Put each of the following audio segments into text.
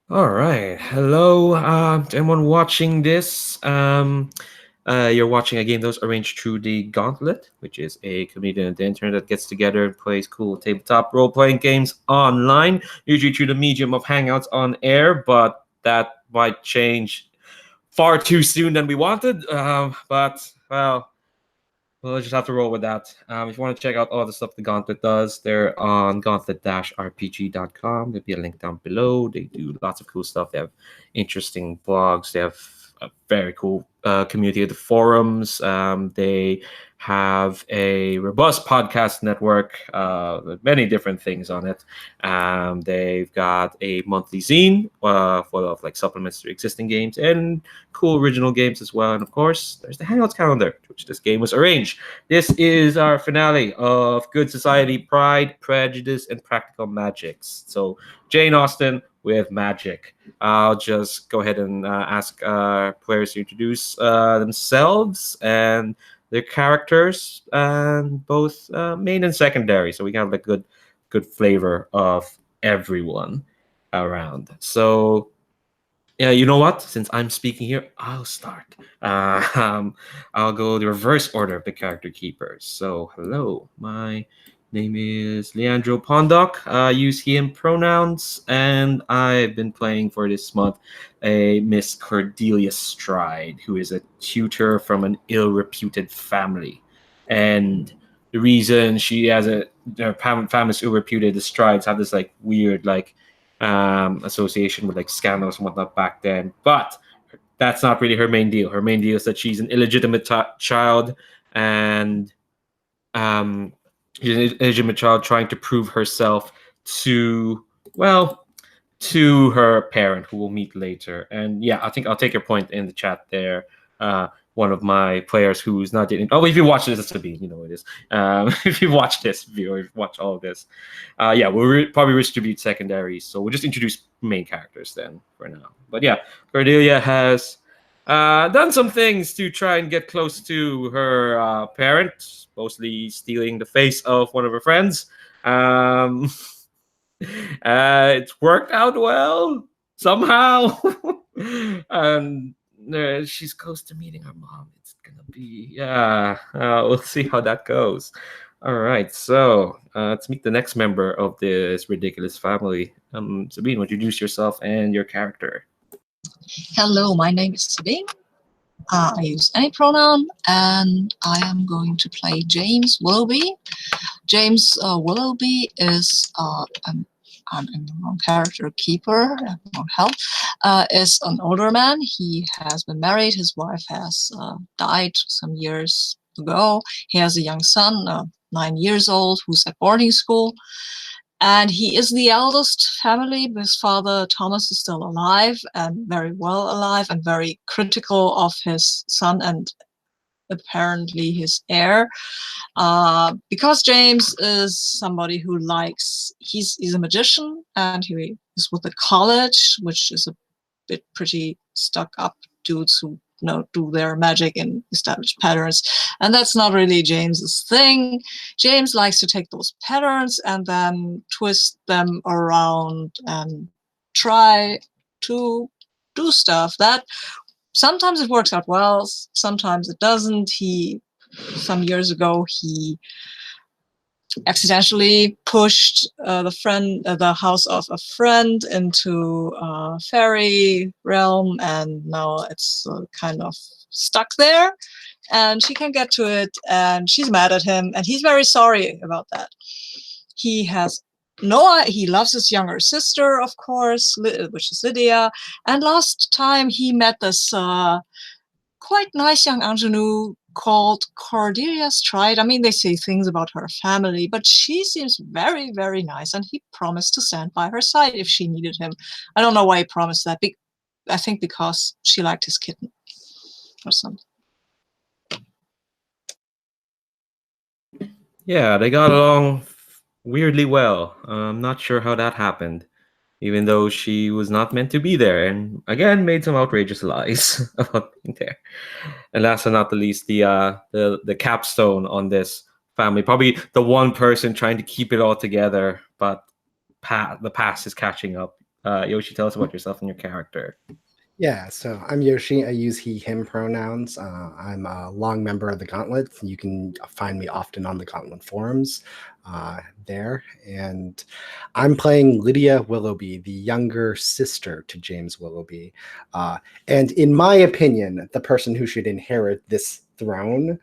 All right. Hello, to anyone watching this. You're watching a game that was arranged through the Gauntlet, which is a community on the internet that gets together and plays cool tabletop role playing games online, usually through the medium of Hangouts on air, but that might change far too soon than we wanted. Well, we'll just have to roll with that. If you want to check out all the stuff the Gauntlet does, they're on gauntlet-rpg.com. There'll be a link down below. They do lots of cool stuff. They have interesting blogs. They have a very cool community of the forums. They have a robust podcast network with many different things on it. They've got a monthly zine full of like supplements to existing games and cool original games as well. And of course, there's the Hangouts calendar, to which this game was arranged. This is our finale of Good Society, Pride, Prejudice, and Practical Magics. So, Jane Austen with magic. I'll just go ahead and ask players to introduce themselves and their characters, and both main and secondary, so we can have a good flavor of everyone around. So, yeah, you know what? Since I'm speaking here, I'll start. I'll go the reverse order of the character keepers. So, hello, my name is Leandro Pondoc. I use he/him pronouns, and I've been playing for this month a Miss Cordelia Stride, who is a tutor from an ill-reputed family. And the reason she has her family's ill-reputed, the Strides have this like weird association with like scandals and whatnot back then. But that's not really her main deal. Her main deal is that she's an illegitimate child, and um, she's an illegitimate child trying to prove herself to, well, to her parent, who we'll meet later. And yeah, I think I'll take your point in the chat there. One of my players who's not dating. Oh, if you watch this, Sabine, you know what it is. If you watch this video, if you watch all of this, yeah, we'll probably distribute secondaries. So we'll just introduce main characters then for now. But yeah, Cordelia has done some things to try and get close to her parent, mostly stealing the face of one of her friends. Um, it's worked out well somehow, and she's close to meeting her mom. It's gonna be, yeah. We'll see how that goes. All right, so let's meet the next member of this ridiculous family. Sabine, would you introduce yourself and your character? Hello, my name is Sabine. I use any pronoun, and I am going to play James Willoughby. James Willoughby is I'm in the wrong character, keeper, wrong help, is an older man. He has been married. His wife has died some years ago. He has a young son, 9 years old, who's at boarding school. And he is the eldest family. His father, Thomas, is still alive and very well alive and very critical of his son and apparently his heir. Because James is somebody who likes, he's a magician and he is with the college, which is a bit pretty stuck up dudes who do their magic in established patterns, and that's not really James's thing. James likes to take those patterns and then twist them around and try to do stuff that sometimes it works out well, sometimes it doesn't. Some years ago, he accidentally pushed the house of a friend into a fairy realm, and now it's kind of stuck there. And she can't get to it, and she's mad at him, and he's very sorry about that. He has he loves his younger sister, of course, which is Lydia. And last time he met this quite nice young ingenue called Cordelia Stride. I mean, they say things about her family, but she seems very, very nice, and he promised to stand by her side if she needed him. I don't know why he promised that. I think because she liked his kitten or something. Yeah, they got along weirdly well. I'm not sure how that happened, even though she was not meant to be there, and again made some outrageous lies about being there. And last but not the least, the capstone on this family, probably the one person trying to keep it all together, but the past is catching up. Yoshi, tell us about yourself and your character. Yeah, so I'm Yoshi. I use he, him pronouns. I'm a long member of the Gauntlet. You can find me often on the Gauntlet forums there. And I'm playing Lydia Willoughby, the younger sister to James Willoughby. And in my opinion, the person who should inherit this throne,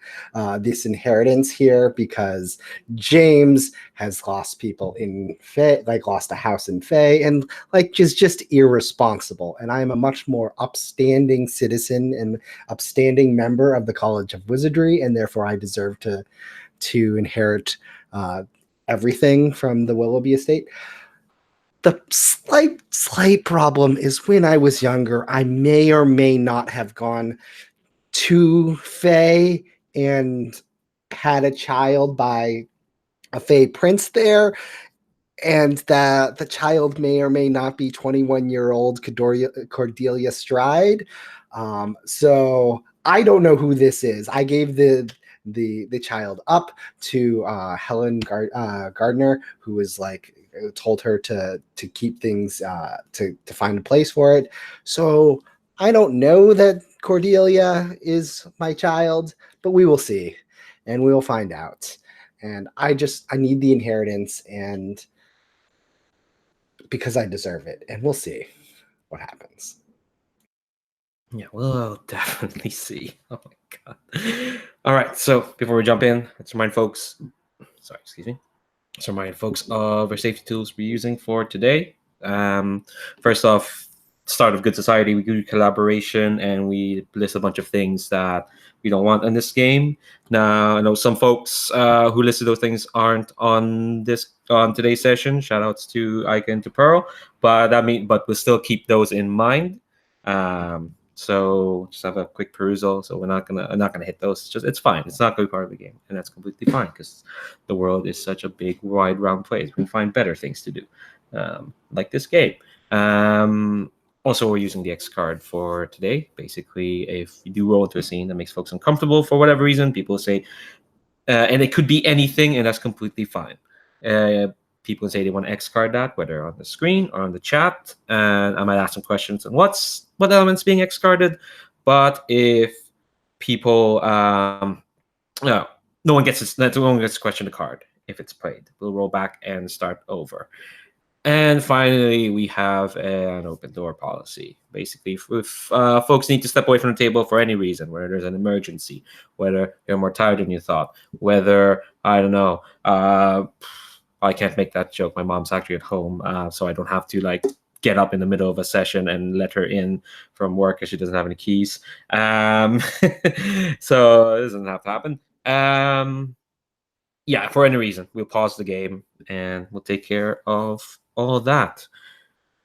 this inheritance here, because James has lost people in Fae, like lost a house in Fae, and like just irresponsible. And I am a much more upstanding citizen and upstanding member of the College of Wizardry, and therefore I deserve to inherit everything from the Willoughby estate. The slight problem is when I was younger, I may or may not have gone to Fae and had a child by a Fae prince there, and that the child may or may not be 21-year-old Cordelia Stride. So I don't know who this is. I gave the child up to Helen Gardner, who was like told her to keep things to find a place for it. So I don't know that Cordelia is my child, but we will see, and we will find out. And I need the inheritance, and because I deserve it, and we'll see what happens. Yeah, we'll definitely see. Oh my god. All right, so before we jump in, let's remind folks. Sorry, excuse me. Let's remind folks of our safety tools we're using for today. First off, start of good society, we do collaboration, and we list a bunch of things that we don't want in this game. Now, I know some folks who listed those things aren't on today's session. Shout outs to Ika and to Pearl, but we'll still keep those in mind. So just have a quick perusal. So I'm not gonna hit those. It's fine. It's not going to be part of the game, and that's completely fine because the world is such a big, wide, round place. We can find better things to do, like this game. Also, we're using the X card for today. Basically, if you do roll into a scene that makes folks uncomfortable for whatever reason, people say, and it could be anything, and that's completely fine. People say they want to X card that, whether on the screen or on the chat, and I might ask some questions on what elements being X carded. But if people, no, no one gets to question the card if it's played. We'll roll back and start over. And finally, we have an open door policy. Basically, if folks need to step away from the table for any reason, whether there's an emergency, whether you're more tired than you thought, whether, I don't know, I can't make that joke. My mom's actually at home, so I don't have to like get up in the middle of a session and let her in from work because she doesn't have any keys. So it doesn't have to happen. Yeah, for any reason, we'll pause the game and we'll take care of all of that.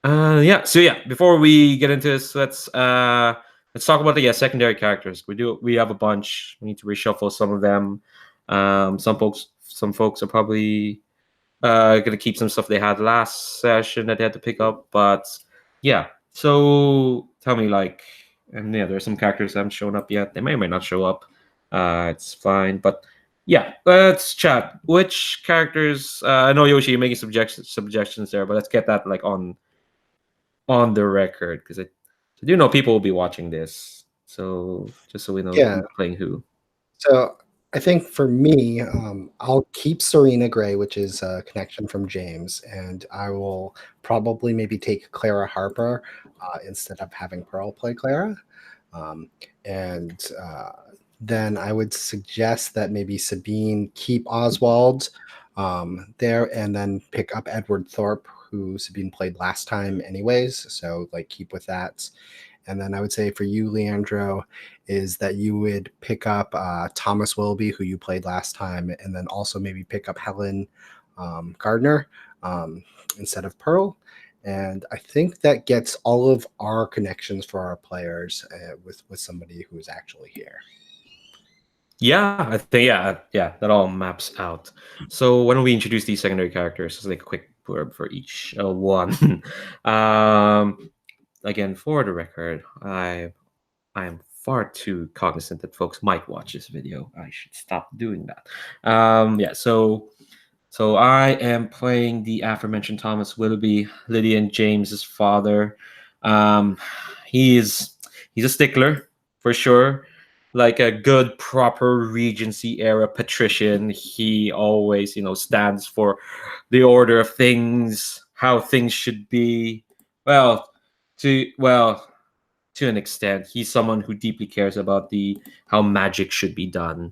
So before we get into this, let's talk about the secondary characters. We have a bunch. We need to reshuffle some of them. Some folks are probably gonna keep some stuff they had last session that they had to pick up. But yeah, so tell me there's some characters that haven't shown up yet. They may or may not show up. It's fine, but yeah, let's chat. Which characters? I know Yoshi, you're making suggestions there, but let's get that like on the record because I do know people will be watching this. So just so we know who's playing who. So I think for me, I'll keep Serena Gray, which is a connection from James, and I will probably maybe take Clara Harper instead of having Pearl play Clara. And then I would suggest that maybe Sabine keep Oswald there, and then pick up Edward Thorpe, who Sabine played last time anyways. So like keep with that. And then I would say for you, Leandro, is that you would pick up Thomas Willoughby, who you played last time, and then also maybe pick up Helen Gardner instead of Pearl. And I think that gets all of our connections for our players with somebody who is actually here. Yeah, I think that all maps out. So why don't we introduce these secondary characters? Just like a quick blurb for each one. Again, for the record, I am far too cognizant that folks might watch this video. I should stop doing that. So So I am playing the aforementioned Thomas Willoughby, Lydia and James's father. Um, he's he's a stickler for sure, like a good proper Regency era patrician. He always, stands for the order of things, how things should be. Well, to an extent, he's someone who deeply cares about the how magic should be done,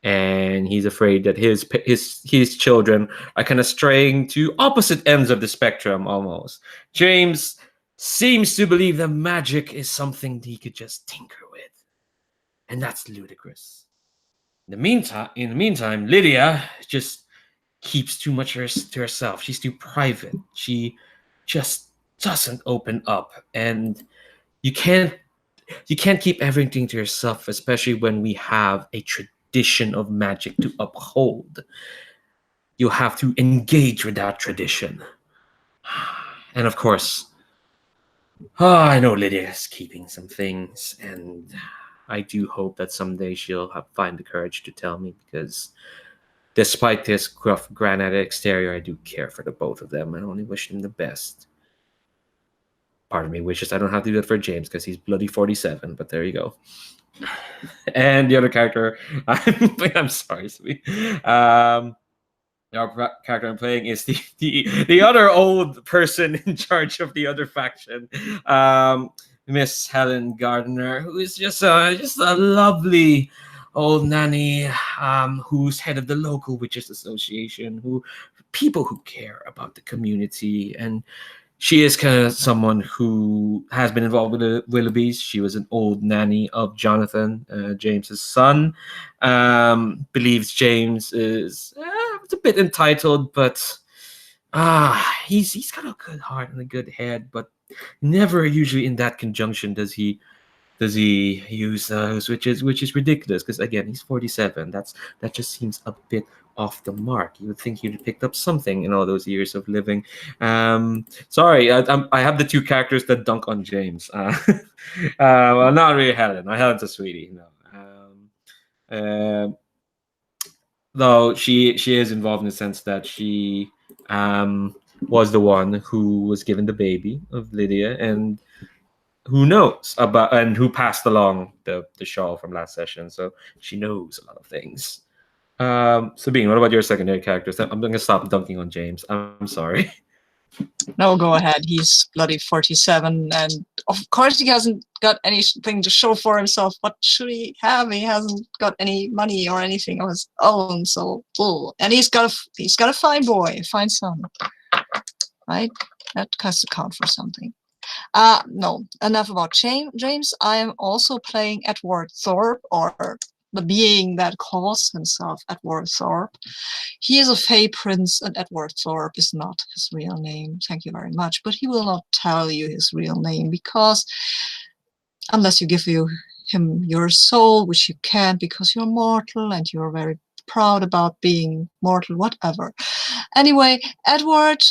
and he's afraid that his children are kind of straying to opposite ends of the spectrum almost. James seems to believe that magic is something he could just tinker with, and that's ludicrous. In the meantime, Lydia just keeps too much to herself. She's too private. She just doesn't open up, and you can't you can't keep everything to yourself, especially when we have a tradition of magic to uphold. You have to engage with that tradition. And of course, I know Lydia is keeping some things, and I do hope that someday she'll find the courage to tell me, because despite this gruff granite exterior, I do care for the both of them. I only wish them the best. Part of me wishes I don't have to do that for James because he's bloody 47, but there you go. And the other character, I'm sorry, sweet. The character I'm playing is the other old person in charge of the other faction, Miss Helen Gardner, who is just a lovely old nanny, who's head of the local witches association, who people who care about the community. And she is kind of someone who has been involved with the Willoughbys. She was an old nanny of Jonathan, James's son. Believes James is a bit entitled, but he's got a good heart and a good head. But never usually in that conjunction does he use those, which is ridiculous, because again, he's 47. That just seems a bit off the mark. You would think you'd picked up something in all those years of living. Sorry, I have the two characters that dunk on James. Well, not really Helen. Helen's a sweetie. No. Though she is involved in the sense that she was the one who was given the baby of Lydia, and who knows about, and who passed along the shawl from last session, so she knows a lot of things. Sabine, what about your secondary characters? I'm gonna stop dunking on James. I'm sorry. No, go ahead. He's bloody 47, and of course he hasn't got anything to show for himself. What should he have? He hasn't got any money or anything of his own, so and he's got a fine boy, a fine son, right? That has to count for something. No, enough about James. I am also playing Edward Thorpe, or the being that calls himself Edward Thorpe. He is a Fey prince, and Edward Thorpe is not his real name. Thank you very much. But he will not tell you his real name, because unless you give him your soul, which you can't because you're mortal and you're very proud about being mortal, whatever. Anyway, Edward,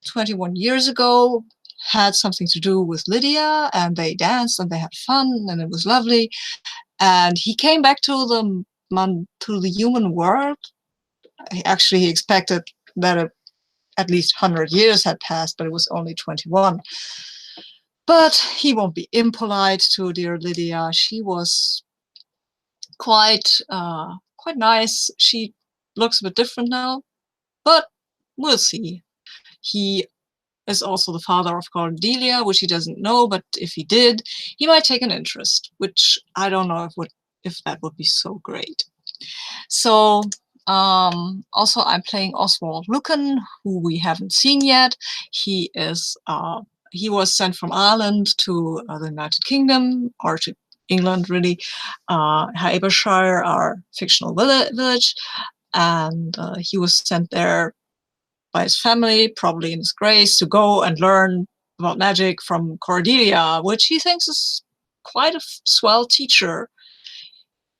21 years ago, had something to do with Lydia, and they danced and they had fun and it was lovely. And he came back to the human world. He expected that at least 100 years had passed, but it was only 21. But he won't be impolite to dear Lydia. She was quite nice. She looks a bit different now, but we'll see. He is also the father of Cordelia, which he doesn't know, but if he did, he might take an interest, which I don't know if that would be so great. So also I'm playing Oswald Lucan, who we haven't seen yet. He was sent from Ireland to the United Kingdom, or to England, really. Habershire, our fictional village, and he was sent there by his family, probably in disgrace, to go and learn about magic from Cordelia, which he thinks is quite a swell teacher.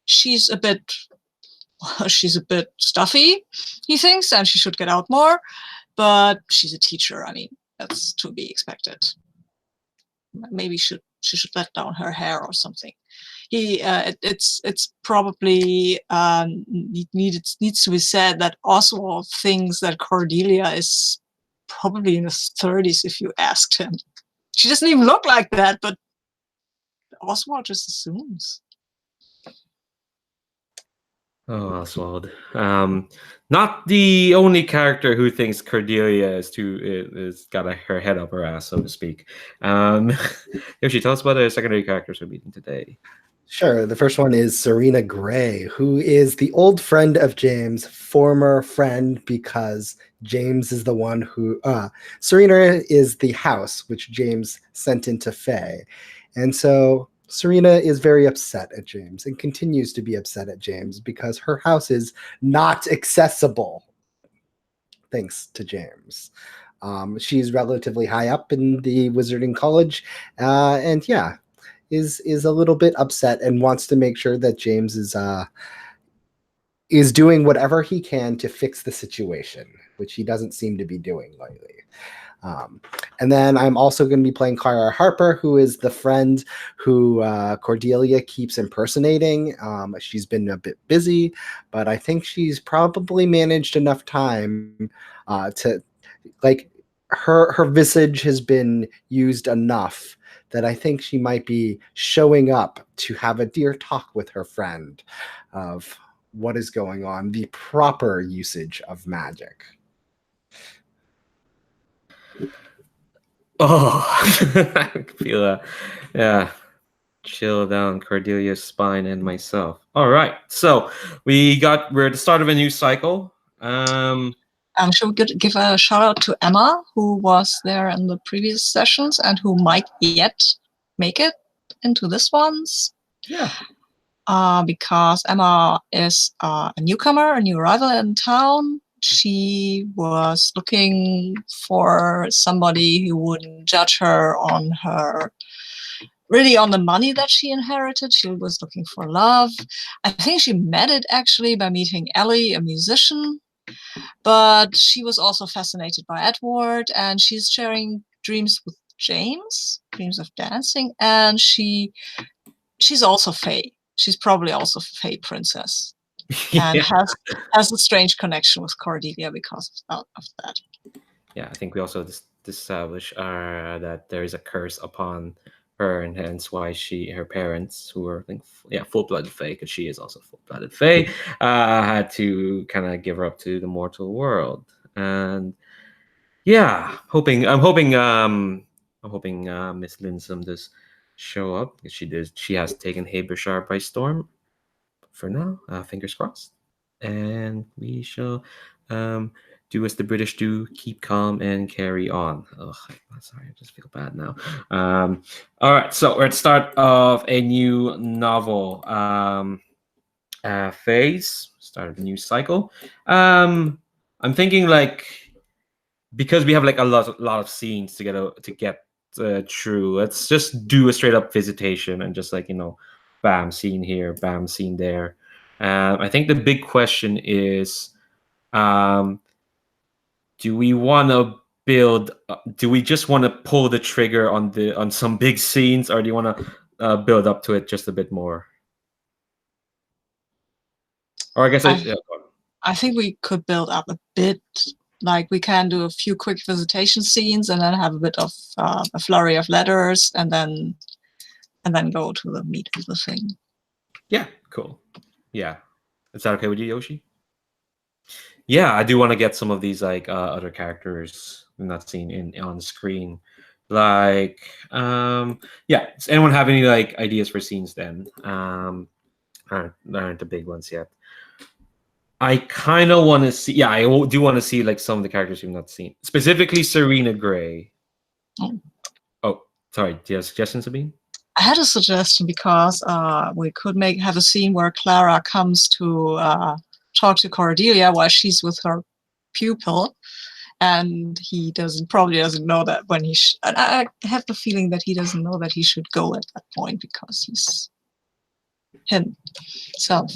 She's a bit stuffy, he thinks, and she should get out more, but she's a teacher. I mean, that's to be expected. Maybe she should let down her hair or something. it's probably needs to be said that Oswald thinks that Cordelia is probably in his 30s if you asked him. She doesn't even look like that, but Oswald just assumes. Oh, Oswald. Not the only character who thinks Cordelia is got her head up her ass, so to speak. Yoshi, tell us about the secondary characters we're meeting today. Sure. The first one is Serena Gray, who is the old friend of James, former friend because James is the one who. Serena is the house which James sent into Faye. And so Serena is very upset at James and continues to be upset at James because her house is not accessible, thanks to James. She's relatively high up in the Wizarding College. And yeah, is a little bit upset and wants to make sure that James is doing whatever he can to fix the situation, which he doesn't seem to be doing lately. And then I'm also going to be playing Clara Harper, who is the friend who Cordelia keeps impersonating. She's been a bit busy, but I think she's probably managed enough time to, like, her visage has been used enough that I think she might be showing up to have a dear talk with her friend of what is going on, the proper usage of magic. Oh, I feel chill down Cordelia's spine and myself. All right, so we're at the start of a new cycle. Should we give a shout out to Emma, who was there in the previous sessions and who might yet make it into this one's? Yeah. Because Emma is a newcomer, a new arrival in town. She was looking for somebody who wouldn't judge her on the money that she inherited. She was looking for love. I think she met it actually by meeting Ellie, a musician. But she was also fascinated by Edward, and she's sharing dreams with James, dreams of dancing, and she's also Fae. She's probably also Fae princess, and has a strange connection with Cordelia because of that. Yeah, I think we also established that there is a curse upon her, and hence why her parents, who were full-blooded Fae, because she is also full-blooded Fae, had to kind of give her up to the mortal world. And yeah, I'm hoping Miss Linsome does show up. She has taken Habershire by storm. For now, fingers crossed, and we shall do as the British do: keep calm and carry on. Ugh, I'm sorry, I just feel bad now. All right, so we're at the start of a new novel phase, start of a new cycle. I'm thinking, like, because we have like a lot of scenes to get through, let's just do a straight up visitation and just, like, bam, scene here, bam, scene there. I think the big question is, do we want to build? Do we just want to pull the trigger on some big scenes, or do you want to build up to it just a bit more? Or I guess I think we could build up a bit. Like, we can do a few quick visitation scenes and then have a bit of a flurry of letters, and then go to the meat of the thing. Yeah, cool. Yeah, is that okay with you, Yoshi? Yeah, I do want to get some of these, like, other characters not seen on screen. Like, yeah. Does anyone have any, like, ideas for scenes then? Aren't the big ones yet. I kind of want to see. Yeah, I do want to see, like, some of the characters we've not seen, specifically Serena Gray. Oh, sorry. Do you have a suggestion, Sabine? I had a suggestion because we could have a scene where Clara comes to talk to Cordelia while she's with her pupil, and he probably doesn't know that when and I have the feeling that he doesn't know that he should go at that point because he's himself.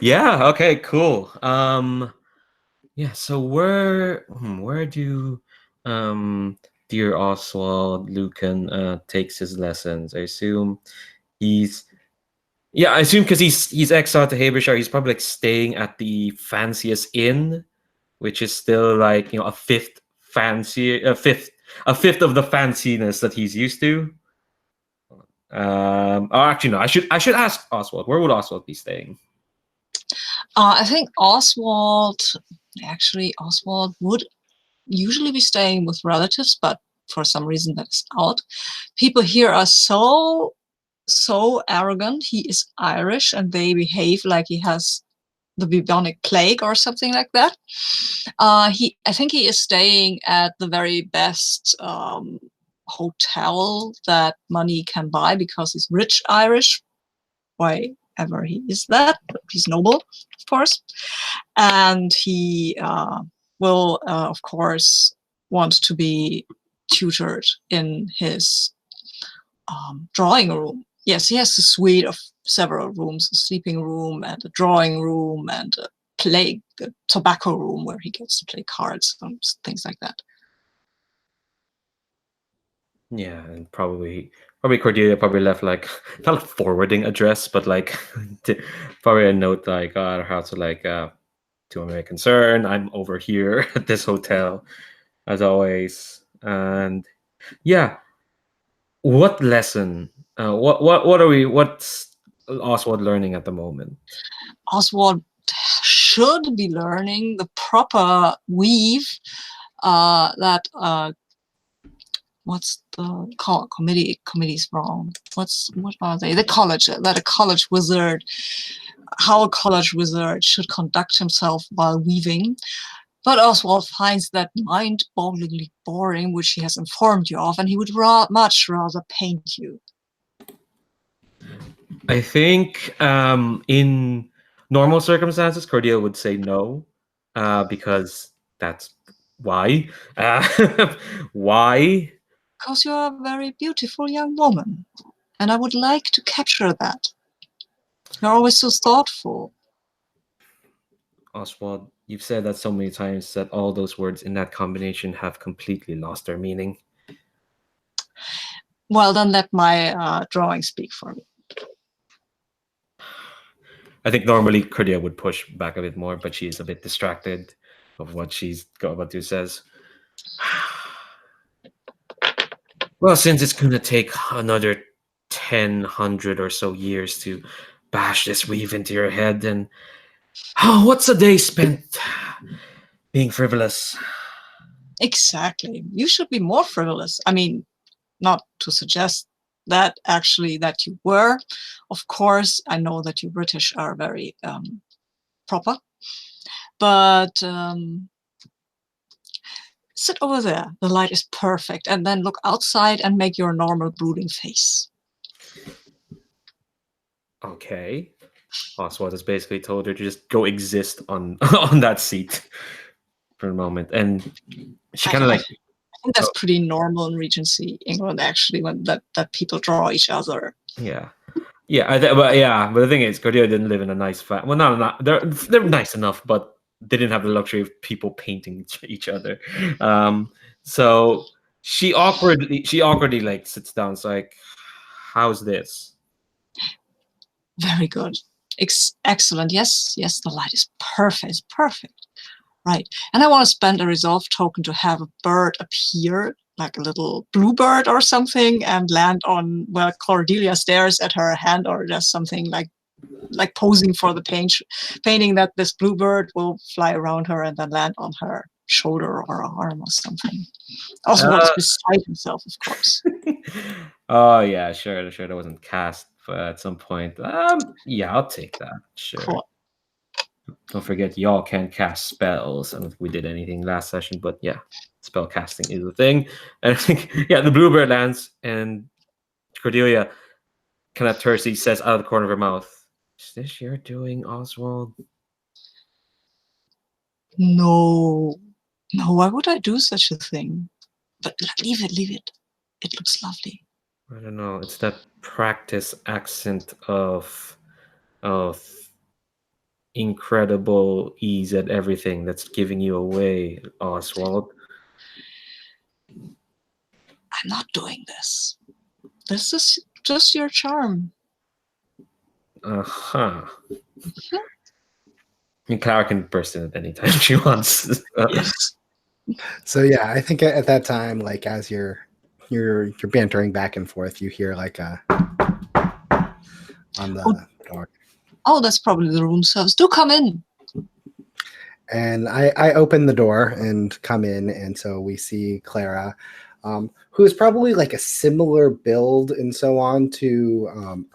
Yeah, okay, cool. Yeah, so where do dear Oswald Lucan takes his lessons. I assume he's yeah, I assume because he's exiled to Habershire, he's probably like staying at the fanciest inn, which is still like a fifth a fifth of the fanciness that he's used to. Oh, actually, no. I should ask Oswald. Where would Oswald be staying? I think Oswald would usually be staying with relatives, but for some reason that is out. People here are so arrogant. He is Irish, and they behave like he has the bubonic plague or something like that. I think he is staying at the very best hotel that money can buy because he's rich Irish. Why ever he is that, but he's noble, of course. And he will, of course, want to be tutored in his drawing room. Yes, he has a suite of several rooms, a sleeping room and a drawing room and a tobacco room where he gets to play cards and things like that. Yeah, and probably Cordelia probably left like not a forwarding address, but like probably a note like how to like to my concern, I'm over here at this hotel as always. And yeah, what lesson? What's Oswald learning at the moment? Oswald should be learning the proper weave that what's the committee's wrong. What are they? The college, that a college wizard, how a college wizard should conduct himself while weaving. But Oswald finds that mind-bogglingly boring, which he has informed you of, and he would much rather paint you. I think in normal circumstances, Cordelia would say no, because that's why. Why? Because you are a very beautiful young woman, and I would like to capture that. You're always so thoughtful. Oswald, you've said that so many times that all those words in that combination have completely lost their meaning. Well, then let my drawing speak for me. I think normally Cordelia would push back a bit more, but she's a bit distracted of what she's got about to says. Well, since it's going to take another 1,000 or so years to bash this weave into your head, then what's a day spent being frivolous? Exactly. You should be more frivolous. I mean, not to suggest that actually that you were. Of course, I know that you British are very proper, but sit over there. The light is perfect, and then look outside and make your normal brooding face. Okay. Oswald has basically told her to just go exist on on that seat for a moment, and she kind of like. I think that's pretty normal in Regency England, actually, when that people draw each other. Yeah, but the thing is, Cordelia didn't live in a nice flat. Well, not they're nice enough, but they didn't have the luxury of people painting each other. So she awkwardly like sits down. It's like, how's this? Very good. Excellent. Yes, the light is perfect. It's perfect. Right. And I want to spend a resolve token to have a bird appear, like a little bluebird or something, and land on where Cordelia stares at her hand, or just something like posing for the painting that this bluebird will fly around her and then land on her shoulder or arm or something. Also wants beside himself, of course. Oh yeah, sure. That wasn't cast at some point. Yeah, I'll take that. Sure. Cool. Don't forget, y'all can cast spells. I don't think we did anything last session, but yeah, spell casting is a thing. And I think, yeah, the bluebird lands, and Cordelia, kind of tersely, says out of the corner of her mouth, "Is this your doing, Oswald?" No, why would I do such a thing? But leave it. It looks lovely. I don't know. It's that practice accent of incredible ease at everything that's giving you away, Oswald. I'm not doing this. This is just your charm. Uh-huh. I mean, Clara can burst in at any time she wants. Yes. So yeah, I think at that time, like as you're bantering back and forth, you hear like a on the door. Oh, that's probably the room service. Do come in. And I open the door and come in, and so we see Clara, who is probably like a similar build and so on to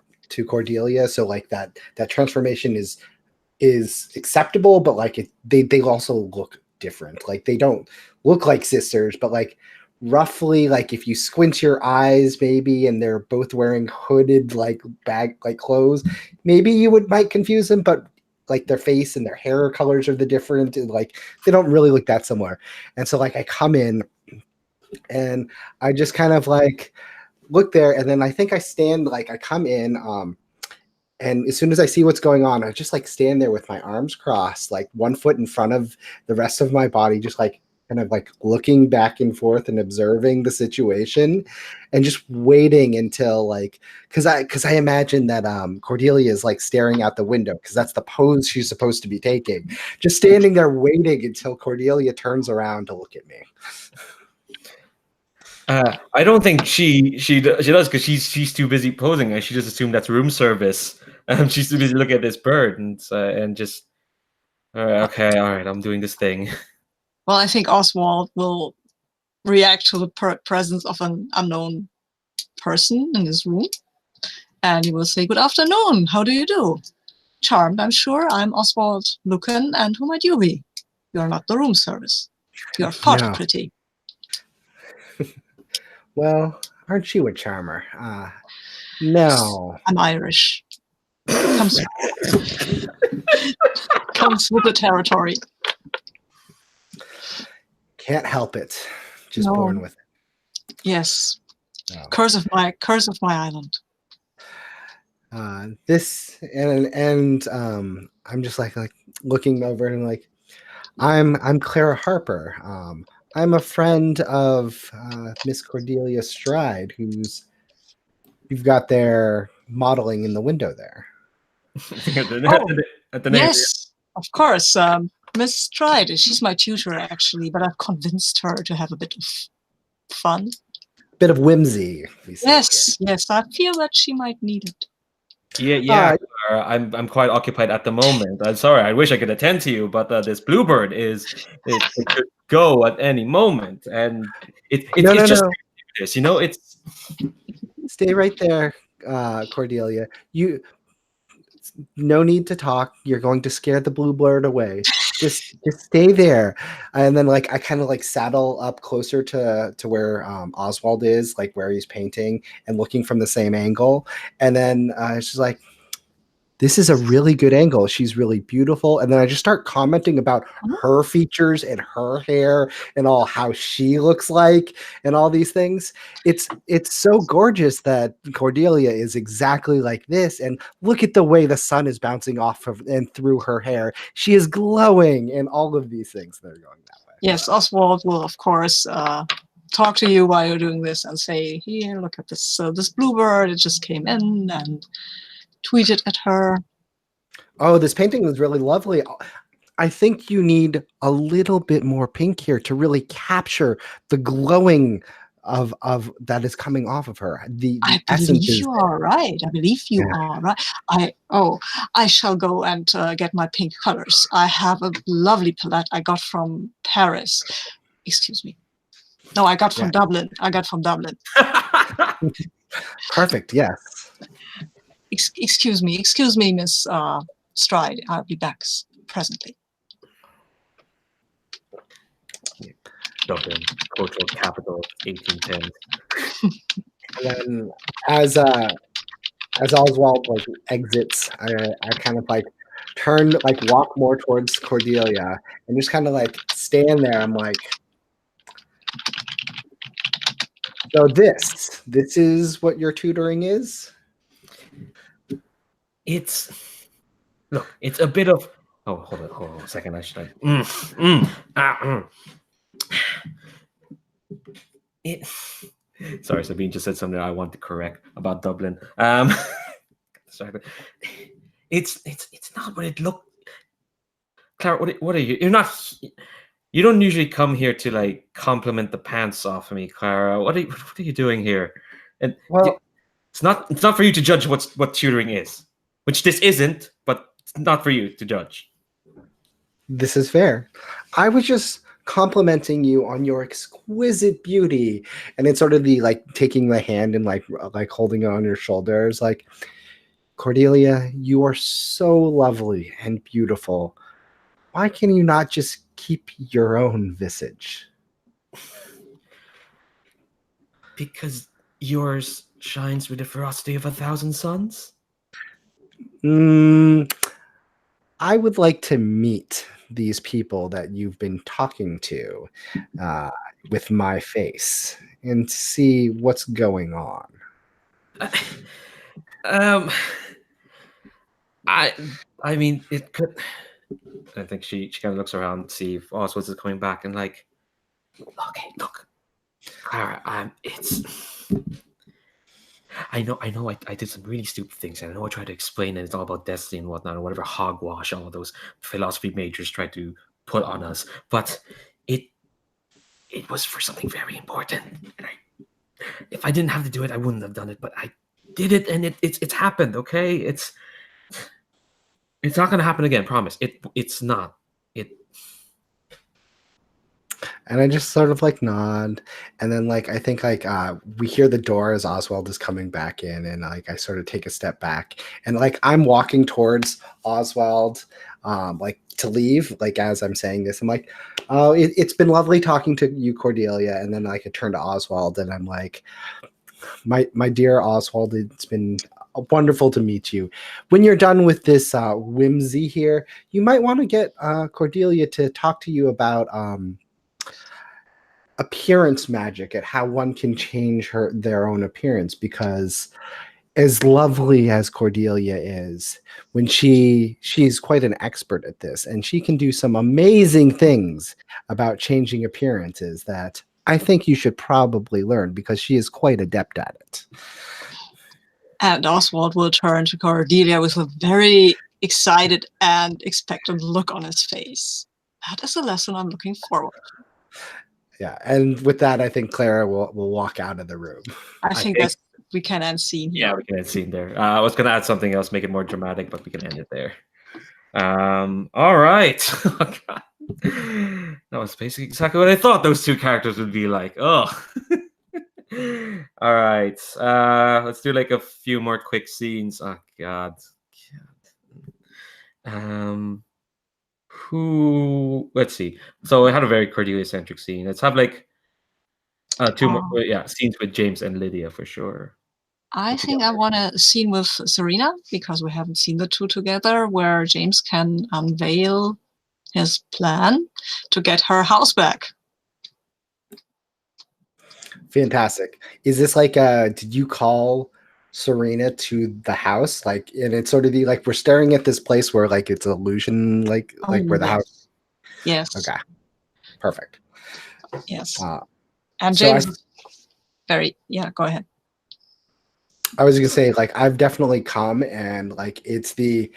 Cordelia. So like that transformation is acceptable, but like they also look different. Like they don't look like sisters, but like roughly like if you squint your eyes maybe, and they're both wearing hooded like bag like clothes, maybe you might confuse them, but like their face and their hair colors are the different, and like they don't really look that similar. And so like I come in and I just kind of like look there, and then I think I stand, like I come in, and as soon as I see what's going on, I just like stand there with my arms crossed, like one foot in front of the rest of my body, just like kind of like looking back and forth and observing the situation, and just waiting until like, because I imagine that Cordelia is like staring out the window, because that's the pose she's supposed to be taking. Just standing there waiting until Cordelia turns around to look at me. I don't think she does, because she's too busy posing, and she just assumed that's room service. She's too busy looking at this bird and just okay, all right, I'm doing this thing. Well, I think Oswald will react to the presence of an unknown person in his room, and he will say, "Good afternoon. How do you do? Charmed, I'm sure. I'm Oswald Lucan, and who might you be? You are not the room service. You are far too No. pretty." Well, aren't you a charmer? No. I'm Irish. Comes with the territory. Can't help it. Just No. born with it. Yes. No. Curse of my island. This and I'm just like looking over and like I'm Clara Harper. I'm a friend of Miss Cordelia Stride, who's you've got there modeling in the window there. At the name. Yes, of course. Miss Stride, she's my tutor actually, but I've convinced her to have a bit of fun. Bit of whimsy. We say Yes, yes, I feel that she might need it. Yeah. I'm quite occupied at the moment. I'm sorry. I wish I could attend to you, but this bluebird it could go at any moment, and it's just this. You know, it's Stay right there, Cordelia. You no need to talk. You're going to scare the bluebird away. Just stay there. And then like I kind of like saddle up closer to where Oswald is, like where he's painting, and looking from the same angle. And then she's like, this is a really good angle. She's really beautiful. And then I just start commenting about her features and her hair and all how she looks like and all these things. It's so gorgeous that Cordelia is exactly like this. And look at the way the sun is bouncing off of and through her hair. She is glowing, and all of these things that are going that way. Yes, Oswald will of course talk to you while you're doing this and say, "Here, look at this. This bluebird. It just came in," and tweet it at her. Oh, this painting was really lovely. I think you need a little bit more pink here to really capture the glowing of that is coming off of her. The I essence believe is you are right. I believe you are right. I shall go and get my pink colors. I have a lovely palette I got from Paris. Excuse me. No, I got from Dublin. Perfect. Yes. Excuse me, Miss Stride. I'll be back presently. Dublin, cultural capital, 1810. And then as Oswald like exits, I kind of like turn, like walk more towards Cordelia and just kind of like stand there. I'm like, so this is what your tutoring is? It's a bit of. Oh, hold on a second. I should. Sorry, Sabine just said something I want to correct about Dublin. Sorry, it's not what it looked. Clara, what are you? You're not. You don't usually come here to like compliment the pants off of me, Clara. What are you doing here? And Well, it's not for you to judge what tutoring is, which this isn't, but it's not for you to judge. this is fair. I was just complimenting you on your exquisite beauty, and it's sort of the like taking my hand and like holding it on your shoulders, like Cordelia, you are so lovely and beautiful. Why can you not just keep your own visage? Because yours shines with the ferocity of 1,000 suns. Mm, I would like to meet these people that you've been talking to uh, with my face and see what's going on. Um, I I mean, it could. I think she kind of looks around to see if Oswald is coming back, and like, okay, look, Clara, it's. I did some really stupid things, and I know I tried to explain it. It's all about destiny and whatnot, or whatever hogwash all those philosophy majors tried to put on us. But it it was for something very important. And if I didn't have to do it, I wouldn't have done it. But I did it, and it's happened. Okay, it's not gonna happen again. Promise. It's not. It. And I just sort of like nod, and then like I think like we hear the door as Oswald is coming back in, and like I sort of take a step back, and like I'm walking towards Oswald, like to leave. Like as I'm saying this, I'm like, "Oh, it's been lovely talking to you, Cordelia." And then like I turn to Oswald, and I'm like, "My dear Oswald, it's been wonderful to meet you. When you're done with this whimsy here, you might want to get Cordelia to talk to you about." Appearance magic, at how one can change their own appearance, because as lovely as Cordelia is, when she's quite an expert at this, and she can do some amazing things about changing appearances that I think you should probably learn, because she is quite adept at it. And Oswald will turn to Cordelia with a very excited and expectant look on his face. That is a lesson I'm looking forward to. Yeah, and with that, I think Clara will walk out of the room. I think that's we can end scene here. Yeah, we can end scene there. I was gonna add something else, make it more dramatic, but we can end it there. All right. Oh, God. That was basically exactly what I thought those two characters would be like. Oh. All right. Let's do like a few more quick scenes. Oh God. Who? Let's see. So I had a very Cordelia-centric scene. Let's have like two more. Yeah, scenes with James and Lydia for sure. I think I want a scene with Serena, because we haven't seen the two together, where James can unveil his plan to get her house back. Fantastic. Is this like did you call Serena to the house? Like, and it's sort of the like we're staring at this place where like it's an illusion, like where the house. Yes. Okay. Perfect. Yes. And James is very go ahead. I was gonna say, like, I've definitely come, and like it's the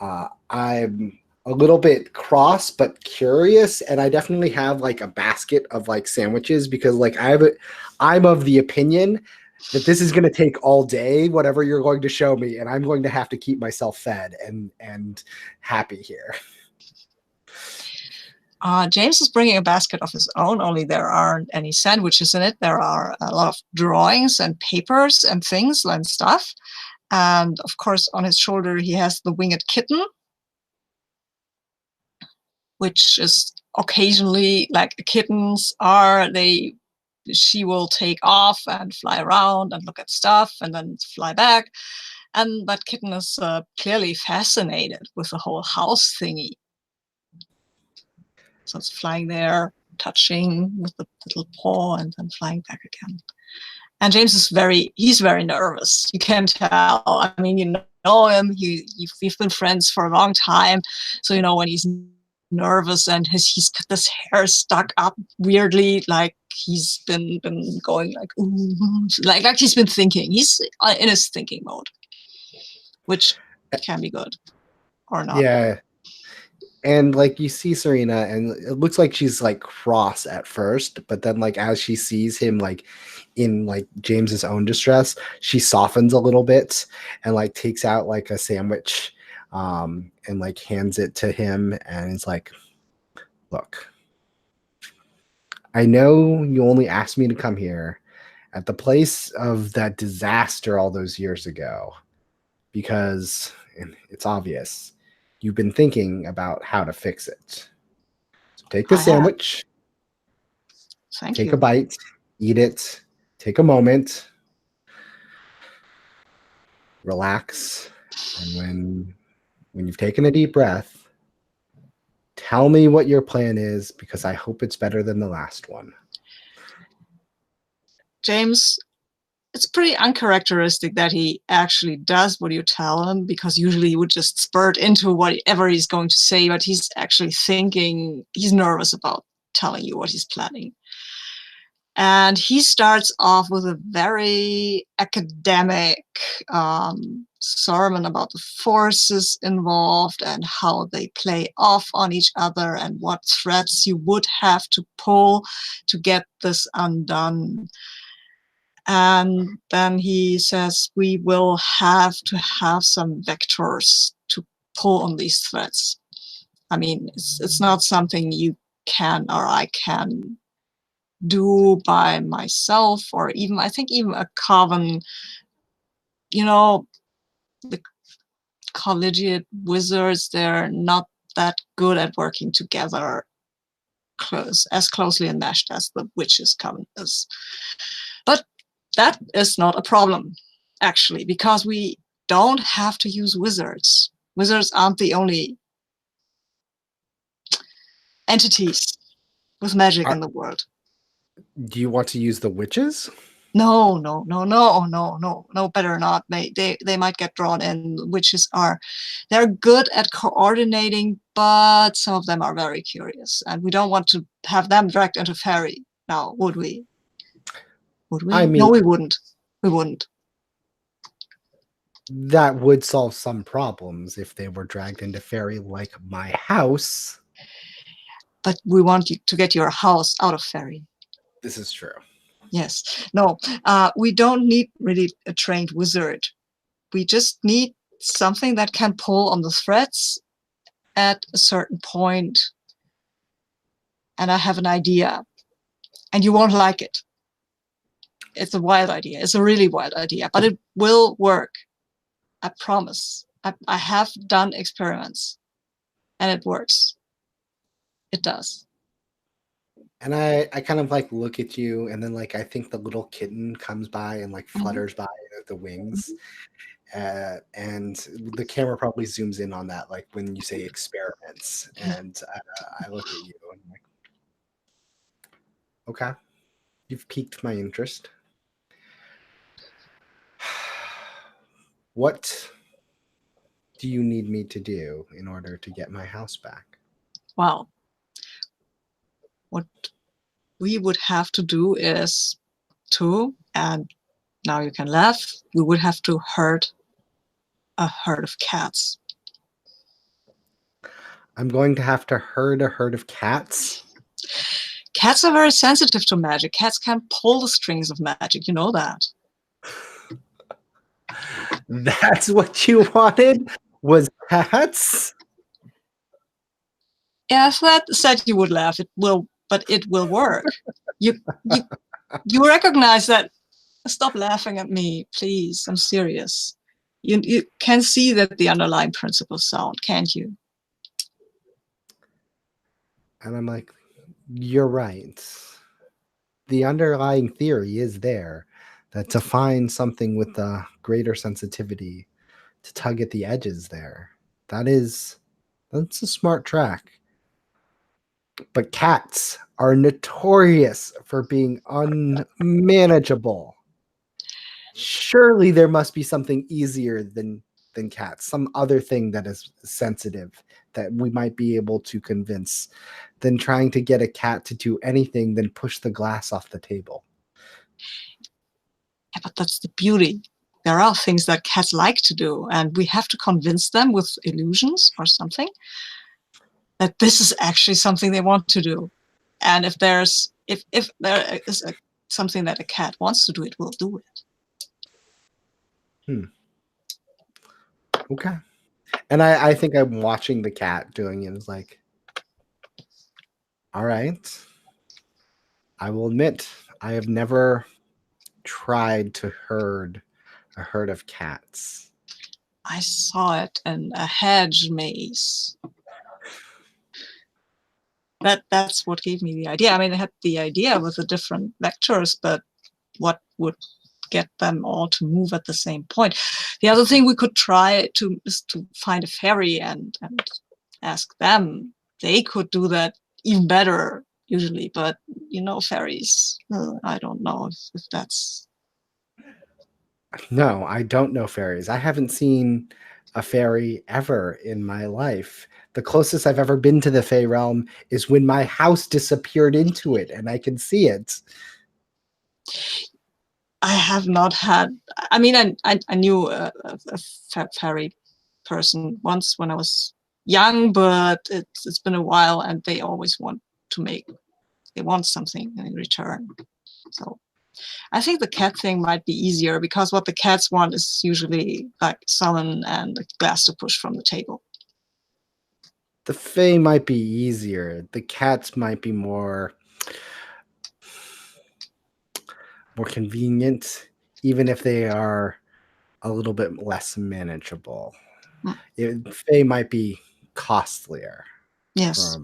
I'm a little bit cross but curious, and I definitely have like a basket of like sandwiches, because like I'm of the opinion that this is going to take all day, whatever you're going to show me, and I'm going to have to keep myself fed and happy here. James is bringing a basket of his own, only there aren't any sandwiches in it. There are a lot of drawings and papers and things and stuff. And of course, on his shoulder, he has the winged kitten, which is occasionally like kittens are. She will take off and fly around and look at stuff and then fly back. And that kitten is clearly fascinated with the whole house thingy. So it's flying there, touching with the little paw, and then flying back again. And James is he's very nervous. You can tell. I mean, you know him. We've been friends for a long time. So, you know, when he's nervous and he's got this hair stuck up weirdly, like he's been going like, ooh, like he's been thinking. He's in his thinking mode, which can be good or not. Yeah. And like you see Serena, and it looks like she's like cross at first, but then like as she sees him like in like James's own distress, she softens a little bit and like takes out like a sandwich and like hands it to him and is like, look, I know you only asked me to come here at the place of that disaster all those years ago because and it's obvious you've been thinking about how to fix it. So take the I have. sandwich, Thank take a you. bite, eat it, take a moment, relax, and when you've taken a deep breath, tell me what your plan is because I hope it's better than the last one. James, it's pretty uncharacteristic that he actually does what you tell him, because usually he would just spurt into whatever he's going to say, but he's actually thinking, he's nervous about telling you what he's planning. And he starts off with a very academic sermon about the forces involved and how they play off on each other and what threads you would have to pull to get this undone. And then he says, we will have to have some vectors to pull on these threads. I mean, it's not something you can or I can do by myself, or even, I think even a coven, the collegiate wizards, they're not that good at working together as closely enmeshed as the witches' coven is. But that is not a problem, actually, because we don't have to use wizards. Wizards aren't the only entities with magic in the world. Do you want to use the witches? No, better not. They might get drawn in. Witches they're good at coordinating, but some of them are very curious, and we don't want to have them dragged into fairy now, would we? Would we? I mean, no, we wouldn't. We wouldn't. That would solve some problems if they were dragged into fairy like my house. But we want you to get your house out of fairy. This is true. Yes. No, we don't need really a trained wizard. We just need something that can pull on the threads at a certain point. And I have an idea. And you won't like it. It's a wild idea. It's a really wild idea. But it will work. I promise. I have done experiments. And it works. It does. And I kind of like look at you, and then like I think the little kitten comes by and like flutters by at the wings, and the camera probably zooms in on that, like when you say experiments. And I look at you and I'm like, okay, you've piqued my interest. What do you need me to do in order to get my house back? Well, what we would have to do is and now you can laugh, we would have to herd a herd of cats. I'm going to have to herd a herd of cats? Cats are very sensitive to magic. Cats can pull the strings of magic. You know that. That's what you wanted? Was cats? Yeah, I said you would laugh. But it will work. You recognize that. Stop laughing at me, please. I'm serious. You can see that the underlying principles sound, can't you? And I'm like, you're right. The underlying theory is there that to find something with a greater sensitivity to tug at the edges there, that's a smart track. But cats are notorious for being unmanageable. Surely there must be something easier than than cats, some other thing that is sensitive that we might be able to convince than trying to get a cat to do anything than push the glass off the table. Yeah, but that's the beauty. There are things that cats like to do, and we have to convince them with illusions or something that this is actually something they want to do. And if there is something that a cat wants to do, it will do it. Okay. And I think I'm watching the cat doing it. It's like, all right. I will admit, I have never tried to herd a herd of cats. I saw it in a hedge maze. That's what gave me the idea. I mean, I had the idea with the different vectors, but what would get them all to move at the same point? The other thing we could try is to find a fairy and ask them. They could do that even better usually, but fairies. I don't know if that's. No, I don't know fairies. I haven't seen a fairy ever in my life. The closest I've ever been to the Fey realm is when my house disappeared into it and I can see it. I have not had. I mean, I knew a fairy person once when I was young, but it's been a while, and they always want something in return. So I think the cat thing might be easier because what the cats want is usually like summon and a glass to push from the table. The Fey might be easier. The cats might be more convenient, even if they are a little bit less manageable. Fey might be costlier. Yes.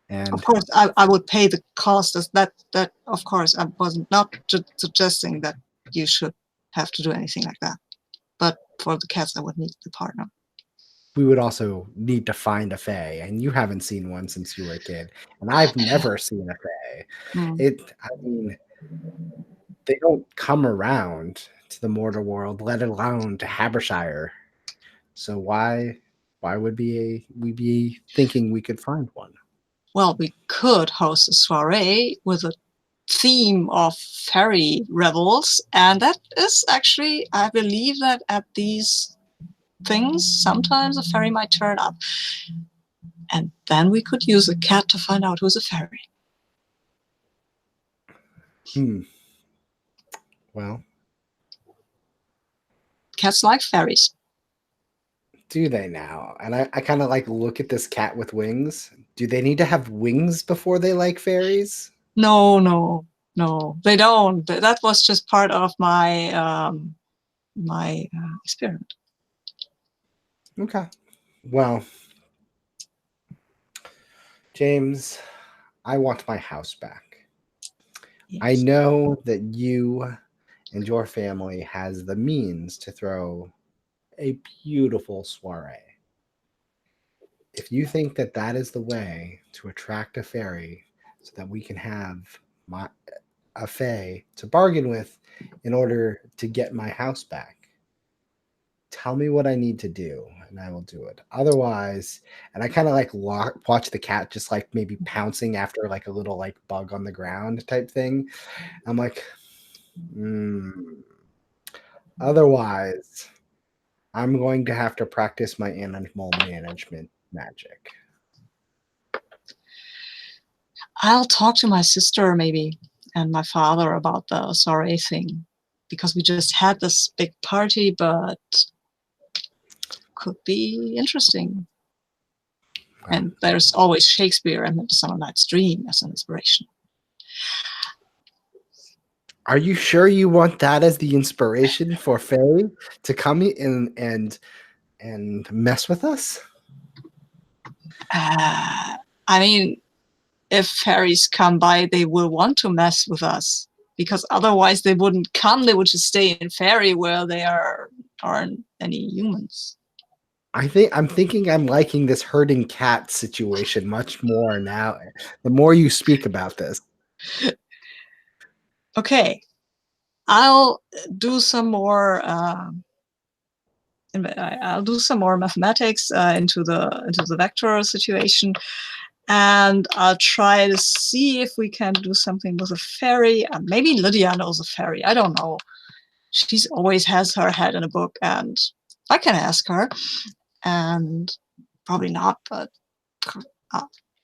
And of course, I would pay the cost. That of course, I was not suggesting that you should have to do anything like that. But for the cats, I would need the partner. We would also need to find a Fey, and you haven't seen one since you were a kid, and I've never seen a Fey. I mean, they don't come around to the mortal world, let alone to Habershire. So why would we be thinking we could find one? Well, we could host a soiree with a theme of fairy revels, and that is actually, I believe that at these things, sometimes a fairy might turn up. And then we could use a cat to find out who's a fairy. Well, cats like fairies. Do they now? And I kind of like look at this cat with wings. Do they need to have wings before they like fairies? No, they don't. That was just part of my my experiment. Okay. Well, James, I want my house back. Yes. I know that you and your family has the means to throw a beautiful soiree. If you think that that is the way to attract a fairy so that we can have a fae to bargain with in order to get my house back, tell me what I need to do and I will do it. Otherwise, and I kind of like watch the cat just like maybe pouncing after like a little like bug on the ground type thing. I'm like, otherwise, I'm going to have to practice my animal management magic. I'll talk to my sister maybe and my father about the soiree thing, because we just had this big party, but could be interesting. Wow. And there's always Shakespeare and Midsummer Night's Dream as an inspiration. Are you sure you want that as the inspiration for Faye to come in and mess with us? I mean, if fairies come by, they will want to mess with us, because otherwise they wouldn't come. They would just stay in fairy where there aren't any humans. I'm thinking I'm liking this herding cat situation much more now. The more you speak about this. Okay, I'll do some more I'll do some more mathematics into the vector situation, and I'll try to see if we can do something with a fairy. Maybe Lydia knows a fairy. I don't know. She's always has her head in a book, and I can ask her. And probably not, but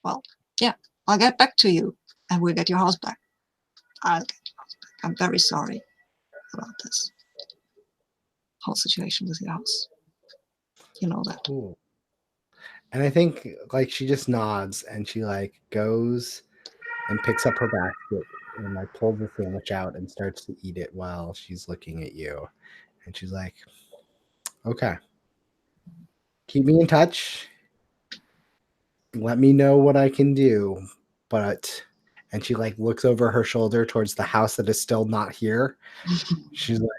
well, yeah. I'll get back to you, and we'll get your house back. I'll get your house back. I'm very sorry about this whole situation with your house. You know that. Cool. And I think like she just nods and she like goes and picks up her basket and like pulls the sandwich out and starts to eat it while she's looking at you. And she's like, okay, keep me in touch. Let me know what I can do. But, and she like looks over her shoulder towards the house that is still not here. She's like,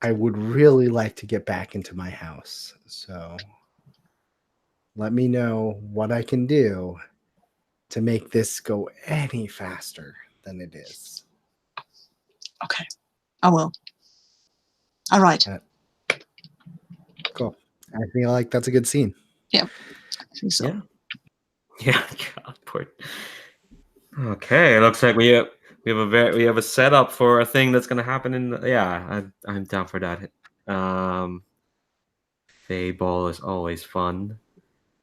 I would really like to get back into my house. So let me know what I can do to make this go any faster than it is. Okay, I will. All right. Cool. I feel like that's a good scene. Yeah, I think so. Yeah. Yeah. God, poor. Okay, it looks like we have a setup for a thing that's gonna happen in. Yeah, I'm down for that. Faye ball is always fun.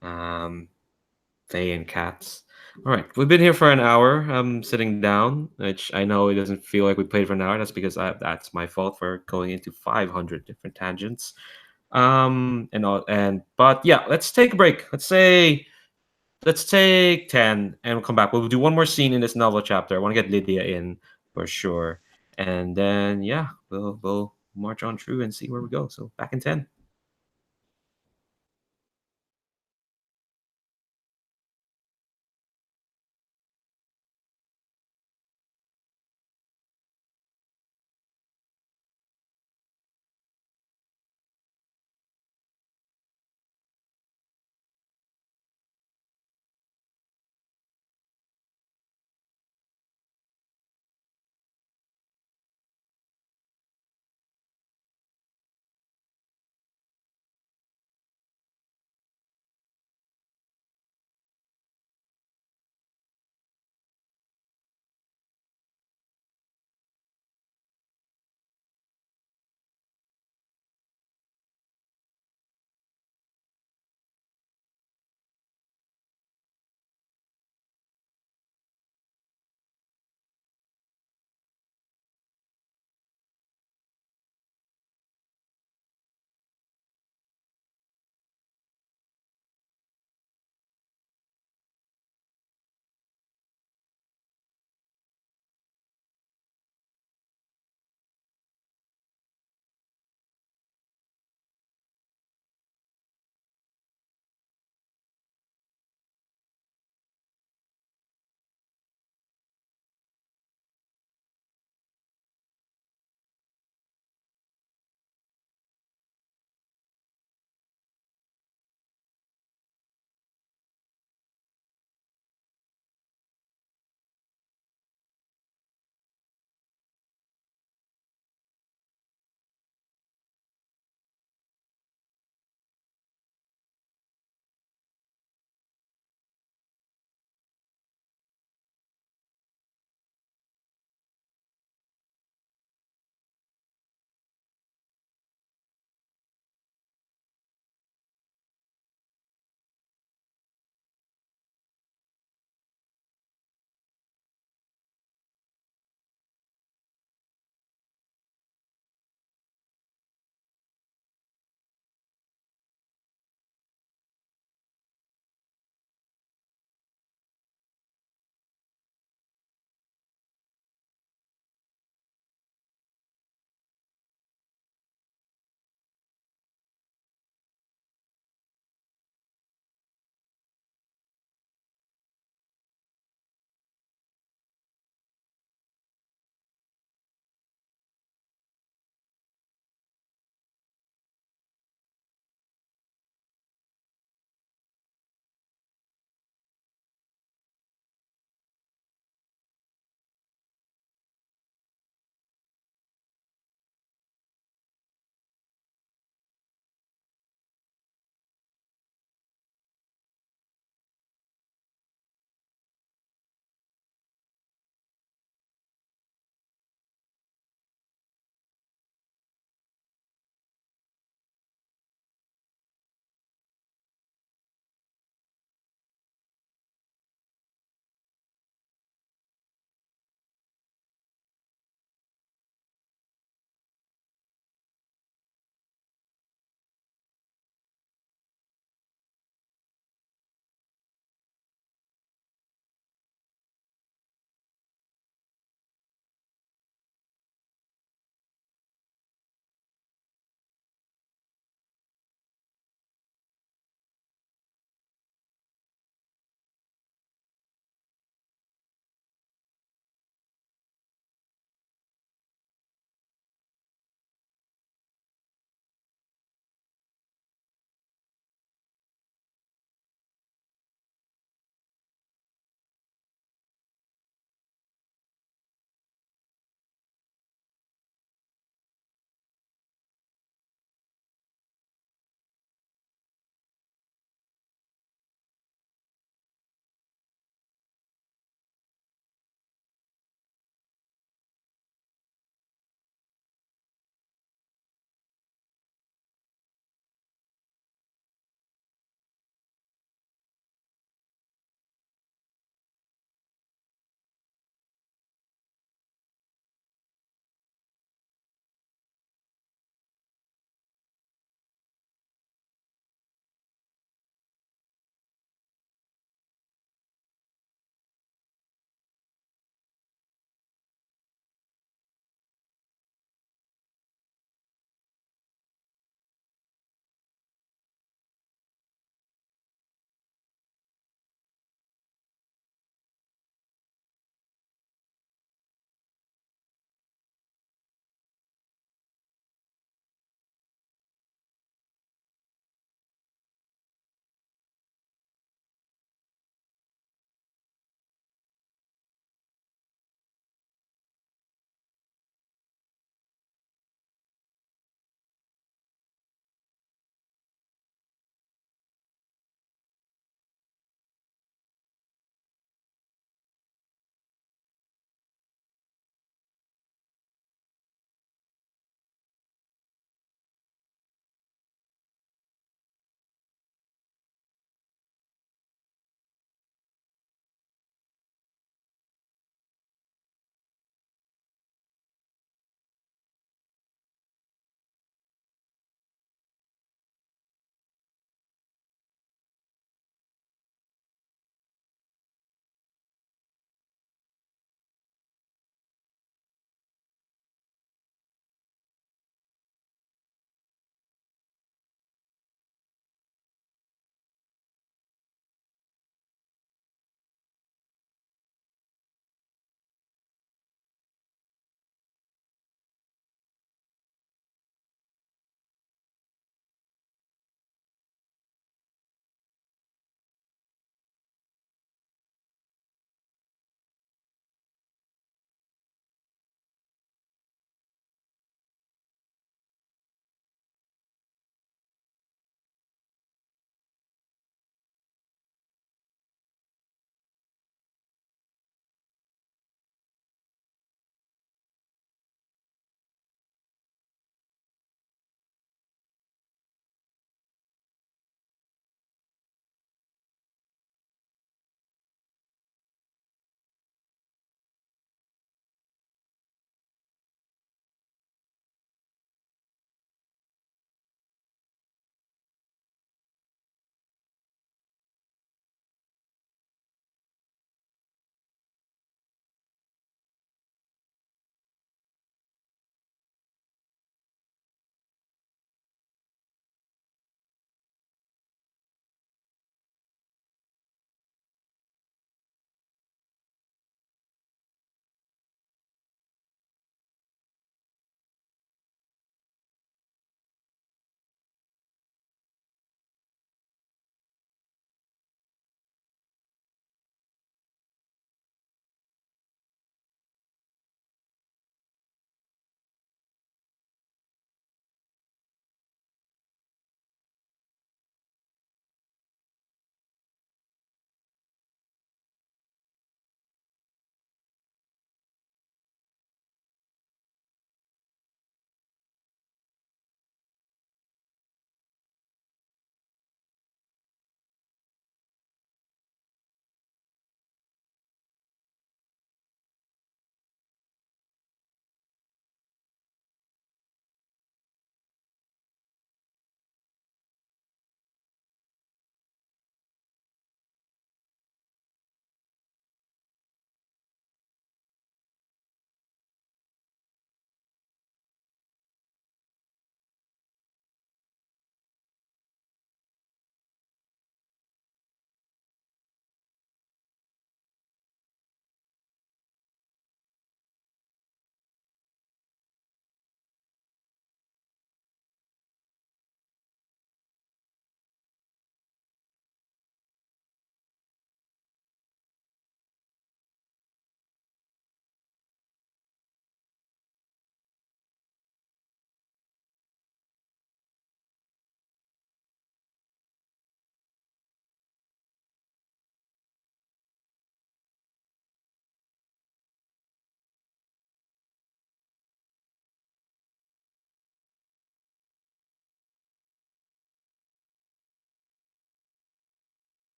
Faye and cats. All right, we've been here for an hour. I'm sitting down, which I know it doesn't feel like we played for an hour. That's because that's my fault for going into 500 different tangents. But yeah, let's take a break. Let's take 10 and we'll come back. We'll do one more scene in this novel chapter. I want to get Lydia in for sure. And then yeah, we'll march on through and see where we go. So back in 10.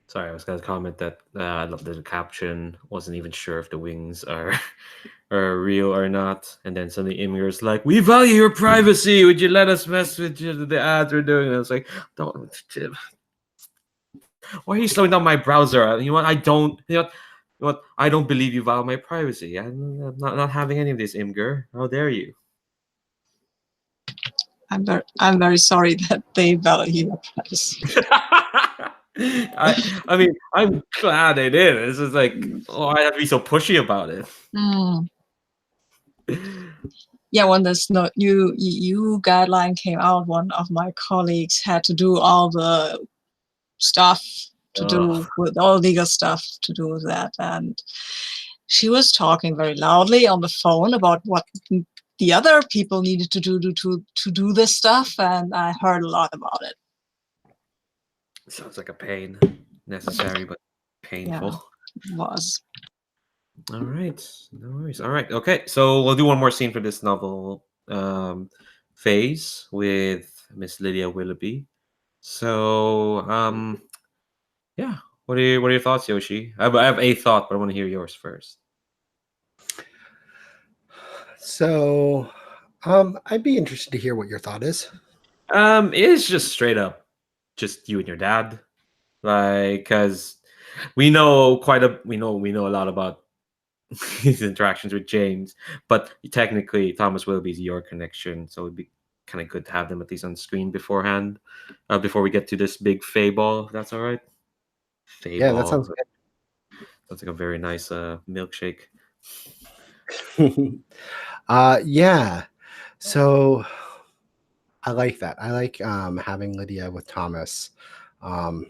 Sorry, I was gonna comment that I love that the caption wasn't even sure if the wings are are real or not, and then suddenly Imgur's like, "We value your privacy. Would you let us mess with the ads we're doing?" And I was like, "Don't, why are you slowing down my browser? You know what? I don't. You know what? I don't believe you value my privacy. I'm not having any of this, Imgur. How dare you?" I'm very sorry that they value your privacy. I mean, I'm glad they did. It's just like, oh, I have to be so pushy about it. Mm. Yeah, when this no EU guideline came out, one of my colleagues had to do all the stuff to Ugh. do with all legal stuff to do with that, and she was talking very loudly on the phone about what the other people needed to do to do this stuff, and I heard a lot about it. Sounds like a pain. Necessary but Yeah, painful. it was. All right. No worries. All right. Okay. So we'll do one more scene for this novel phase with Miss Lydia Willoughby. So yeah. What are your thoughts, Yoshi? I have a thought, but I want to hear yours first. So, I'd be interested to hear what your thought is. It's just straight up just you and your dad. Like, cause we know a lot about his interactions with James, but technically Thomas Willoughby's your connection, so it'd be kind of good to have them at least on screen beforehand, before we get to this big Fey ball. If that's all right. Fey Yeah, that ball. sounds That's like a very nice milkshake. good. Yeah. So I like that. I like having Lydia with Thomas. Um,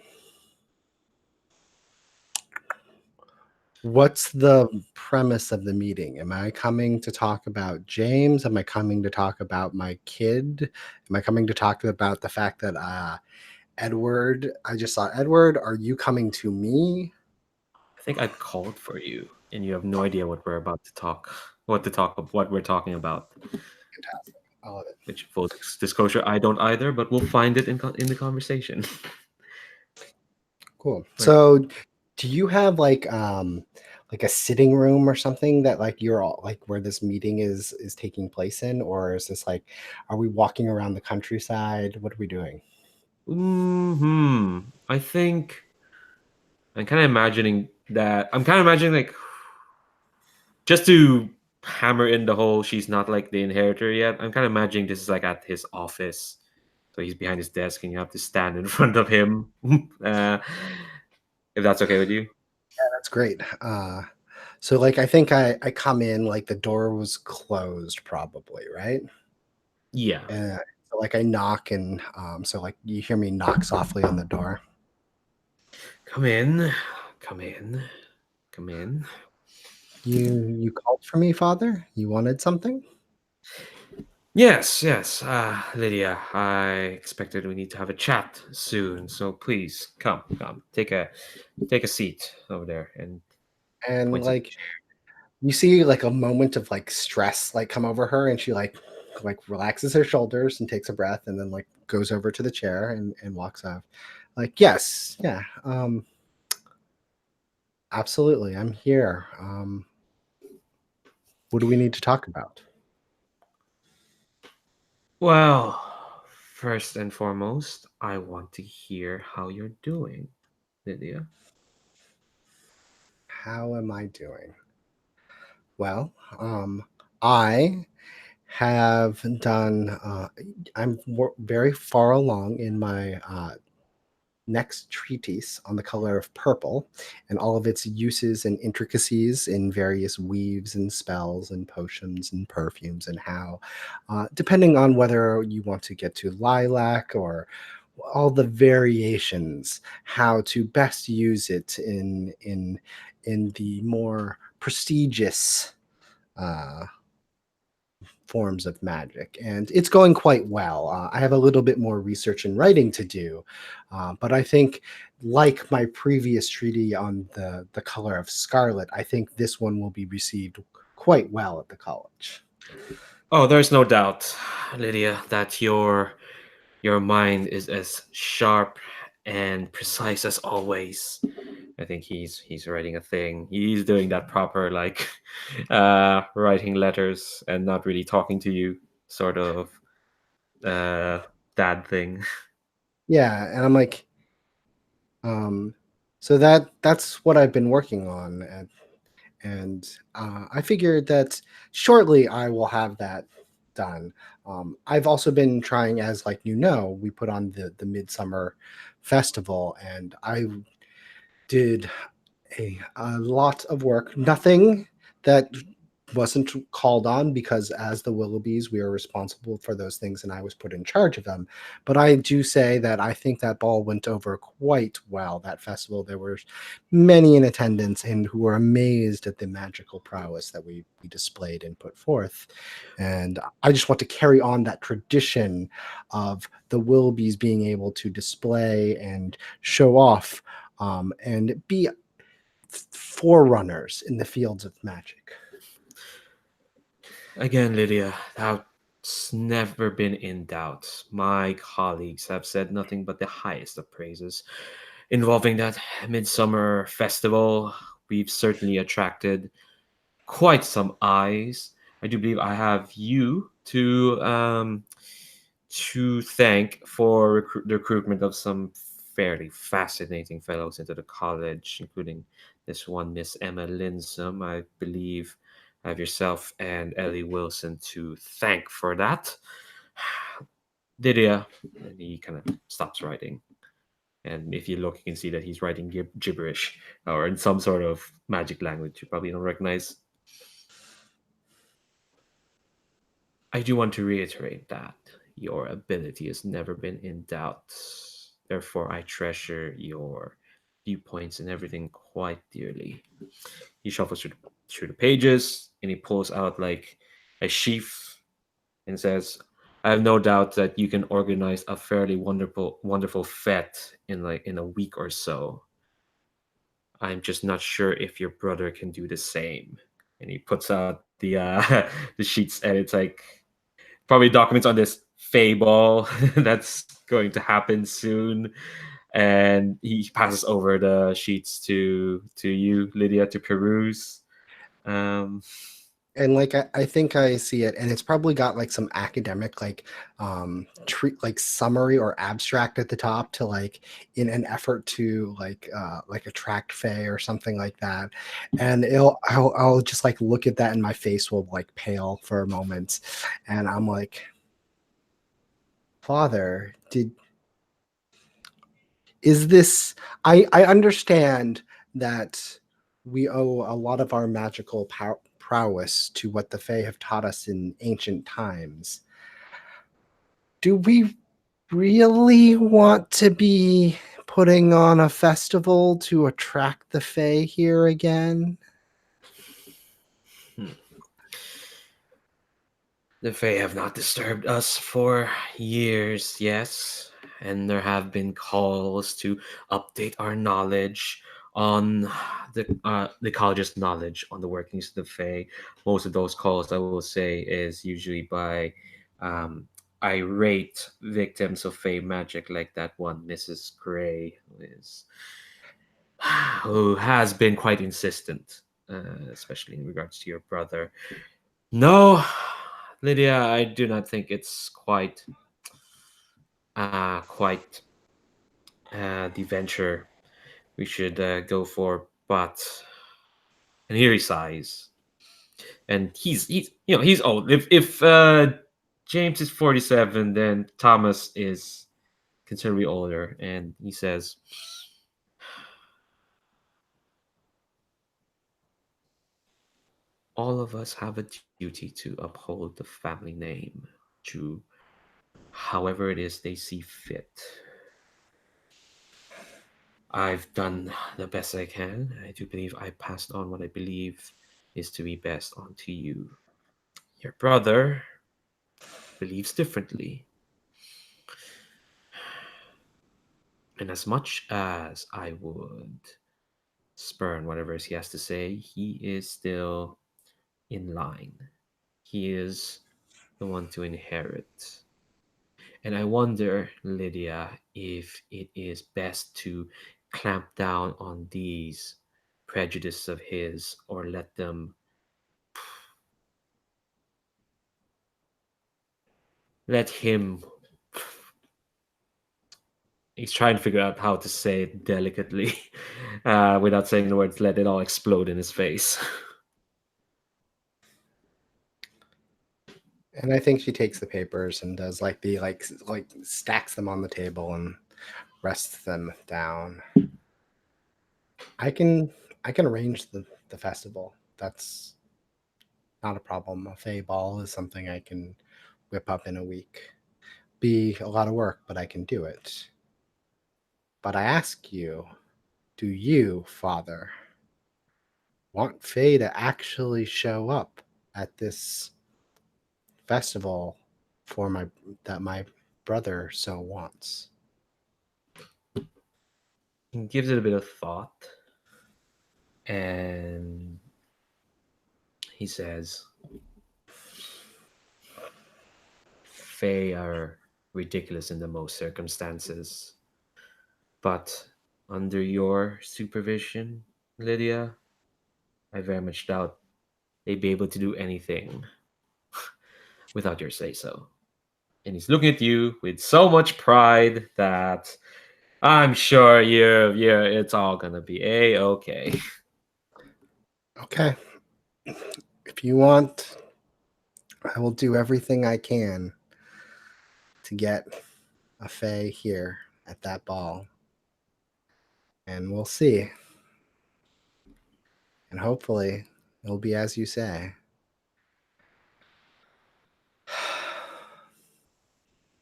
what's the premise of the meeting? Am I coming to talk about James? Am I coming to talk about my kid? Am I coming to talk about the fact that Edward, I just saw Edward? Are you coming to me? I think I called for you, and you have no idea what we're about to talk, what we're talking about. Fantastic. I love it. Which, full disclosure, I don't either, but we'll find it in the conversation. Cool. Right. So do you have like a sitting room or something that like you're all like where this meeting is taking place in, or is this like are we walking around the countryside? What are we doing? I think I'm kind of imagining that. I'm kind of imagining like just to hammer in the whole she's not like the inheritor yet. I'm kind of imagining this is like at his office, so he's behind his desk and you have to stand in front of him. uh, if that's okay with you. That's great. So like I think I come in like the door was closed probably, right? Yeah. So like I knock and so like you hear me knock softly on the door. Come in. Come in. Come in. You called for me, Father? You wanted something? Yes, yes. Lydia, I expected we need to have a chat soon, so please come. Take a seat over there and And points at like you see like a moment of like stress like come over her and she like relaxes her shoulders and takes a breath and then like goes over to the chair and walks off. Like, yes, yeah, absolutely. I'm here. What do we need to talk about? Well, first and foremost, I want to hear how you're doing, Lydia. How am I doing? Well, I have done I'm very far along in my next treatise on the color of purple and all of its uses and intricacies in various weaves and spells and potions and perfumes, and how, depending on whether you want to get to lilac or all the variations, how to best use it in the more prestigious uh, forms of magic, and it's going quite well. I have a little bit more research and writing to do, but I think, like my previous treaty on the color of scarlet, I think this one will be received quite well at the college. Oh, there's no doubt, Lydia, that your mind is as sharp and precise as always. I think he's writing a thing. He's doing that proper like writing letters and not really talking to you sort of uh dad thing. Yeah, and I'm like, um, so that's what I've been working on, and I figured that shortly I will have that done. I've also been trying, as like we put on the Midsummer Festival, and I did a lot of work. Nothing that wasn't called on because as the Willoughbys, we are responsible for those things and I was put in charge of them. But I do say that I think that ball went over quite well, that festival. There were many in attendance and who were amazed at the magical prowess that we displayed and put forth. And I just want to carry on that tradition of the Willoughbys being able to display and show off and be forerunners in the fields of magic. Again, Lydia, that's never been in doubt. My colleagues have said nothing but the highest of praises involving that midsummer festival. We've certainly attracted quite some eyes. I do believe I have you to thank for the recruitment of some fairly fascinating fellows into the college, including this one Miss Emma Linsome. I believe I have yourself and Ellie Wilson to thank for that. Lydia, and he kind of stops writing. And if you look, you can see that he's writing gibberish or in some sort of magic language you probably don't recognize. I do want to reiterate that your ability has never been in doubt. Therefore, I treasure your viewpoints and everything quite dearly. He shuffles through the pages and he pulls out like a sheaf and says, I have no doubt that you can organize a fairly wonderful fete in like in a week or so. I'm just not sure if your brother can do the same. And he puts out the the sheets and it's like probably documents on this Fable that's going to happen soon. And he passes over the sheets to you, Lydia, to peruse. Um, And like I think I see it, and it's probably got like some academic like summary or abstract at the top to like in an effort to like attract Faye or something like that. And I'll just like look at that and my face will like pale for a moment, and I'm like, Father, did is this I understand that we owe a lot of our magical prowess to what the Fae have taught us in ancient times. Do we really want to be putting on a festival to attract the Fae here again? hmm. The Fae have not disturbed us for years, yes, and there have been calls to update our knowledge on the college's knowledge on the workings of the Fae. Most of those calls, I will say, is usually by um, irate victims of Fae magic, like that one Mrs. Gray, who has been quite insistent, especially in regards to your brother. No, Lydia, I do not think it's quite the venture we should go for. But and here he sighs, and he's he's old. If James is 47, then Thomas is considerably older, and he says, "All of us have a duty to uphold the family name, to however it is they see fit." I've done the best I can. I do believe I passed on what I believe is to be best onto you. Your brother believes differently. And as much as I would spurn whatever he has to say, he is still in line. He is the one to inherit. And I wonder, Lydia, if it is best to clamp down on these prejudices of his or let him. He's trying to figure out how to say it delicately without saying the words, let it all explode in his face. And I think she takes the papers and does like the stacks them on the table and rests them down. I can I can arrange the festival. That's not a problem. A Fey ball is something I can whip up in a week. Be a lot of work, but I can do it. But I ask you, do you, Father, want Faye to actually show up at this festival for my brother so wants? He gives it a bit of thought and he says, Fae are ridiculous in the most circumstances, but under your supervision, Lydia, I very much doubt they'd be able to do anything without your say so. And he's looking at you with so much pride that I'm sure it's all gonna be okay. Okay. If you want, I will do everything I can to get a Faye here at that ball. And we'll see. And hopefully it'll be as you say.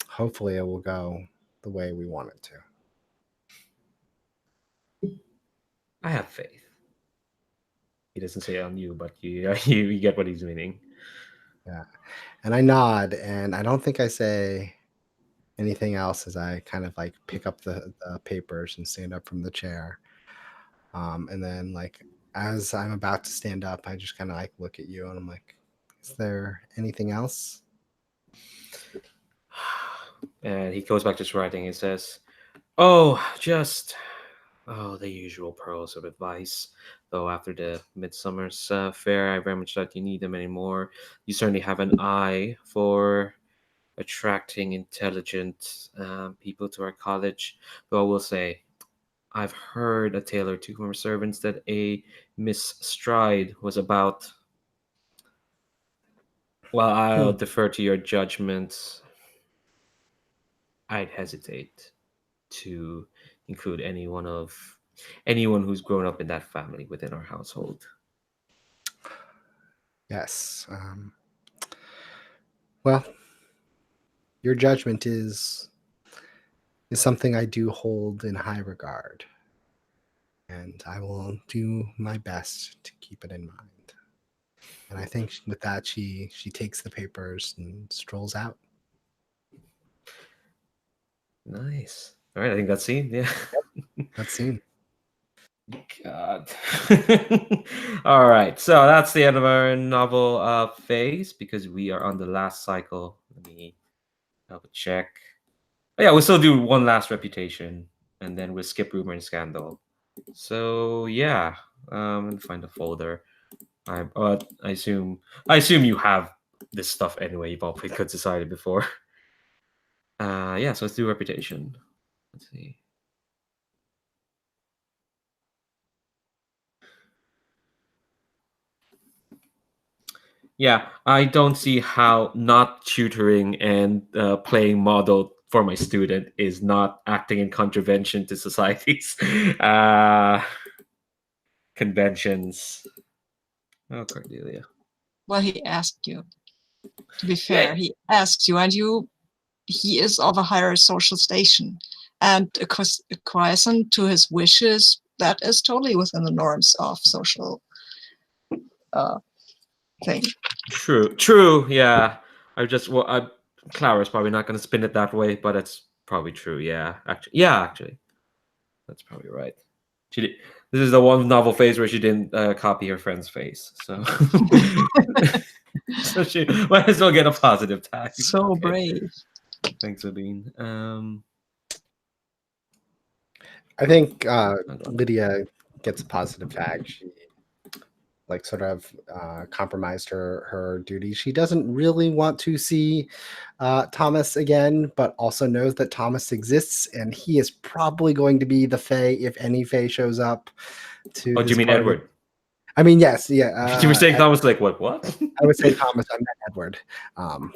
Hopefully it will go the way we want it to. I have faith. He doesn't say on you, but you get what he's meaning. Yeah. And I nod, and I don't think I say anything else as I kind of like pick up the papers and stand up from the chair. And then like as I'm about to stand up, I just kind of like look at you and I'm like, is there anything else? And he goes back to his writing and says, "Oh, the usual pearls of advice. Though after the Midsummer's fair, I very much doubt you need them anymore. You certainly have an eye for attracting intelligent people to our college. Though I will say, I've heard a tale or two from our servants that a Miss Stride was about. Well, I'll defer to your judgment. I'd hesitate to include anyone who's grown up in that family within our household." Yes. Well, your judgment is something I do hold in high regard, and I will do my best to keep it in mind. And I think with that, she takes the papers and strolls out. Nice. All right, I think that's scene. Yeah. That's scene. God. All right, so that's the end of our novel phase because we are on the last cycle. Let me double check. Oh, yeah, we'll still do one last reputation, and then we'll skip rumor and scandal. So yeah, let find the folder. I assume you have this stuff anyway. You've all played Good Society before. Yeah, so let's do reputation. Let's see. Yeah, I don't see how not tutoring and playing model for my student is not acting in contravention to society's conventions. Oh, Cordelia. Well, he asked you. To be fair, he asked you, and he is of a higher social station, and acquiescent to his wishes. That is totally within the norms of social thing. True. Yeah, Clara's probably not going to spin it that way, but it's probably true. Yeah, actually, that's probably right. She did. This is the one novel phase where she didn't copy her friend's face, so so she might as well get a positive tag. So brave. Thanks, Sabine. I think hang on. Lydia gets a positive tag. She like sort of compromised her duty. She doesn't really want to see Thomas again, but also knows that Thomas exists, and he is probably going to be the Fae if any Fae shows up to Oh, do you this mean party. Edward? I mean, yes, yeah. You were saying Thomas, like what? I would say Thomas. I meant Edward. Um,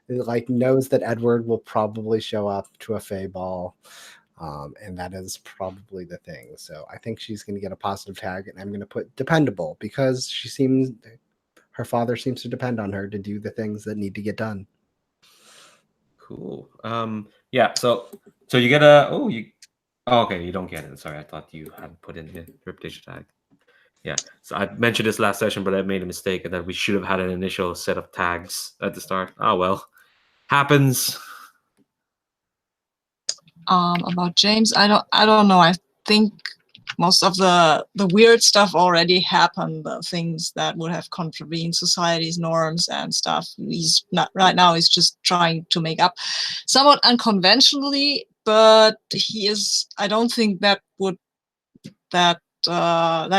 like knows that Edward will probably show up to a Fae ball. And that is probably the thing. So I think she's going to get a positive tag, and I'm going to put dependable because her father seems to depend on her to do the things that need to get done. Cool. Yeah. So you get a. Oh, okay. You don't get it. Sorry, I thought you had put in the reputation tag. Yeah. So I mentioned this last session, but I made a mistake, and that we should have had an initial set of tags at the start. Oh well, happens. About James, I don't know. I think most of the weird stuff already happened. The things that would have contravened society's norms and stuff. He's not right now. He's just trying to make up, somewhat unconventionally. But he is. I don't think that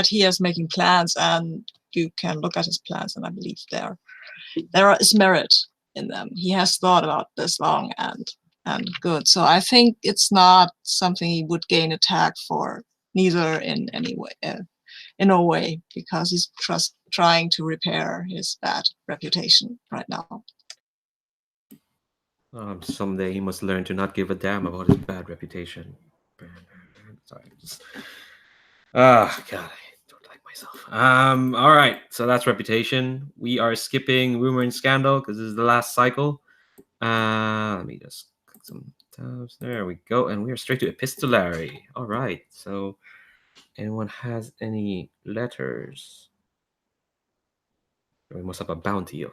he is making plans, and you can look at his plans, and I believe there is merit in them. He has thought about this long and good. So I think it's not something he would gain a tag for, neither in any way, in a way, because he's just trying to repair his bad reputation right now. Someday he must learn to not give a damn about his bad reputation. Sorry, just God, I don't like myself. All right, so that's reputation. We are skipping rumor and scandal because this is the last cycle. Let me just click some tabs. There we go, and we are straight to epistolary. All right, so anyone has any letters? We must have a bounty of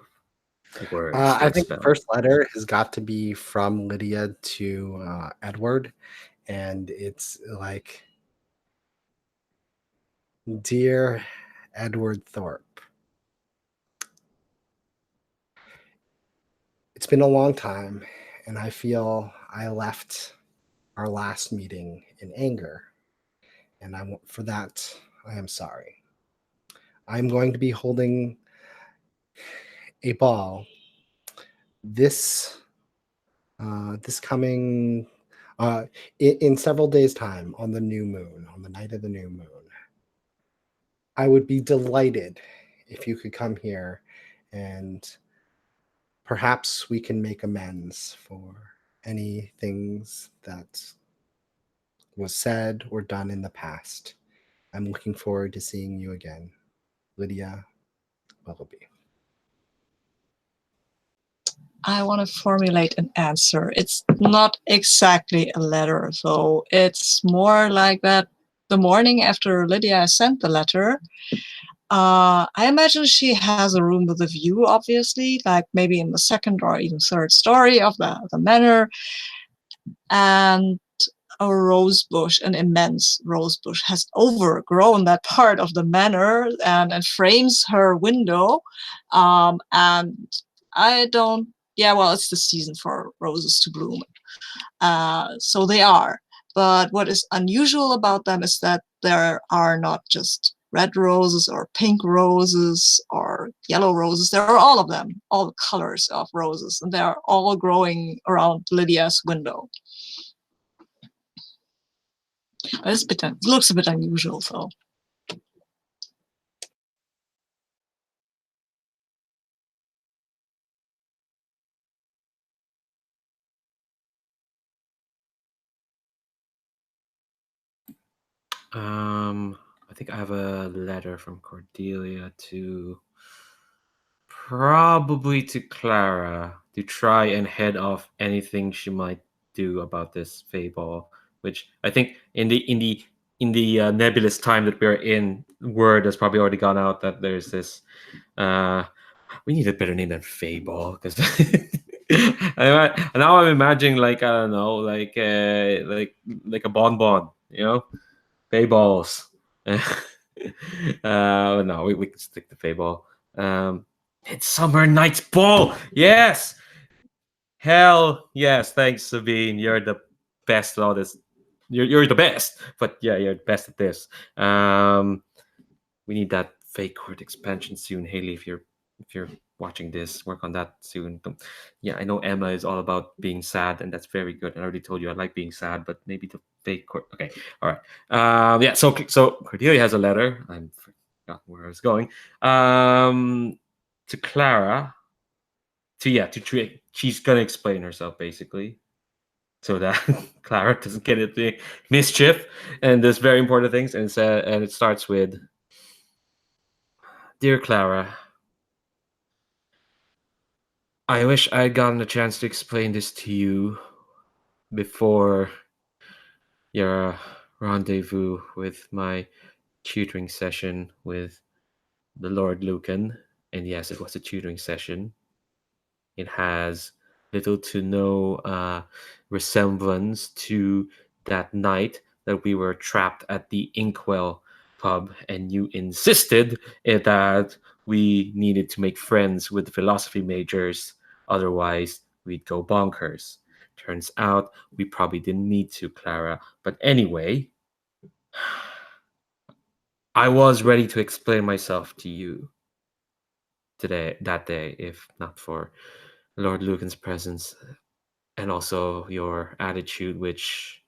words. I think the first letter has got to be from Lydia to Edward, and it's like, "Dear Edward Thorpe, it's been a long time, and I feel I left our last meeting in anger, and for that I am sorry. I'm going to be holding a ball this coming in several days' time on the new moon, on the night of the new moon. I would be delighted if you could come here, and perhaps we can make amends for any things that was said or done in the past. I'm looking forward to seeing you again. Lydia Willoughby." I want to formulate an answer. It's not exactly a letter, though. It's more like that the morning after Lydia sent the letter, I imagine she has a room with a view, obviously, like maybe in the second or even third story of the manor, and a rose bush, an immense rose bush, has overgrown that part of the manor and frames her window. And I don't, yeah, well, it's the season for roses to bloom. So they are. But what is unusual about them is that there are not just red roses or pink roses or yellow roses. There are all of them, all the colors of roses, and they are all growing around Lydia's window. It looks a bit unusual, so. I think I have a letter from Cordelia to probably to Clara to try and head off anything she might do about this Fable, which I think in the nebulous time that we're in, word has probably already gone out that there's this. We need a better name than Fable because now I'm imagining like I don't know, like a bonbon, you know, Fables. No, we can stick to Fable. Midsummer Night's Ball. Yes. Hell yes, thanks, Sabine. You're the best at all this. You're the best, but yeah, you're the best at this. We need that fake court expansion soon, Haley. If you're watching this, work on that soon. Yeah, I know Emma is all about being sad, and that's very good. I already told you I like being sad, but maybe the fake court. Okay, all right. Yeah. So Cordelia has a letter. I'm forgotten where I was going. To Clara. She's gonna explain herself basically, so that Clara doesn't get into mischief and there's very important things. And it starts with, "Dear Clara, I wish I had gotten a chance to explain this to you before your rendezvous with my tutoring session with the Lord Lucan." And yes, it was a tutoring session. It has little to no resemblance to that night that we were trapped at the Inkwell pub, and you insisted that we needed to make friends with the philosophy majors, otherwise, we'd go bonkers. Turns out we probably didn't need to, Clara. But anyway, I was ready to explain myself to you that day, if not for Lord Lucan's presence and also your attitude, which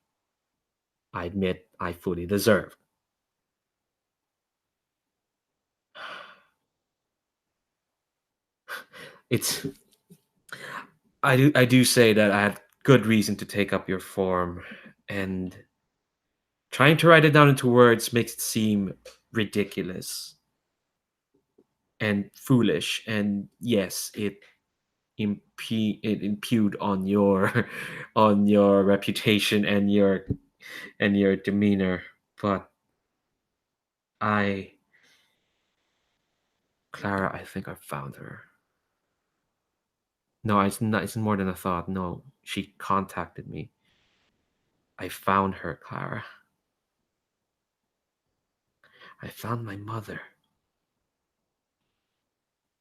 I admit I fully deserve. It's I do say that I had good reason to take up your form, and trying to write it down into words makes it seem ridiculous and foolish. And yes, it impugned on your on your reputation and your demeanor. But I Clara, I think I found her. No, it's not. It's more than a thought. No, she contacted me. I found her, Clara. I found my mother.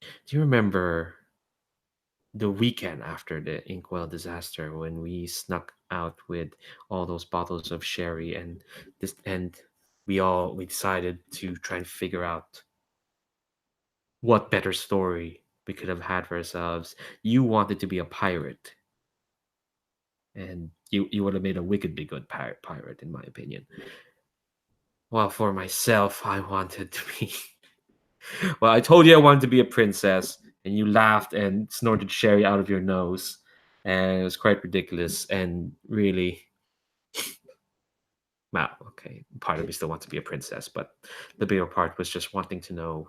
Do you remember the weekend after the Inkwell disaster when we snuck out with all those bottles of sherry and we decided to try and figure out what better story we could have had for ourselves. You wanted to be a pirate, and you would have made a wickedly good pirate, in my opinion. Well, for myself, I wanted to be. Well, I told you I wanted to be a princess, and you laughed and snorted sherry out of your nose, and it was quite ridiculous. And really, well, okay, part of me still wants to be a princess, but the bigger part was just wanting to know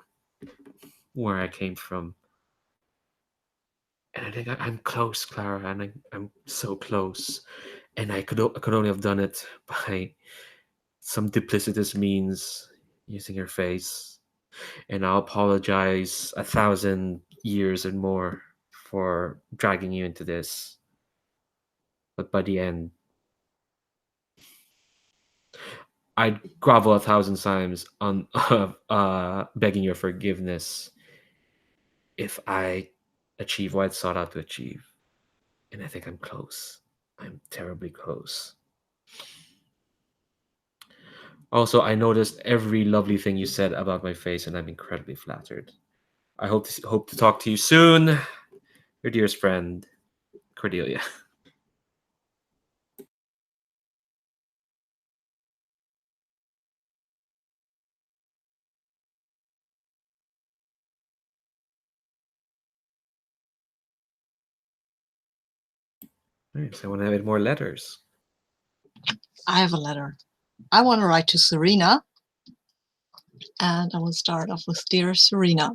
where I came from. And I think I'm close, Clara, and I'm so close. And I could only have done it by some duplicitous means using her face. And I'll apologize 1,000 years and more for dragging you into this. But by the end, I'd grovel 1,000 times on begging your forgiveness if I achieve what I sought out to achieve. And I think I'm close. I'm terribly close. Also, I noticed every lovely thing you said about my face, and I'm incredibly flattered. I hope to talk to you soon. Your dearest friend, Cordelia. Alright, so I want to have more letters. I have a letter. I want to write to Serena, and I will start off with Dear Serena.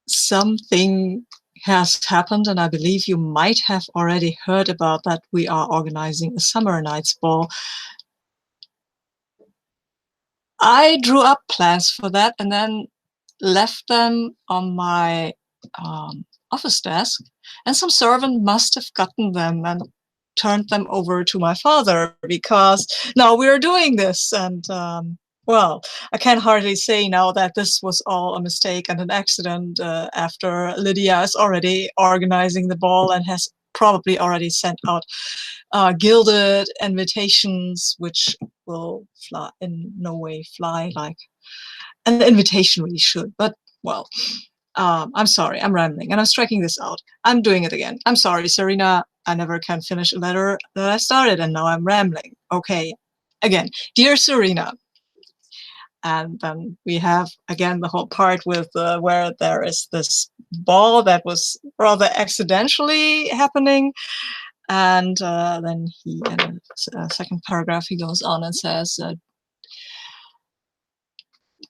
Something has happened, and I believe you might have already heard about that. We are organizing a summer nights ball. I drew up plans for that and then left them on my office desk, and some servant must have gotten them and turned them over to my father, because now we're doing this. And Well, I can hardly say now that this was all a mistake and an accident after Lydia is already organizing the ball and has probably already sent out gilded invitations, which will fly in no way fly like an invitation really should. But, well, I'm sorry, I'm rambling and I'm striking this out. I'm doing it again. I'm sorry, Serena. I never can finish a letter that I started and now I'm rambling. Okay, again. Dear Serena, and then we have again the whole part with where there is this ball that was rather accidentally happening, and then he in the second paragraph he goes on and says,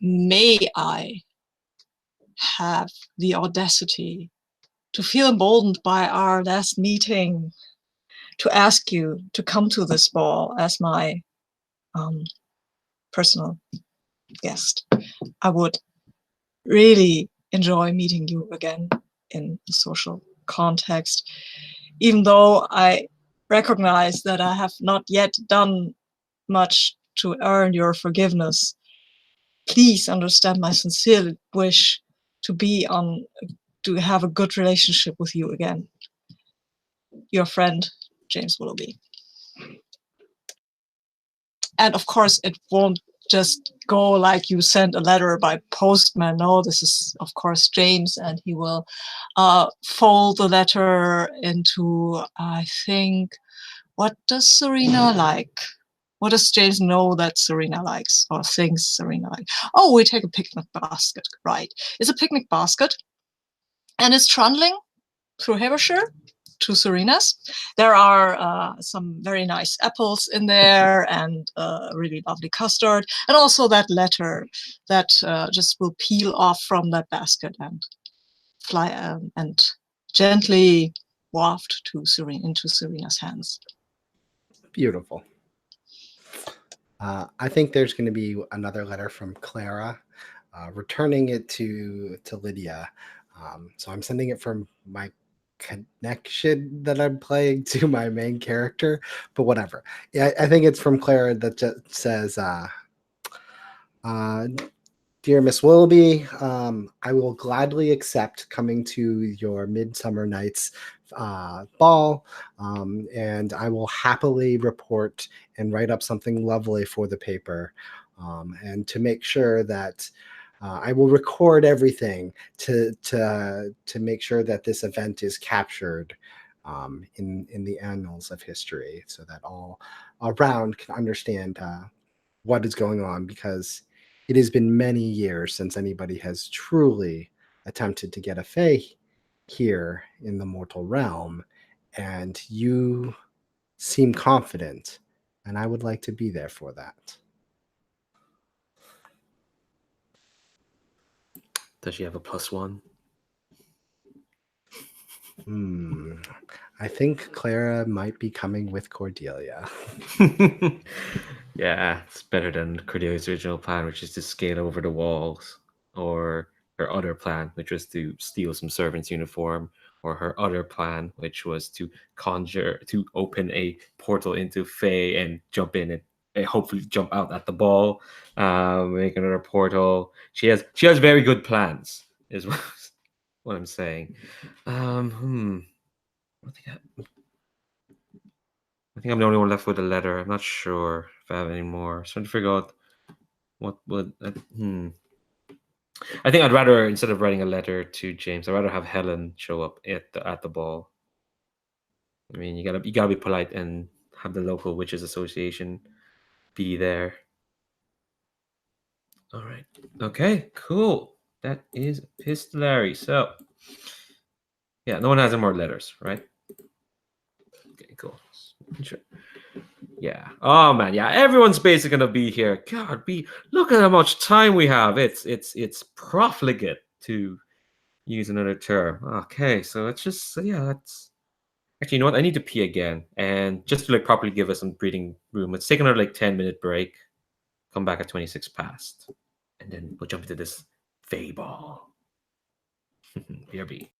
may I have the audacity to feel emboldened by our last meeting to ask you to come to this ball as my personal guest. I would really enjoy meeting you again in the social context, even though I recognize that I have not yet done much to earn your forgiveness. Please understand my sincere wish to have a good relationship with you again. Your friend, James Willoughby. And of course, it won't just go like you send a letter by postman. No, this is, of course, James, and he will fold the letter into, I think, what does Serena like? What does James know that Serena likes or thinks Serena likes? Oh, we take a picnic basket, right? It's a picnic basket, and it's trundling through Havershire to Serena's. There are some very nice apples in there and really lovely custard, and also that letter that just will peel off from that basket and fly and gently waft to into Serena's hands. Beautiful. I think there's going to be another letter from Clara, returning it to Lydia. So I'm sending it from my connection that I'm playing to my main character, but whatever. Yeah, I think it's from Clara that just says, "Dear Miss Willoughby, I will gladly accept coming to your Midsummer Night's ball, and I will happily report and write up something lovely for the paper, and to make sure that I will record everything to make sure that this event is captured in the annals of history, so that all around can understand what is going on, because it has been many years since anybody has truly attempted to get a fae here in the mortal realm, and you seem confident, and I would like to be there for that." Does she have a +1? I think Clara might be coming with Cordelia. Yeah, it's better than Cordelia's original plan, which is to scale over the walls, or her other plan, which was to steal some servant's uniform, or her other plan, which was to open a portal into Fae and jump in and hopefully jump out at the ball, make another portal. She has very good plans, is what I'm saying. I think I think I'm the only one left with a letter. I'm not sure if I have any more. So I'm trying to figure out what would. I think I'd rather, instead of writing a letter to James, I'd rather have Helen show up at the ball. I mean, you gotta be polite and have the local witches association be there. All right. Okay. Cool. That is epistolary. So yeah, no one has any more letters, right? Okay. Cool. Sure. Yeah. Oh man. Yeah. Everyone's basically gonna be here. God, look at how much time we have. It's profligate, to use another term. Okay. So it's just, yeah. That's actually, you know what? I need to pee again, and just to like properly give us some breathing room. Let's take another like 10-minute break. Come back at 26 past, and then we'll jump into this Fey ball. BRB.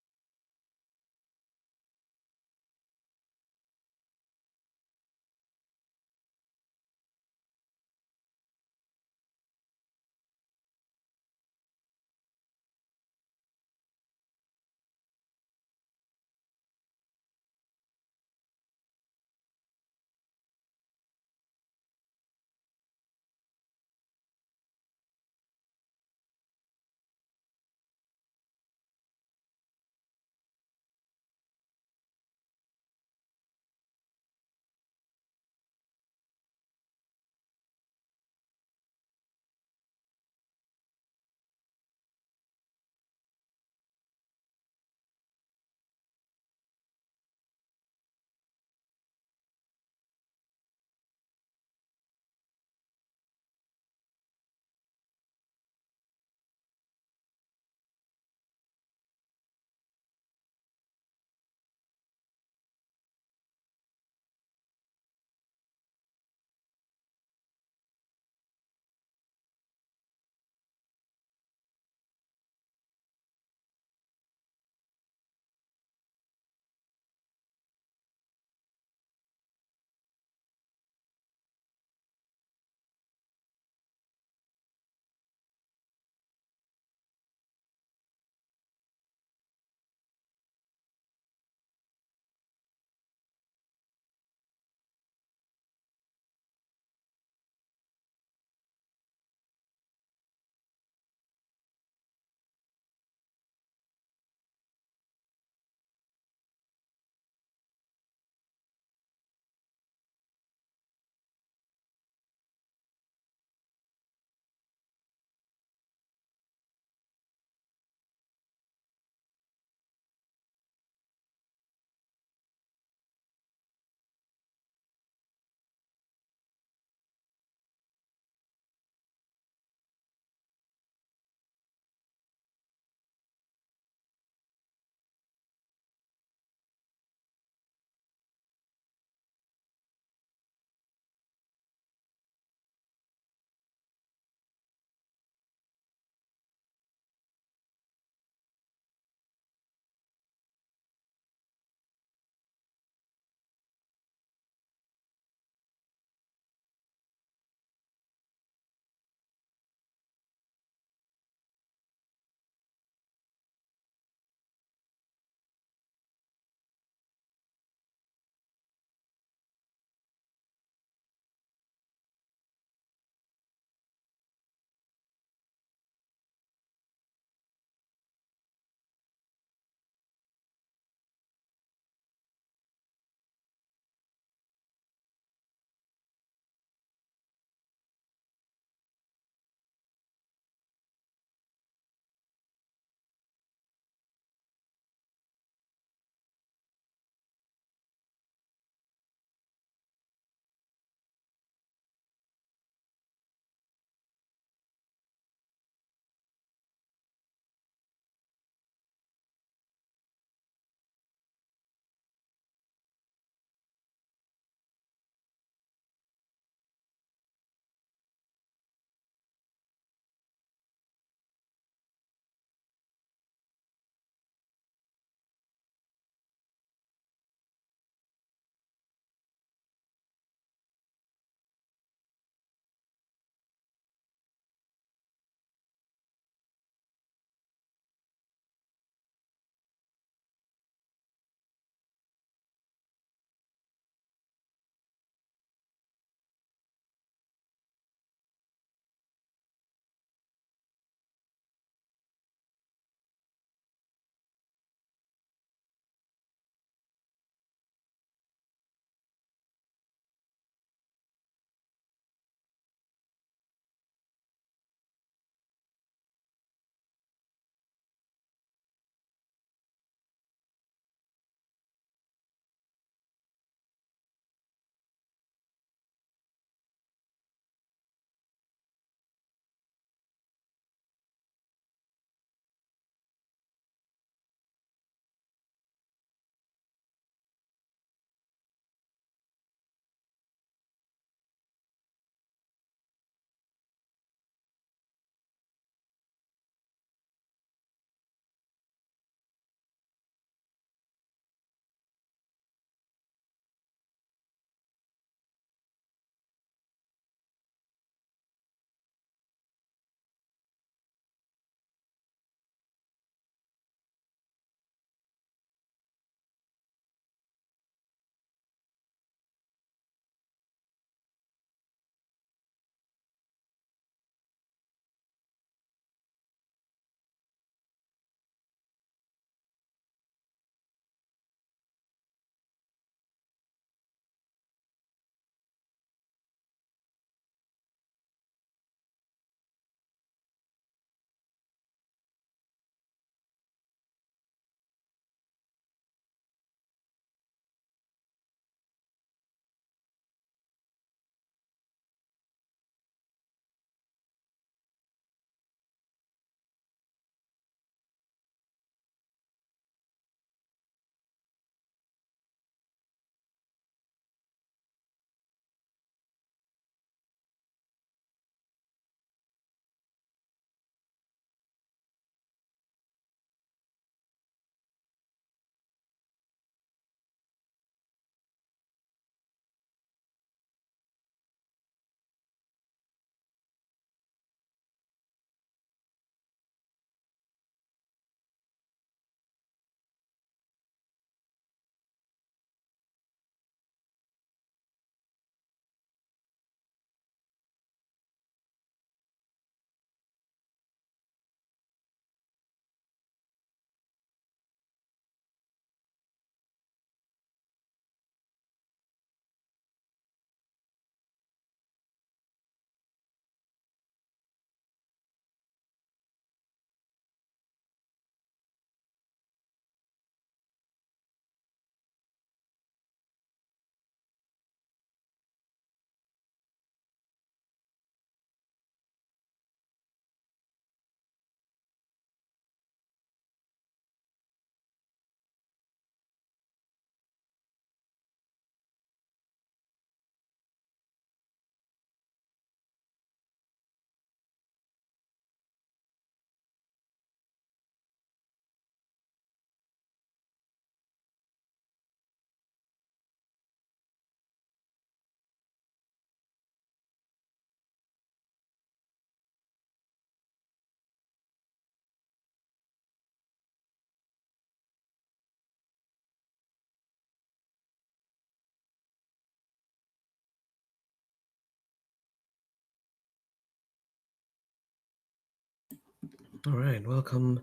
All right, welcome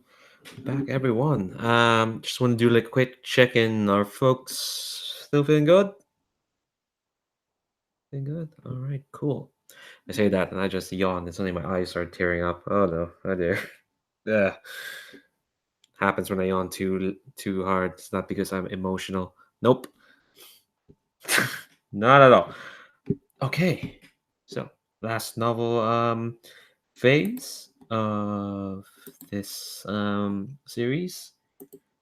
back, everyone. Just want to do like a quick check in. Are folks still feeling good? Feeling good? All right, cool. I say that and I just yawn. It's only my eyes start tearing up. Oh no, oh dear. Yeah, happens when I yawn too hard. It's not because I'm emotional. Nope, not at all. Okay, so last novel phase of this series.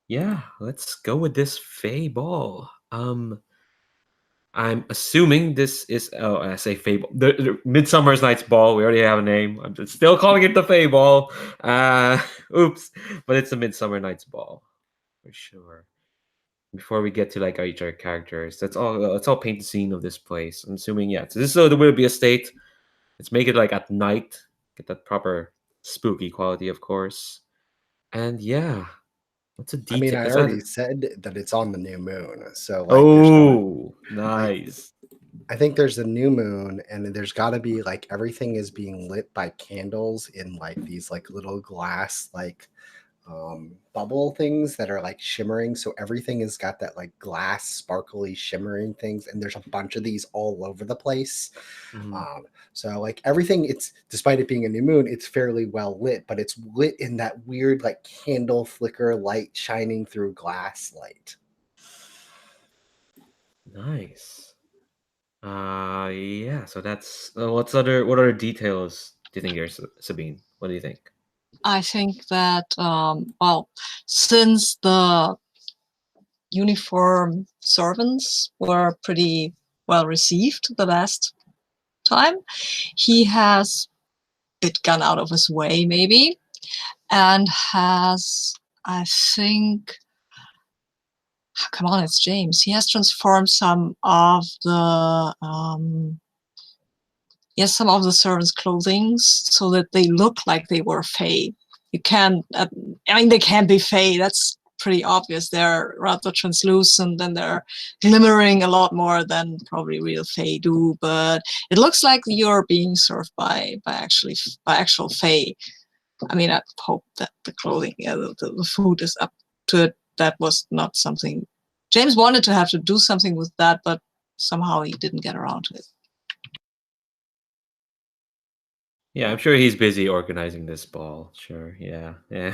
Yeah, let's go with this Fey Ball. I'm assuming this is I say Fey Ball. The Midsummer's Night's Ball. We already have a name. I'm just still calling it the Fey Ball. Uh, oops, but it's a Midsummer Night's Ball for sure. Before we get to like each our characters, that's all. Let's all paint the scene of this place. I'm assuming, yeah. So this is the Willoughby estate. Let's make it like at night. Get that proper spooky quality, of course. And yeah, what's a I mean, detail? I Is that already said that it's on the new moon. So like there's going oh, like nice. I think there's a new moon and there's got to be like everything is being lit by candles in like these like little glass like bubble things that are like shimmering. So everything has got that like glass sparkly shimmering things and there's a bunch of these all over the place. Mhm. So like everything, it's despite it being a new moon, it's fairly well lit, but it's lit in that weird like candle flicker light shining through glass light. Nice. Yeah. So that's what other details do you think there's, Sabine? What do you think? I think that, well, since the uniform servants were pretty well received the last time, he has bit gone out of his way, maybe, and has, I think, come on, it's James. He has transformed some of the servants' clothing so that they look like they were Fae. You can't, I mean, they can't be Fae. That's pretty obvious. They're rather translucent and they're glimmering a lot more than probably real Fae do. But it looks like you're being served by actual Fae. I mean, I hope that the clothing, the food is up to it. That was not something James wanted to have to do something with that, but somehow he didn't get around to it. Yeah, I'm sure he's busy organizing this ball. Sure. Yeah. Yeah.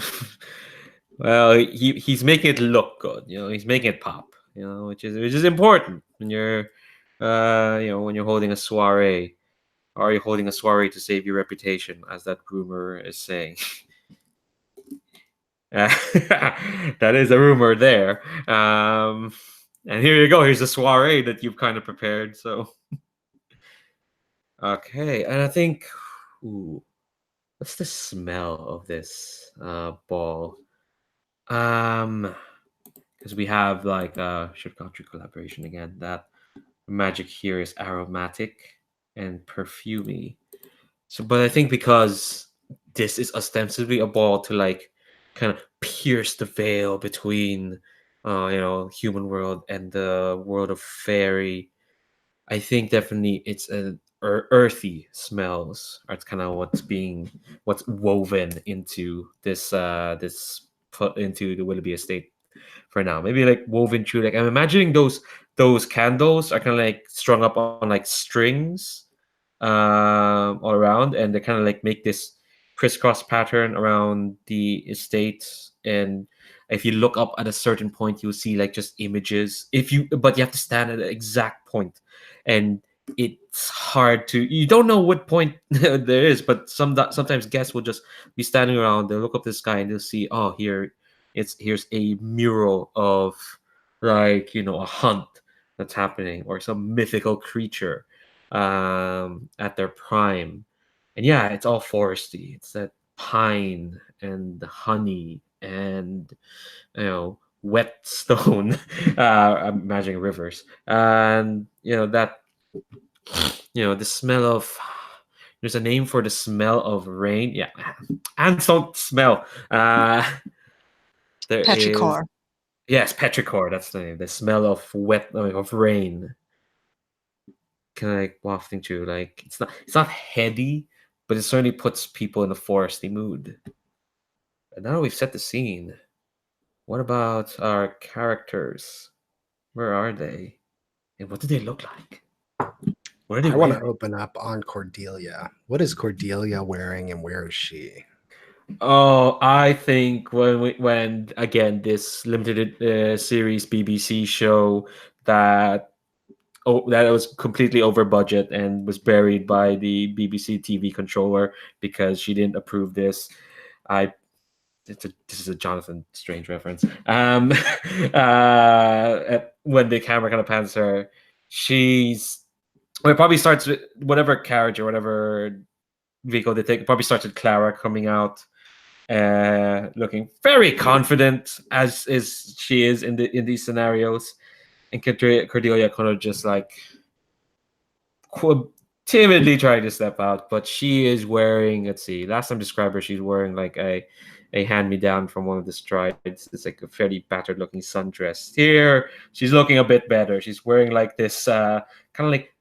Well, he's making it look good. He's making it pop. Which is important when you're, when you're holding a soiree. Are you holding a soiree to save your reputation, as that rumor is saying? That is a rumor there. And here you go. Here's a soiree that you've kind of prepared. So, okay. And I think, ooh, what's the smell of this ball? Because we have like should go through collaboration again. That magic here is aromatic and perfumey. So, but I think because this is ostensibly a ball to like kind of pierce the veil between, human world and the world of fairy. I think definitely it's an earthy smells. That's kind of what's woven into this put into the Willoughby estate for now. Maybe like woven through like I'm imagining those candles are kind of like strung up on like strings all around, and they kind of like make this crisscross pattern around the estate. And if you look up at a certain point, you'll see like just images. But you have to stand at the exact point, and it's hard to. You don't know what point there is, but sometimes guests will just be standing around. They'll look up the sky and they'll see, oh, here's a mural of like a hunt that's happening or some mythical creature at their prime. And yeah, it's all foresty. It's that pine and the honey and wet stone. I'm imagining rivers, and that the smell of. There's a name for the smell of rain. Yeah, ants don't smell. There is Petrichor. yes, petrichor. That's the name. The smell of of rain kind of like wafting through. Like it's not heady, but it certainly puts people in a foresty mood. And now we've set the scene. What about our characters? Where are they? And what do they look like? What are they I want to wearing? open up on Cordelia. What is Cordelia wearing and where is she? Oh, I think when again this limited series BBC show that that was completely over budget and was buried by the BBC TV controller because she didn't approve this. I this is a Jonathan Strange reference. When the camera kind of pans her, she's well, it probably starts with whatever carriage or whatever vehicle they take. It probably starts with Clara coming out, looking very confident as is she is in these scenarios, and Cordelia kind of just like timidly trying to step out, but she is wearing. Let's see. Last time I described her, she's wearing like a hand me down from one of the strides. It's like a fairly battered looking sundress. Here, she's looking a bit better. She's wearing like this kind of like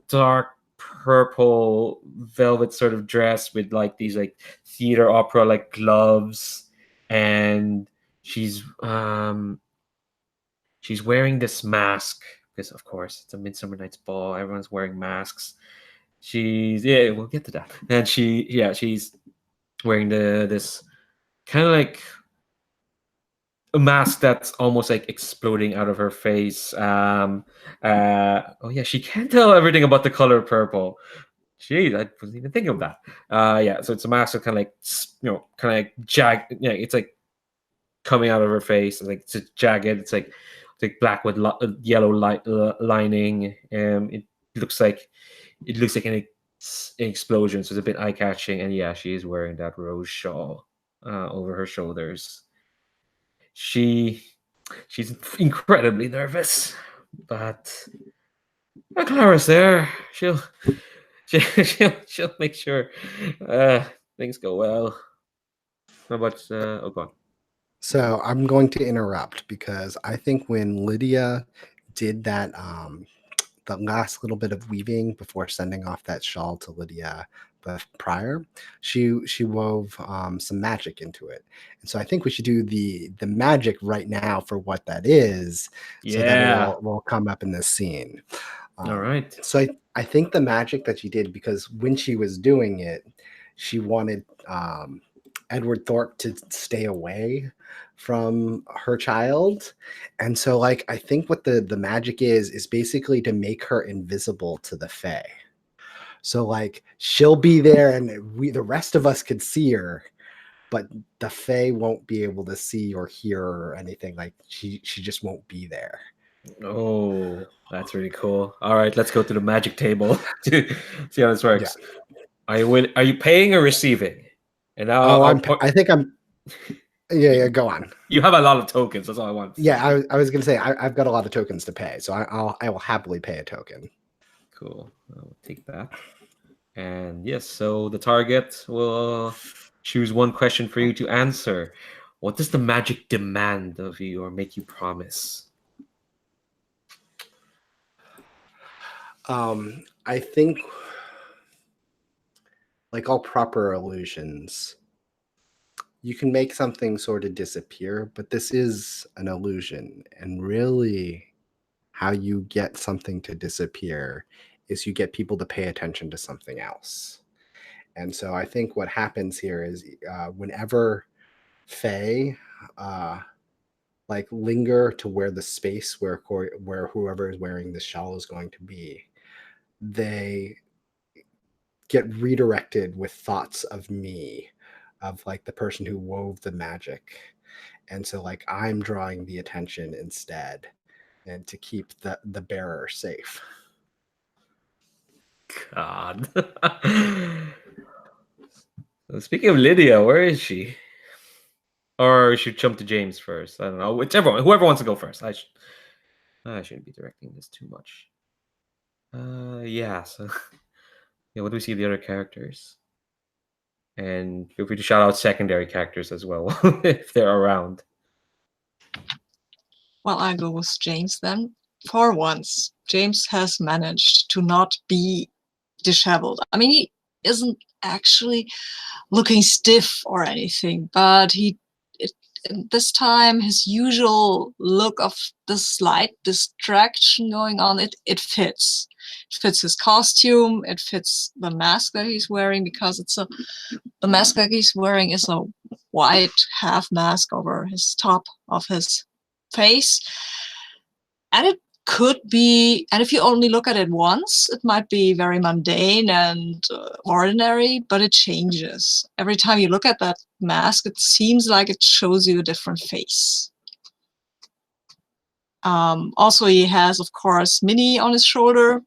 dark purple velvet sort of dress with like these like theater opera like gloves, and she's wearing this mask because of course it's a Midsummer Night's Ball. Everyone's wearing masks. We'll get to that. And she's wearing this kind of like a mask that's almost like exploding out of her face. Oh yeah, she can't tell everything about the color purple. Jeez, I wasn't even thinking of that. Yeah, so it's a mask that kind of like kind of like Yeah, it's like coming out of her face. It's like it's jagged. It's like black with yellow lining. It looks like an explosion. So it's a bit eye catching. And yeah, she is wearing that rose shawl over her shoulders. She's incredibly nervous, but Clara's there. She'll make sure things go well. How about oh god. So I'm going to interrupt because I think when Lydia did that, the last little bit of weaving before sending off that shawl to Lydia, but prior, she wove some magic into it, and so I think we should do the magic right now for what that is, so that it Yeah. will come up in this scene. All right. So I think the magic that she did, because when she was doing it, she wanted Edward Thorpe to stay away from her child. And so like I think what the magic is basically to make her invisible to the Fae. So like she'll be there and the rest of us could see her, but the Fae won't be able to see or hear her or anything. Like she just won't be there. Oh, that's really cool. All right, let's go to the magic table to see how this works. Are you paying or receiving? And now I think I'm yeah, go on. You have a lot of tokens. That's all I want. Yeah, I was gonna say I've got a lot of tokens to pay, so I will happily pay a token. Cool. I'll take that. And yes, so the target will choose one question for you to answer. What does the magic demand of you or make you promise? I think like all proper illusions, you can make something sort of disappear, but this is an illusion. And really, how you get something to disappear is you get people to pay attention to something else. And so I think what happens here is whenever Fae like linger to where the space where whoever is wearing this shawl is going to be, they get redirected with thoughts of me, of like the person who wove the magic. And so like I'm drawing the attention instead, and to keep the bearer safe. God. Speaking of Lydia, where is she? Or we should jump to James first. I don't know. Whoever wants to go first. I shouldn't be directing this too much. Yeah. So, yeah. What do we see of the other characters? And feel free to shout out secondary characters as well if they're around. Well, I go with James then. For once, James has managed to not be disheveled. I mean, he isn't actually looking stiff or anything, but he this time his usual look of the slight distraction going on, it fits. It fits his costume, it fits the mask that he's wearing, because the mask that he's wearing is a white half mask over his top of his face. And it could be, and if you only look at it once, it might be very mundane and ordinary, but it changes. Every time you look at that mask, it seems like it shows you a different face. Also, he has, of course, Minnie on his shoulder,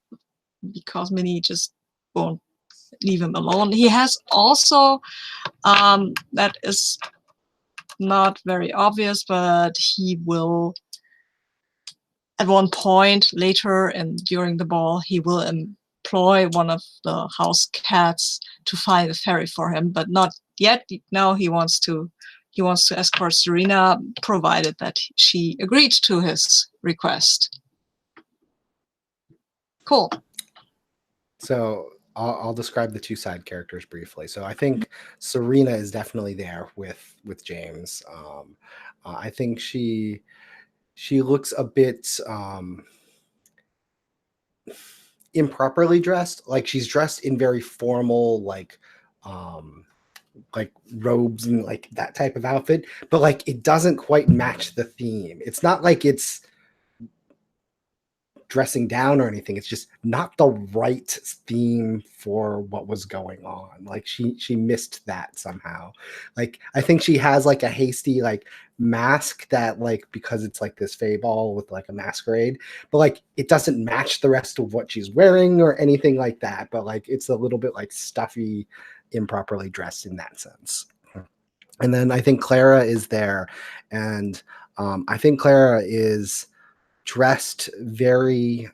because Minnie just won't leave him alone. He has also, that is not very obvious, but he will, at one point later and during the ball, he will employ one of the house cats to find a ferry for him, but not yet. Now he wants to escort Serena, provided that she agreed to his request. Cool. So I'll describe the two side characters briefly. So I think Serena is definitely there with James. I think she looks a bit improperly dressed. Like, she's dressed in very formal, like robes and like that type of outfit, but like it doesn't quite match the theme. It's not like it's dressing down or anything. It's just not the right theme for what was going on. Like, she missed that somehow. Like, I think she has like a hasty like mask that, like, because it's like this fey ball with like a masquerade, but like it doesn't match the rest of what she's wearing or anything like that. But like it's a little bit like stuffy, improperly dressed in that sense. And then I think Clara is there, and I think Clara is dressed very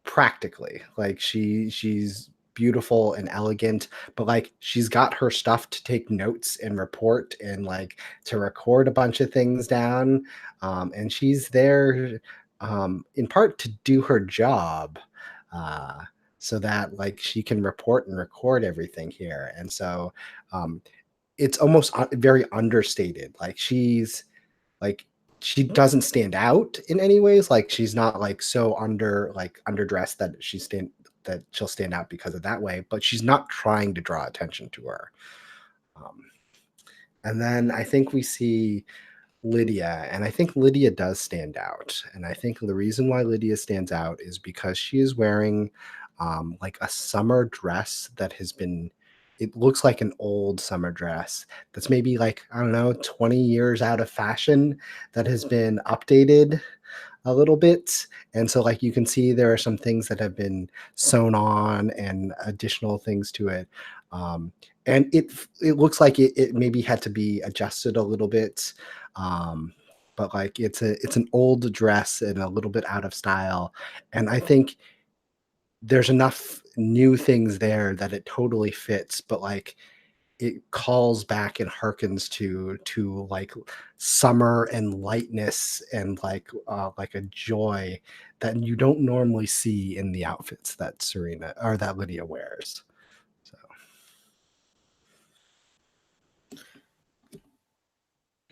practically. Like, she's beautiful and elegant, but like she's got her stuff to take notes and report and like to record a bunch of things down, and she's there in part to do her job, so that like she can report and record everything here. And so it's almost very understated. Like, she doesn't stand out in any ways. Like, she's not like so underdressed that she'll stand out because of that way, but she's not trying to draw attention to her. And then I think we see Lydia, and I think Lydia does stand out. And I think the reason why Lydia stands out is because she is wearing like a summer dress that has been, it looks like an old summer dress that's maybe like, I don't know, 20 years out of fashion, that has been updated a little bit. And so like you can see there are some things that have been sewn on and additional things to it. And it looks like it maybe had to be adjusted a little bit. But like it's an old dress and a little bit out of style. And I think there's enough new things there that it totally fits, but like it calls back and harkens to like summer and lightness and like a joy that you don't normally see in the outfits that Serena or that Lydia wears. So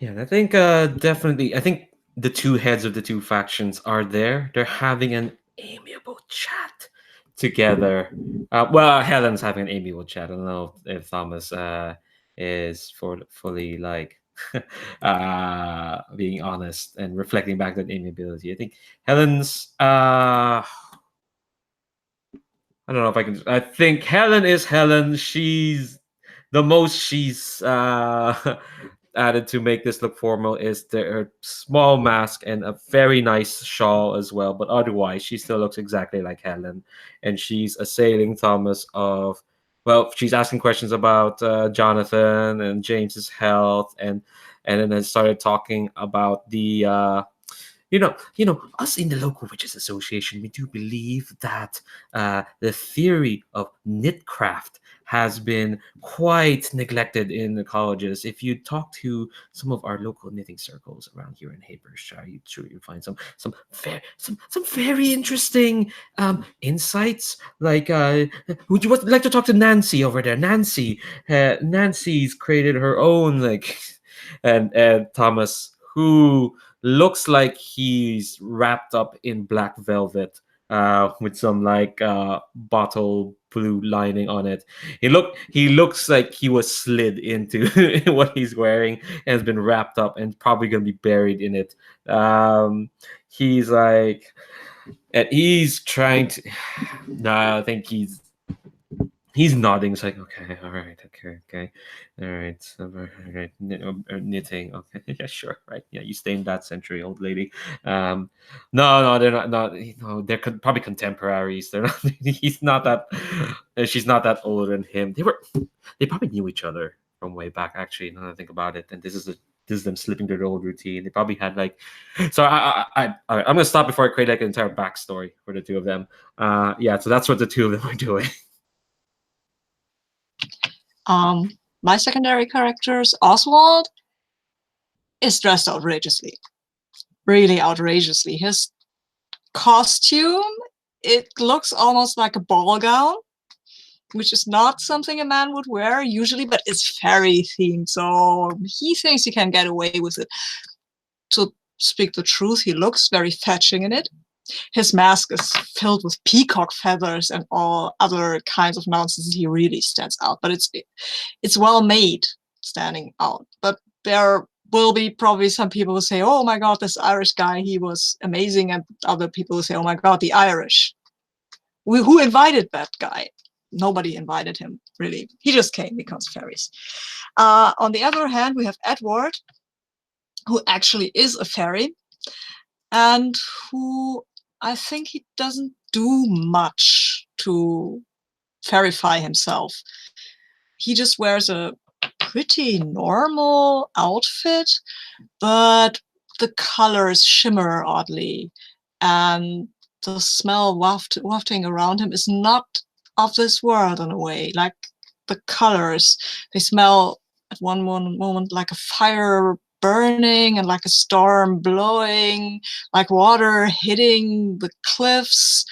Yeah, and I think definitely, I think the two heads of the two factions are there. They're having an amiable chat together. Well, Helen's having an amiable chat. I don't know if Thomas is fully like being honest and reflecting back that amiability. I think Helen's I don't know if I can. I think Helen is Helen. She's the most she's added to make this look formal is her small mask and a very nice shawl as well. But otherwise, she still looks exactly like Helen, and she's assailing Thomas of. Well, she's asking questions about Jonathan and James's health, and then started talking about the us in the local witches association, we do believe that the theory of knitcraft has been quite neglected in the colleges. If you talk to some of our local knitting circles around here in Habershire, you'll find some very interesting insights. Like, would like to talk to Nancy over there? Nancy's created her own like and Thomas, who looks like he's wrapped up in black velvet, with some like bottle blue lining on it. He looks like he was slid into what he's wearing and has been wrapped up and probably gonna be buried in it. He's like, and he's trying to. No, I think he's nodding. It's like, okay, all right, okay, all right, all right, knitting. Okay, yeah, sure, right, yeah, you stay in that century, old lady. Um, no, they're not. They're probably contemporaries. They're not. He's not that. She's not that older than him. They probably knew each other from way back. Actually, now that I think about it, and this is them slipping through their old routine. They probably had like. So I'm gonna stop before I create like an entire backstory for the two of them. Yeah, so that's what the two of them are doing. My secondary character's Oswald is dressed outrageously, really outrageously. His costume, it looks almost like a ball gown, which is not something a man would wear usually, but it's fairy themed, so he thinks he can get away with it. To speak the truth, he looks very fetching in it. His mask is filled with peacock feathers and all other kinds of nonsense. He really stands out, but it's well made, standing out. But there will be probably some people who say, oh my god, this Irish guy, he was amazing, and other people who say, oh my god, the Irish. Who invited that guy? Nobody invited him, really. He just came because fairies. On the other hand, we have Edward, who actually is a fairy, and who I think he doesn't do much to fairify himself. He just wears a pretty normal outfit, but the colors shimmer oddly, and the smell wafting around him is not of this world in a way. Like the colors, they smell at one moment like a fire burning and like a storm blowing, like water hitting the cliffs,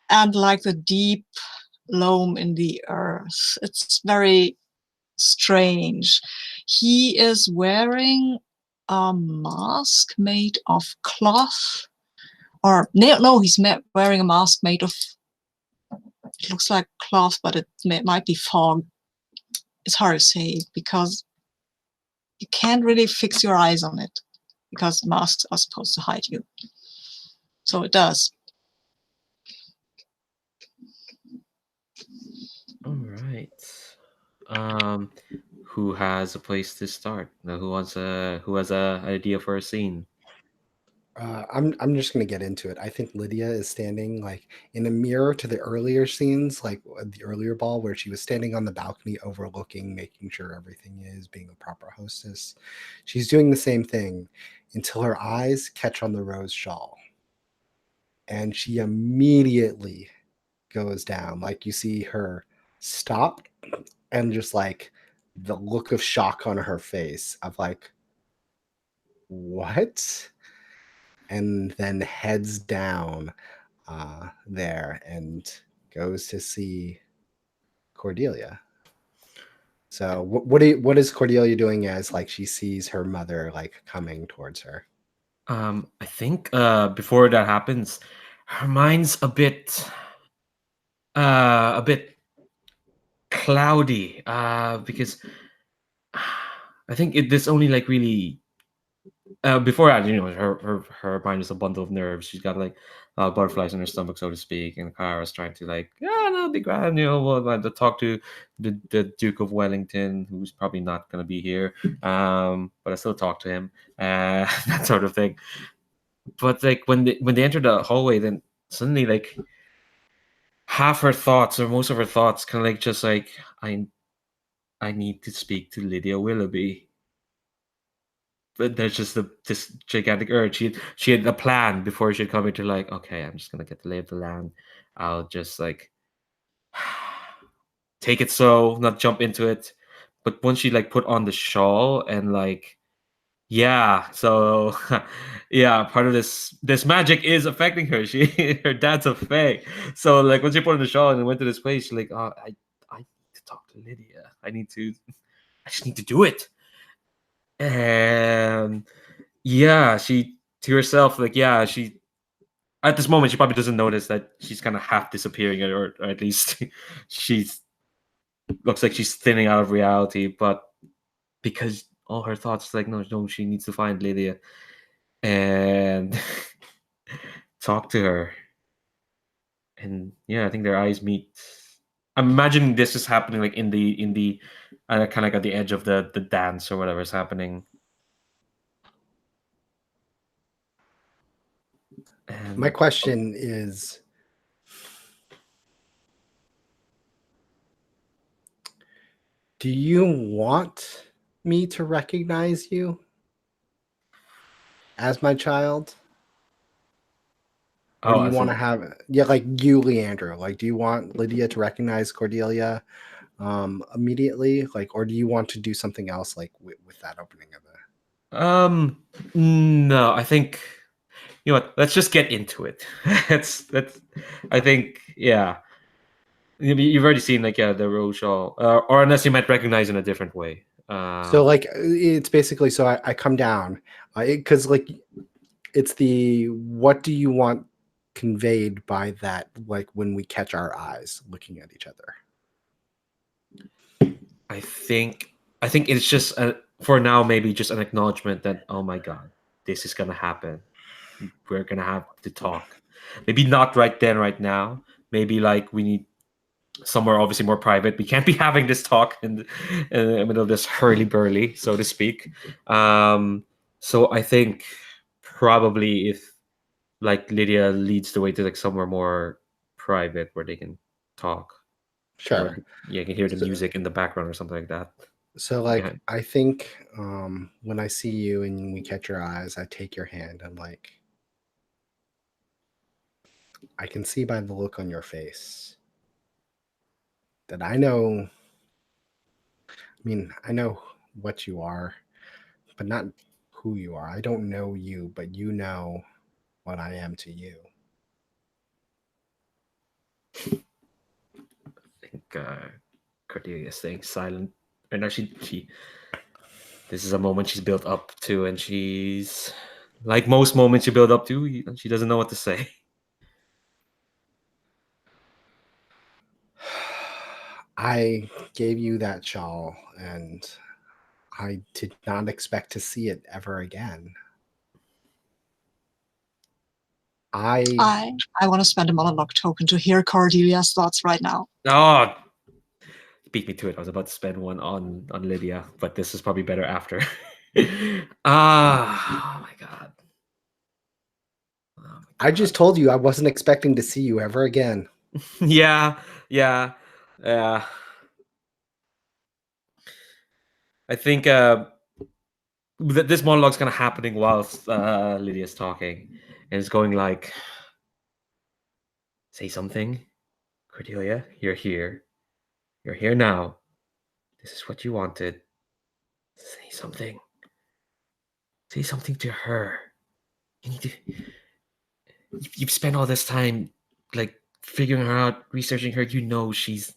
and like the deep loam in the earth. It's very strange. He is wearing a mask made of cloth, or no, he's wearing a mask made of, it looks like cloth, but it might be fog. It's hard to say because you can't really fix your eyes on it because masks are supposed to hide you. So it does. All right. Who has a place to start? Who has a idea for a scene? I'm just gonna get into it. I think Lydia is standing like in a mirror to the earlier scenes, like the earlier ball where she was standing on the balcony overlooking, making sure everything is being a proper hostess. She's doing the same thing until her eyes catch on the rose shawl. And she immediately goes down. Like you see her stop and just like the look of shock on her face of like, what? And then heads down there and goes to see Cordelia. So what is Cordelia doing as like she sees her mother like coming towards her? I think before that happens, her mind's a bit cloudy, because I think this only like really before that, her mind is a bundle of nerves. She's got like butterflies in her stomach, so to speak, and Kara's trying to like, yeah, no, be grand, we'll to talk to the Duke of Wellington, who's probably not gonna be here, but I still talk to him, that sort of thing. But like when they enter the hallway, then suddenly like half her thoughts or most of her thoughts kind of like just like I need to speak to Lydia Willoughby. But there's just this gigantic urge. She had a plan before she had come into like, okay, I'm just gonna get the lay of the land. I'll just like take it slow, not jump into it. But once she like put on the shawl and like, yeah, so yeah, part of this magic is affecting her. Her dad's a fae. So like once she put on the shawl and went to this place, she's like, I need to talk to Lydia. I just need to do it. And yeah, she to herself, like, yeah, she at this moment she probably doesn't notice that she's kind of half disappearing, or at least she's looks like she's thinning out of reality. But because all her thoughts, like, no, no, she needs to find Lydia and talk to her. And yeah, I think their eyes meet. I'm imagining this is happening like in the kind of like at the edge of the dance or whatever is happening. My And question is, do you want me to recognize you as my child? Or do oh, you as want to in, have, yeah, like you, Leandro? Like, do you want Lydia to recognize Cordelia immediately? Like, or do you want to do something else, like with that opening of the? no, I think you know what. Let's just get into it. That's. I think yeah. You've already seen like the Rochelle, or unless you might recognize in a different way. So, like, it's basically so I come down, because like it's the what do you want conveyed by that? Like when we catch our eyes looking at each other. I think it's just for now maybe just an acknowledgement that, oh my god, this is gonna happen. We're gonna have to talk. Maybe not right then, right now. Maybe like we need somewhere obviously more private. We can't be having this talk in the middle of this hurly burly, so to speak. Um, so I think probably if like Lydia leads the way to like somewhere more private where they can talk, or Sure. yeah, you can hear the So, music in the background or something like that. so like Behind. I think when I see you and we catch your eyes, I take your hand and like I can see by the look on your face that I know. I mean, I know what you are, but not who you are. I don't know you, but you know what I am to you. I think Cordelia is staying silent. And now she this is a moment she's built up to, and she's like most moments you build up to, she doesn't know what to say. I gave you that shawl and I did not expect to see it ever again. I I want to spend a monologue token to hear Cordelia's thoughts right now. Oh, beat me to it. I was about to spend one on Lydia, but this is probably better after. Oh my god. Oh my I god. just told you I wasn't expecting to see you ever again. Yeah, yeah, yeah. I think this monologue's kind of happening whilst Lydia's talking, and it's going like, "Say something, Cordelia. You're here. You're here now. This is what you wanted. Say something. Say something to her. You need to. You've spent all this time, like figuring her out, researching her. You know she's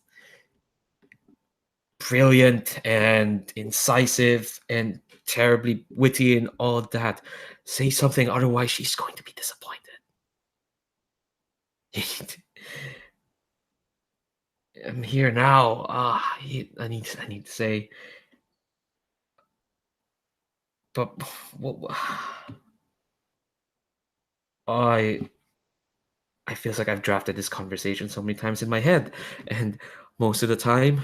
brilliant and incisive and terribly witty and all that. Say something, otherwise she's going to be disappointed." I'm here now. I need to say, but what, I I feels like I've drafted this conversation so many times in my head, and most of the time,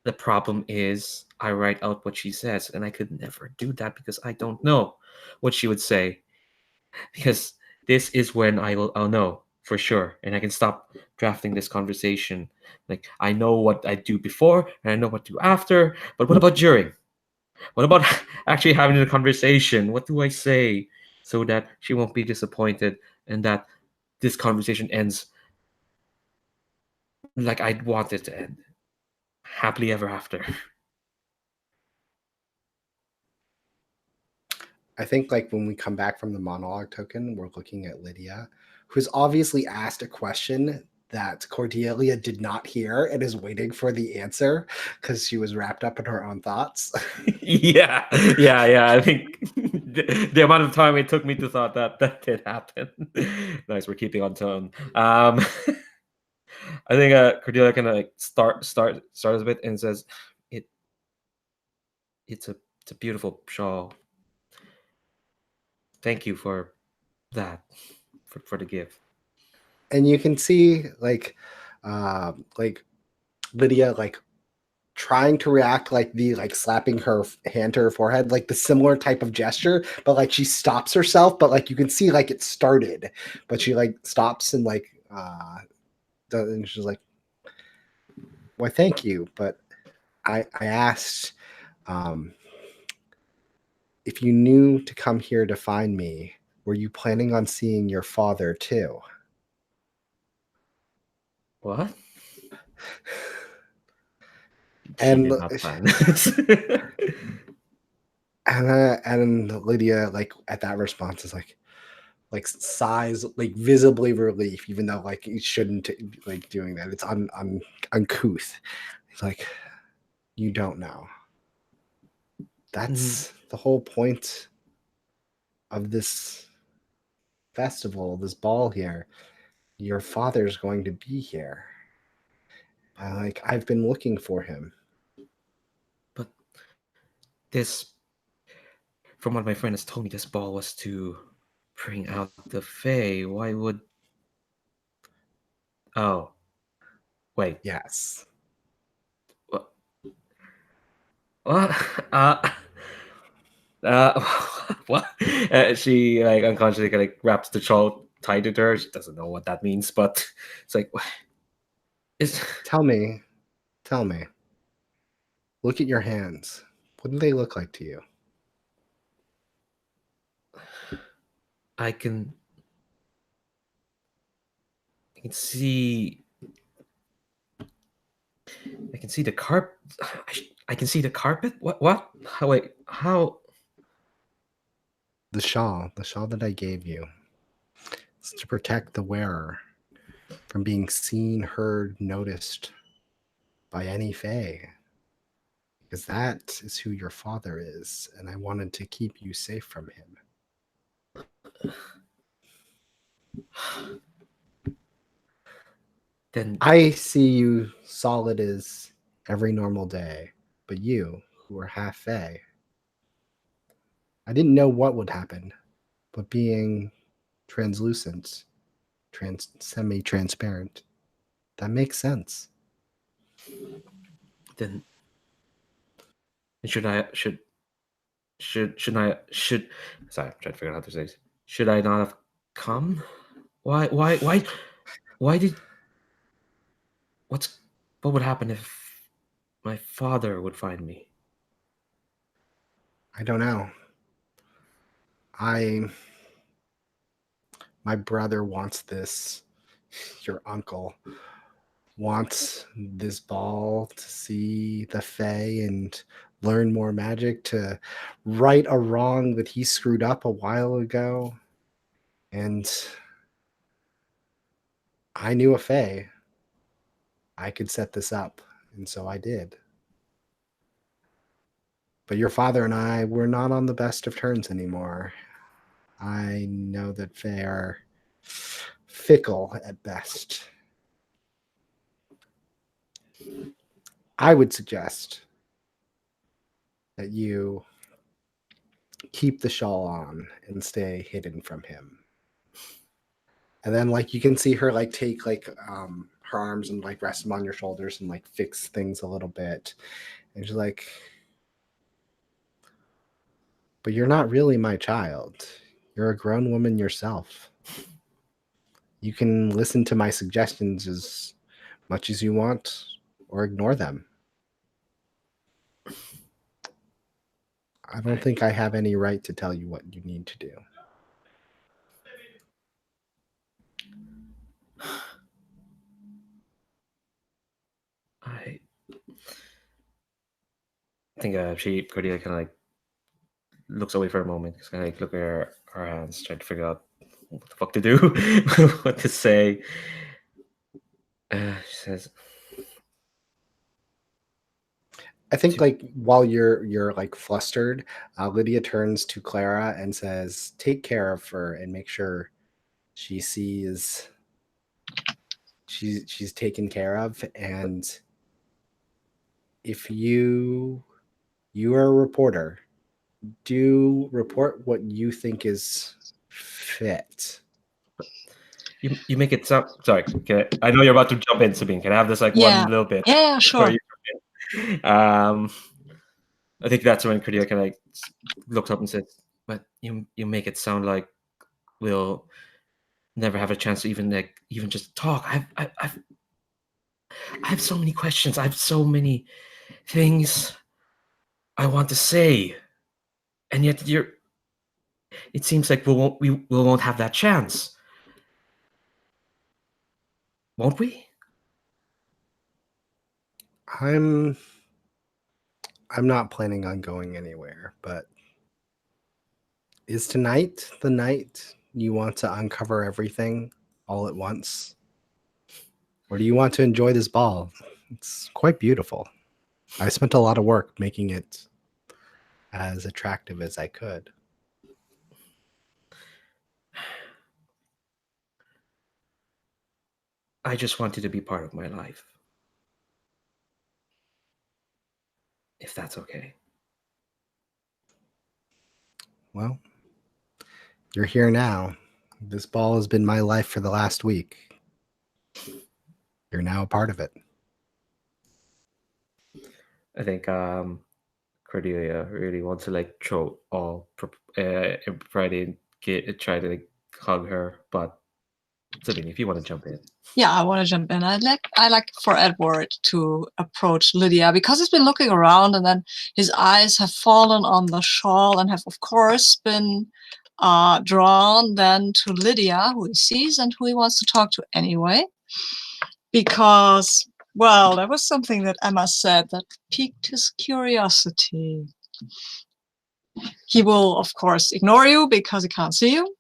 the problem is I write out what she says, and I could never do that because I don't know what she would say. Because this is when I'll know for sure, and I can stop drafting this conversation. Like I know what I do before, and I know what to do after. But what about during? What about actually having a conversation? What do I say so that she won't be disappointed and that this conversation ends like I'd want it to end? Happily ever after. I think like when we come back from the monologue token, we're looking at Lydia, who's obviously asked a question that Cordelia did not hear and is waiting for the answer because she was wrapped up in her own thoughts. Yeah, yeah. I think the amount of time it took me to thought that did happen. Nice, we're keeping on tone. I think Cordelia kind of like starts a bit and says, "It it's a beautiful shawl. Thank you for that, for the gift." And you can see Lydia like trying to react like the like slapping her hand to her forehead, like the similar type of gesture, but like she stops herself, but like you can see like it started, but she like stops and like and she's like, "Why, thank you, but I asked um, if you knew to come here to find me. Were you planning on seeing your father too?" What? She And did not plan this. and Lydia like at that response is like sighs like visibly relief, even though like it shouldn't like doing that. It's uncouth. It's like, you don't know. Mhm. That's the whole point of this festival, this ball here. Your father's going to be here. Like I've been looking for him. But this, from what my friend has told me, this ball was to bring out the Fae. Why would? Oh, wait. Yes. What? What? Uh, what? She like unconsciously kind of wraps the shawl tied to her. She doesn't know what that means, but it's like, is Tell me, tell me. Look at your hands. What do they look like to you? I can I can see I can see the carpet. I can see the carpet. What? How? Wait. How? The shawl that I gave you, is to protect the wearer from being seen, heard, noticed by any fae. Because that is who your father is, and I wanted to keep you safe from him. Then I see you solid as every normal day, but you, who are half fae, I didn't know what would happen, but being translucent, semi-transparent, that makes sense. then should I should I should sorry, I'm trying to figure out how to say this. Should I not have come? Why did what's what would happen if my father would find me? I don't know. I My brother wants this. Your uncle wants this ball to see the Fae and learn more magic, to right a wrong that he screwed up a while ago. And I knew a Fae. I could set this up. And so I did. But your father and I, we're not on the best of terms anymore. I know that Fae are fickle at best. I would suggest that you keep the shawl on and stay hidden from him. And then like you can see her like take like her arms and like rest them on your shoulders and like fix things a little bit. And she's like, "But you're not really my child. You're a grown woman yourself. You can listen to my suggestions as much as you want or ignore them. I don't think I have any right to tell you what you need to do." I think she Cordelia kind of like looks away for a moment. Just kind of like look at her hands, trying to figure out what the fuck to do, what to say. She says, I think like while you're like flustered, Lydia turns to Clara and says, "Take care of her and make sure she sees she's taken care of. And if you are a reporter, do report what you think is fit." you make it sound. Sorry, I know you're about to jump in, Sabine. Can I have this like Yeah. one little bit Yeah, before sure. you jump in? I think that's when Cordelia kind of like looks up and says, "But you make it sound like we'll never have a chance to even just talk. I have so many questions. I have so many things I want to say, and yet it seems like we won't have that chance, won't we?" I'm not planning on going anywhere, but is tonight the night you want to uncover everything all at once? Or do you want to enjoy this ball? It's quite beautiful. I spent a lot of work making it as attractive as I could. I just want you to be part of my life, if that's okay. Well, you're here now. This ball has been my life for the last week. You're now a part of it. I think Cordelia really wants to like throw all Friday and try to like hug her, but Sabine, if you want to jump in. Yeah, I want to jump in. I like for Edward to approach Lydia because he's been looking around and then his eyes have fallen on the shawl and have of course been drawn then to Lydia, who he sees and who he wants to talk to anyway. Because, well, there was something that Emma said that piqued his curiosity. He will, of course, ignore you because he can't see you.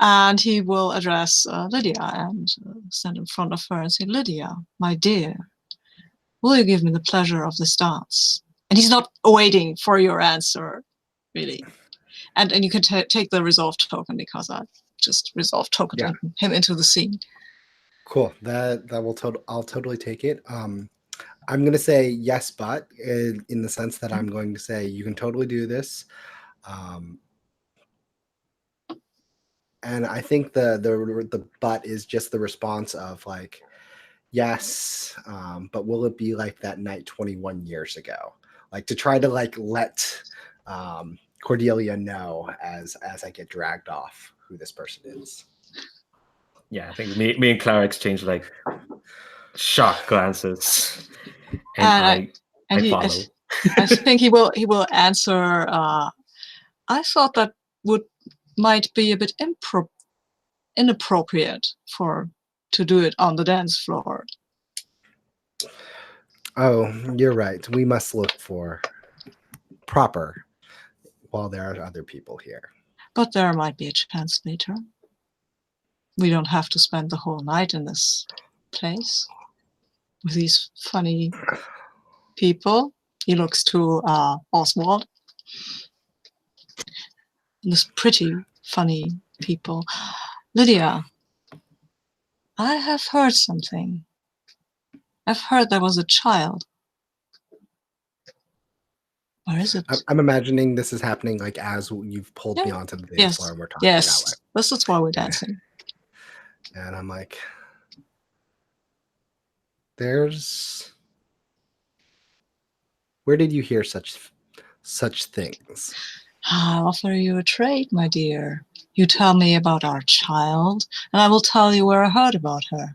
And he will address Lydia and stand in front of her and say, "Lydia, my dear, will you give me the pleasure of this dance?" And he's not waiting for your answer, really. And you can take the resolve token because I just resolve token him into the scene. Cool. That will I'll totally take it. I'm gonna say yes, but in the sense that I'm going to say you can totally do this. And I think the but is just the response of like, yes, but will it be like that night 21 years ago? Like to try to like let Cordelia know as I get dragged off who this person is. Yeah, I think me and Clara exchanged like shocked glances, and I follow. I think he will answer. I thought that might be a bit inappropriate to do it on the dance floor. Oh, you're right. We must look for proper while there are other people here. But there might be a chance later. We don't have to spend the whole night in this place with these funny people. He looks to Oswald. This pretty funny people. Lydia, I have heard something. I've heard there was a child. Where is it? I'm imagining this is happening like as you've pulled me onto the dance floor and we're talking that way. This is why we're dancing. And I'm like, where did you hear such things? I'll offer you a trade, my dear. You tell me about our child, and I will tell you where I heard about her.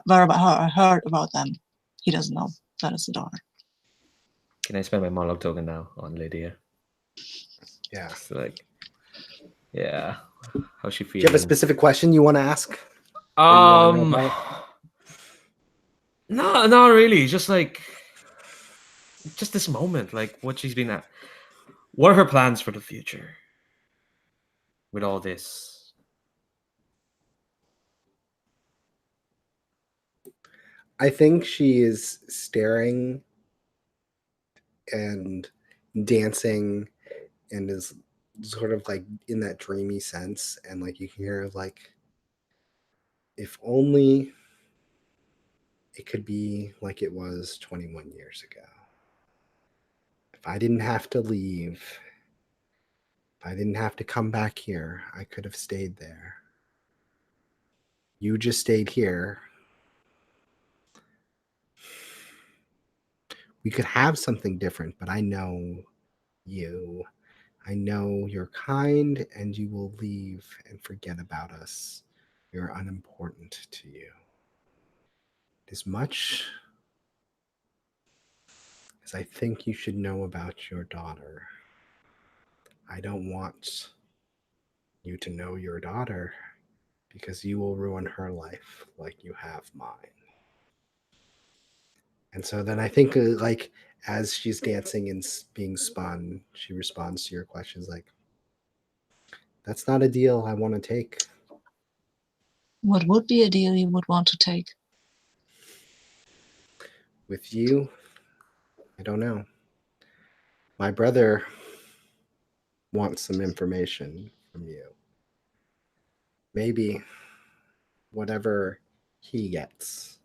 Where I heard about them. He doesn't know. That is the daughter. Can I spend my monologue token now on Lydia? Yeah. Just like, yeah. How's she feeling? Do you have a specific question you want to ask? No, not really. Just like, just this moment, like what she's been at. What are her plans for the future? With all this. I think she is staring and dancing and is sort of like in that dreamy sense, and like you can hear like, if only it could be like it was 21 years ago. If I didn't have to leave, if I didn't have to come back here, I could have stayed there. You just stayed here. We could have something different, but I know you. I know you're kind and you will leave and forget about us. You're unimportant to you. As much as I think you should know about your daughter, I don't want you to know your daughter because you will ruin her life like you have mine. And so then I think, like, as she's dancing and being spun, she responds to your questions like, that's not a deal I want to take. What would be a deal you would want to take? With you, I don't know. My brother wants some information from you. Maybe whatever he gets,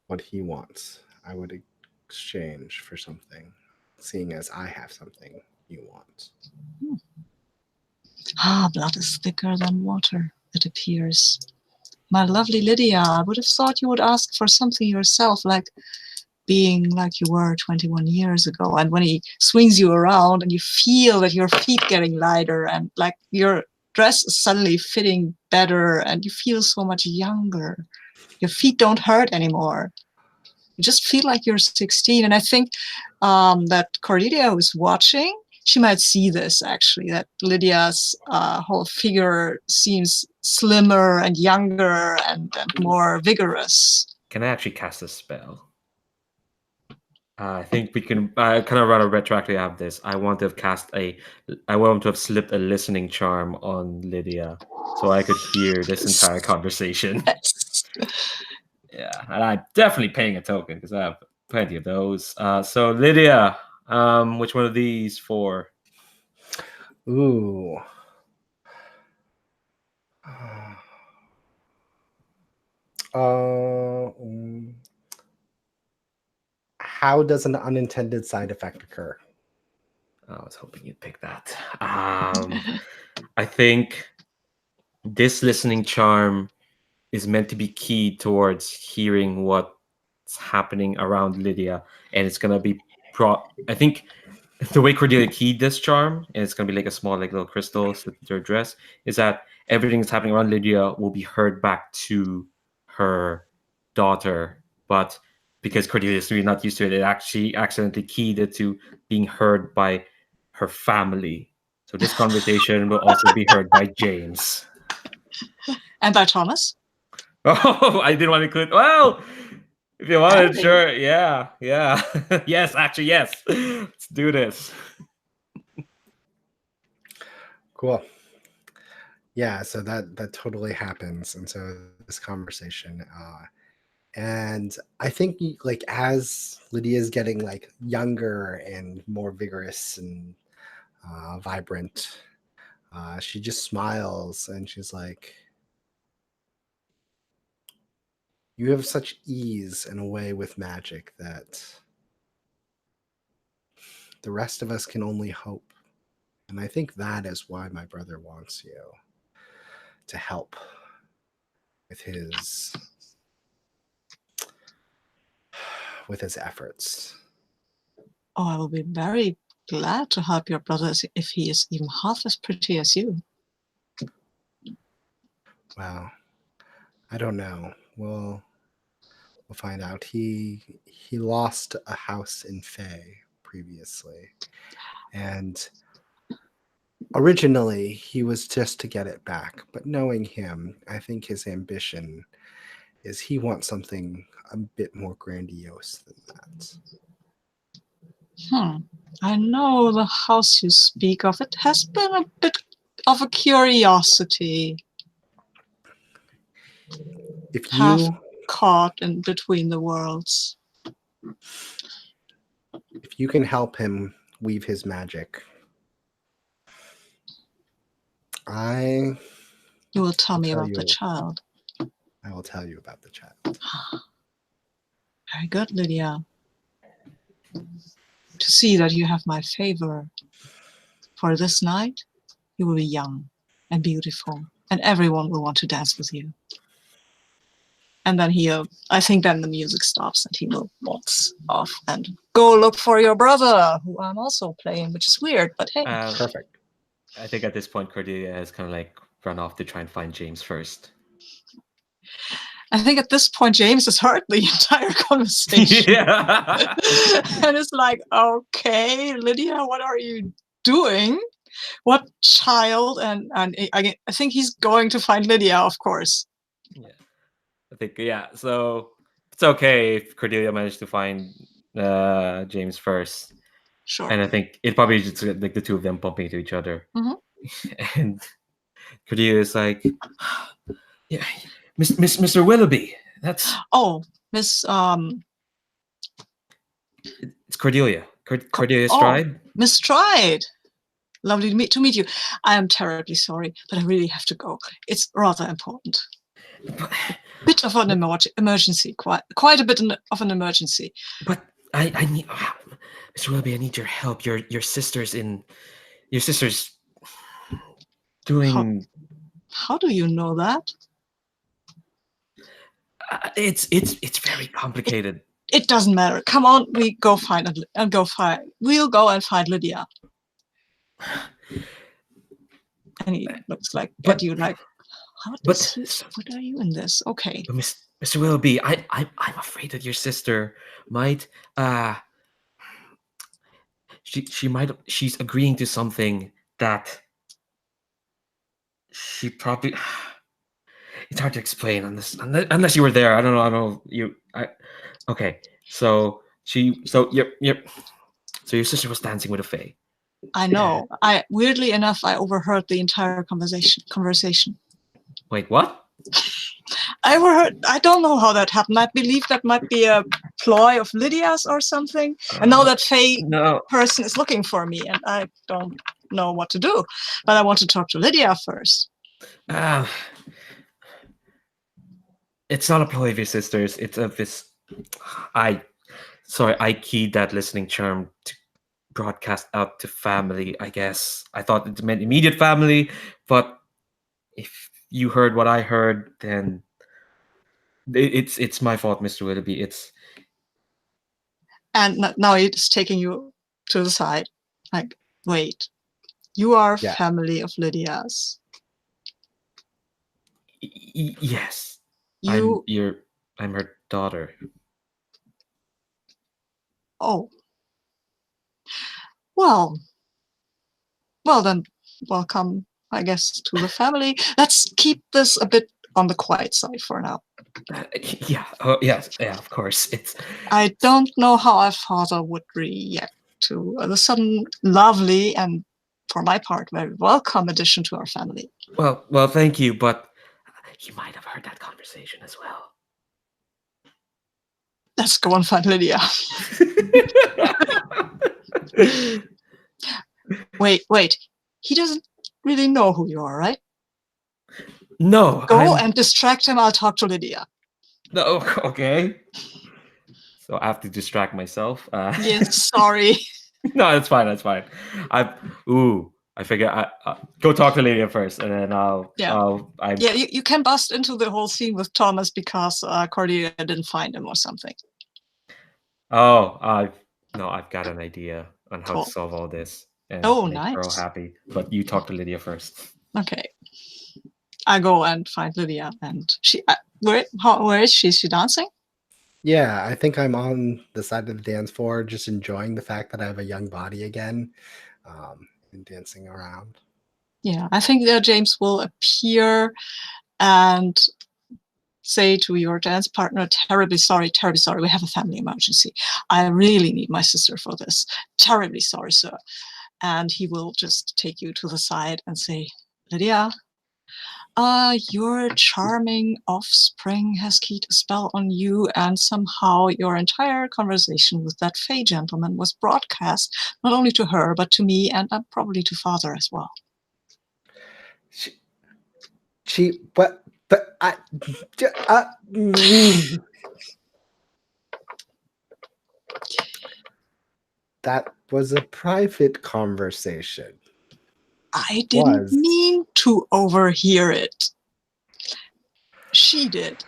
what he wants, I would exchange for something, seeing as I have something you want. Blood is thicker than water, it appears. My lovely Lydia, I would have thought you would ask for something yourself, like being like you were 21 years ago. And when he swings you around and you feel that your feet getting lighter and like your dress is suddenly fitting better and you feel so much younger. Your feet don't hurt anymore. You just feel like you're 16. And I think that Cordelia who's watching, she might see this actually, that Lydia's whole figure seems slimmer and younger and more vigorous. Can I actually cast a spell? I think we can kind of run a retroactively have this. I want to have slipped a listening charm on Lydia so I could hear this entire conversation. Yes. Yeah, and I'm definitely paying a token because I have plenty of those. So Lydia, which one of these for? Ooh. How does an unintended side effect occur? I was hoping you'd pick that. I think this listening charm is meant to be key towards hearing what's happening around Lydia, and it's gonna be I think the way Cordelia keyed this charm, and it's gonna be like a small, like little crystal to her dress, is that everything that's happening around Lydia will be heard back to her daughter, but because Cordelia is really not used to it, it actually accidentally keyed it to being heard by her family. So this conversation will also be heard by James. And by Thomas? Oh, I didn't want to include. Well, if you wanted, sure. Yeah. Yes, actually, yes. Let's do this. Cool. Yeah, so that totally happens, and so this conversation, and I think like as Lydia's getting like younger and more vigorous and vibrant, she just smiles and she's like, "You have such ease and a way with magic that the rest of us can only hope." And I think that is why my brother wants you to help with his efforts. Oh, I will be very glad to help your brother if he is even half as pretty as you. Well, I don't know. We'll find out. He lost a house in Fae previously, and originally he was just to get it back. But knowing him, I think his ambition is he wants something a bit more grandiose than that. I know the house you speak of. It has been a bit of a curiosity. If you caught in between the worlds. If you can help him weave his magic, I You will tell will me tell about the you. child. I will tell you about the child. Very good, Lydia. To see that you have my favor. For this night, you will be young and beautiful, and everyone will want to dance with you. And then I think then the music stops and he will waltz off and go look for your brother, who I'm also playing, which is weird, but hey. Perfect. I think at this point Cordelia has kind of like run off to try and find James first. I think at this point James has heard the entire conversation. Yeah. And it's like, okay, Lydia, what are you doing? What child? And I think he's going to find Lydia, of course. Yeah. I think, yeah, so it's okay if Cordelia managed to find James first. Sure. And I think it probably just like the two of them bumping into each other. Mhm. And Cordelia is like, yeah, Mr. Willoughby. That's Miss it's Cordelia. Cordelia Stride. Miss Stride. Lovely to meet you. I am terribly sorry, but I really have to go. It's rather important. Bit of an emergency, quite a bit of an emergency. But I need Mr. Willoughby, I need your help. Your sister's doing. How do you know that? It's very complicated. It doesn't matter. Come on, we go We'll go and find Lydia. And he looks like at you like, what are you in this? Okay. But Mr. Willoughby, I'm afraid that your sister might she's agreeing to something that she probably it's hard to explain unless you were there. I don't know. Okay. So your sister was dancing with a fae. I know. Weirdly enough, I overheard the entire conversation. Wait, what? I overheard. I don't know how that happened. I believe that might be a ploy of Lydia's or something. And now that fae person is looking for me, and I don't know what to do. But I want to talk to Lydia first. It's not a ploy of your sister's. It's of this. I keyed that listening charm to broadcast out to family, I guess. I thought it meant immediate family, but if you heard what I heard, then it's my fault, Mr. Willoughby. And now it's taking you to the side. Like, wait, you are family of Lydia's. Yes. I'm her daughter. Oh. Well then, welcome, I guess, to the family. Let's keep this a bit on the quiet side for now. Yes, of course. I don't know how our father would react to the sudden lovely and, for my part, very welcome addition to our family. Well, thank you, but he might have heard that conversation as well. Let's go and find Lydia. Wait. He doesn't really know who you are, right? No. Go and distract him. I'll talk to Lydia. No, okay. So I have to distract myself. Yes, sorry. No, that's fine. I figure I go talk to Lydia first, and then you can bust into the whole scene with Thomas because Cordelia didn't find him or something. Oh, I've got an idea on how to solve all this and make nice. her all happy. But you talk to Lydia first. Okay. I go and find Lydia, and she. Where is she? Is she dancing? Yeah, I think I'm on the side of the dance floor, just enjoying the fact that I have a young body again, and dancing around. Yeah, I think that James will appear and say to your dance partner, terribly sorry, we have a family emergency. I really need my sister for this. Terribly sorry, sir. And he will just take you to the side and say, Lydia, Your charming offspring has keyed a spell on you, and somehow your entire conversation with that Fey gentleman was broadcast not only to her, but to me, and probably to father as well. But I, that was a private conversation. I didn't mean to overhear it. She did.